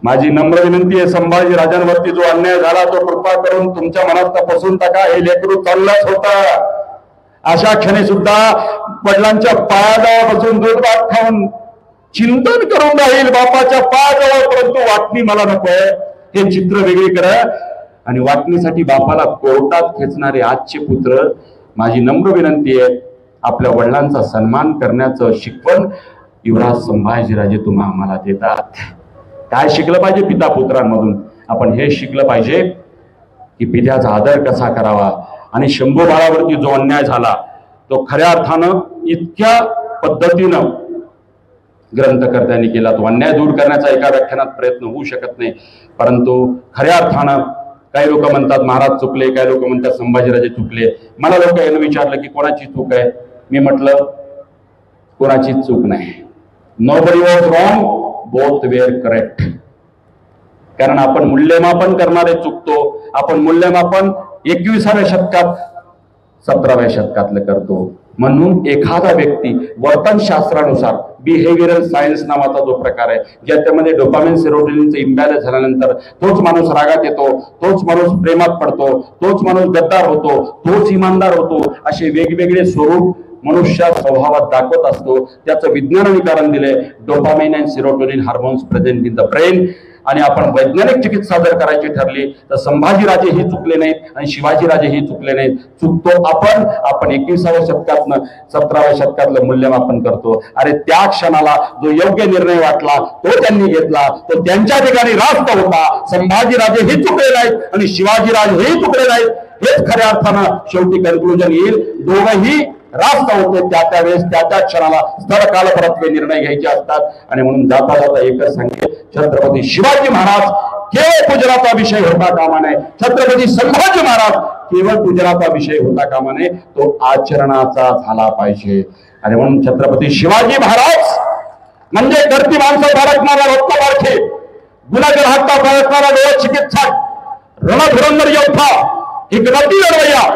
माझी नम्र विनंती आहे, संभाजी राजांवरती जो अन्याय झाला तो कृपा करून तुमच्या मनात पसून टाका. हे लेकरू चाललंच होतं, अशा क्षणी सुद्धा वडिलांच्या पायाजवळ बसून दूध भात खाऊन चिंतन करून राहील बापाच्या पायाजवळ, परंतु वाटणी मला नकोय. हे चित्र वेगळे करा. आणि वाटणीसाठी बापाला कोर्टात खेचणारे आजचे पुत्र, माझी नम्र विनंती आहे, आपल्या वडिलांचा सन्मान करण्याचं शिकवण युवराज संभाजीराजे तुम्हा आम्हाला देतात. काय शिकलं पाहिजे पिता पुत्रांमधून? आपण हे शिकलं पाहिजे की पित्याचा आदर कसा करावा. आणि शंभू बाळावरती जो अन्याय झाला तो खऱ्या अर्थानं इतक्या पद्धतीनं ग्रंथकर्त्यांनी केला. तो अन्याय दूर करण्याचा एका व्याख्यानात प्रयत्न होऊ शकत नाही, परंतु खऱ्या अर्थानं काही लोक म्हणतात महाराज चुकले, काही लोक म्हणतात संभाजीराजे चुकले. मला लोक यानं विचारलं की कोणाची चूक आहे? मी म्हटलं कोणाची चूक नाही. Nobody was wrong, both were correct. कारण आपण मूल्यमापन करणारे चुकतो. आपण मूल्यमापन 21व्या शतकात 17व्या शतकातलं करतो. म्हणून एखादा व्यक्ती वर्तनशास्त्रानुसार, बिहेवियरल सायन्स नावाचा जो प्रकार आहे, ज्याच्यामध्ये डोपामिन सेरोटोनिनचं इम्बॅलन्स झाल्यानंतर तोच माणूस रागात येतो, तोच माणूस प्रेमात पडतो, तोच माणूस गद्दार होतो, तोच इमानदार होतो, असे वेगवेगळे स्वरूप मनुष्य स्वभावात दाखवत असतो त्याचं विज्ञानाने कारण दिले dopamine and serotonin hormones present in the brain. आणि आपण वैज्ञानिक चिकित्सा जर करायची ठरली तर संभाजीराजे ही चुकले नाहीत आणि शिवाजीराजे ही चुकले नाहीत. चुकतो आपण 21व्या शतकातनं 17व्या शतकातलं मूल्यमापन करतो. अरे त्या क्षणाला जो योग्य निर्णय वाटला तो त्यांनी घेतला, तो त्यांच्या ठिकाणी रास्त होता. संभाजीराजे ही चुकले नाहीत आणि शिवाजीराजे ही चुकले नाहीत. हेच खऱ्या अर्थानं शेवटी कन्क्लुजन येईल. दोघंही रास्त होते त्या वेळेस त्या क्षणाला स्थळ काल परत्वे निर्णय घ्यायचे असतात. आणि म्हणून जाता जाता एकच सांगते, छत्रपती शिवाजी महाराज केवळ पूजनाचा विषय होता कामा नये. छत्रपती संभाजी महाराज केवळ पूजनाचा विषय होता कामा नये, तो आचरणाचा झाला पाहिजे. आणि म्हणून छत्रपती शिवाजी महाराज म्हणजे करती माणसं बाळगणारा रत्नबारखे, गुन्हेगार हत्या बाळगणारा डोळ चिकित्सक, रणधुरंधर योद्धा, हिकमती लढवय्या,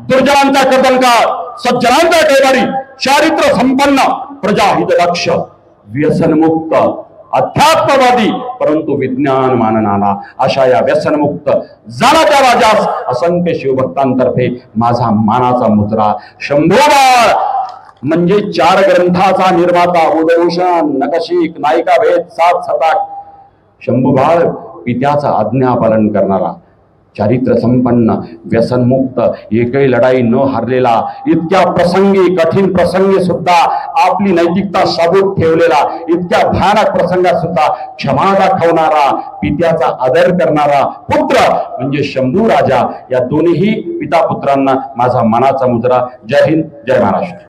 दुर्जनांचा कर्तनकार, सज्जनांचा कैवारी, चारित्र्य संपन्न, प्रजाहित लक्ष, व्यसनमुक्त, अध्यात्मवादी परंतु विज्ञान मानणारा अशा या व्यसनमुक्त जाणाच्या राजास असंख्य शिवभक्तांतर्फे माझा मानाचा मुद्रा. शंभूबाळ म्हणजे 4 ग्रंथाचा निर्माता, उदभूषण, नकशिक, नायिका भेद, 7 शतक. शंभूबाळ पित्याचा आज्ञा पालन करणारा, चारित्र्य संपन्न, व्यसनमुक्त, एकही लढाई न हारलेला, इतक्या प्रसंगी, कठीण प्रसंगी सुद्धा आपली नैतिकता साबूत ठेवलेला, इतक्या भयानक प्रसंगात सुद्धा क्षमा दाखवणारा, पित्याचा आदर करणारा पुत्र म्हणजे शंभू राजा. या दोन्ही पिता पुत्रांना माझा मानाचा मुद्रा. जय हिंद, जय महाराष्ट्र.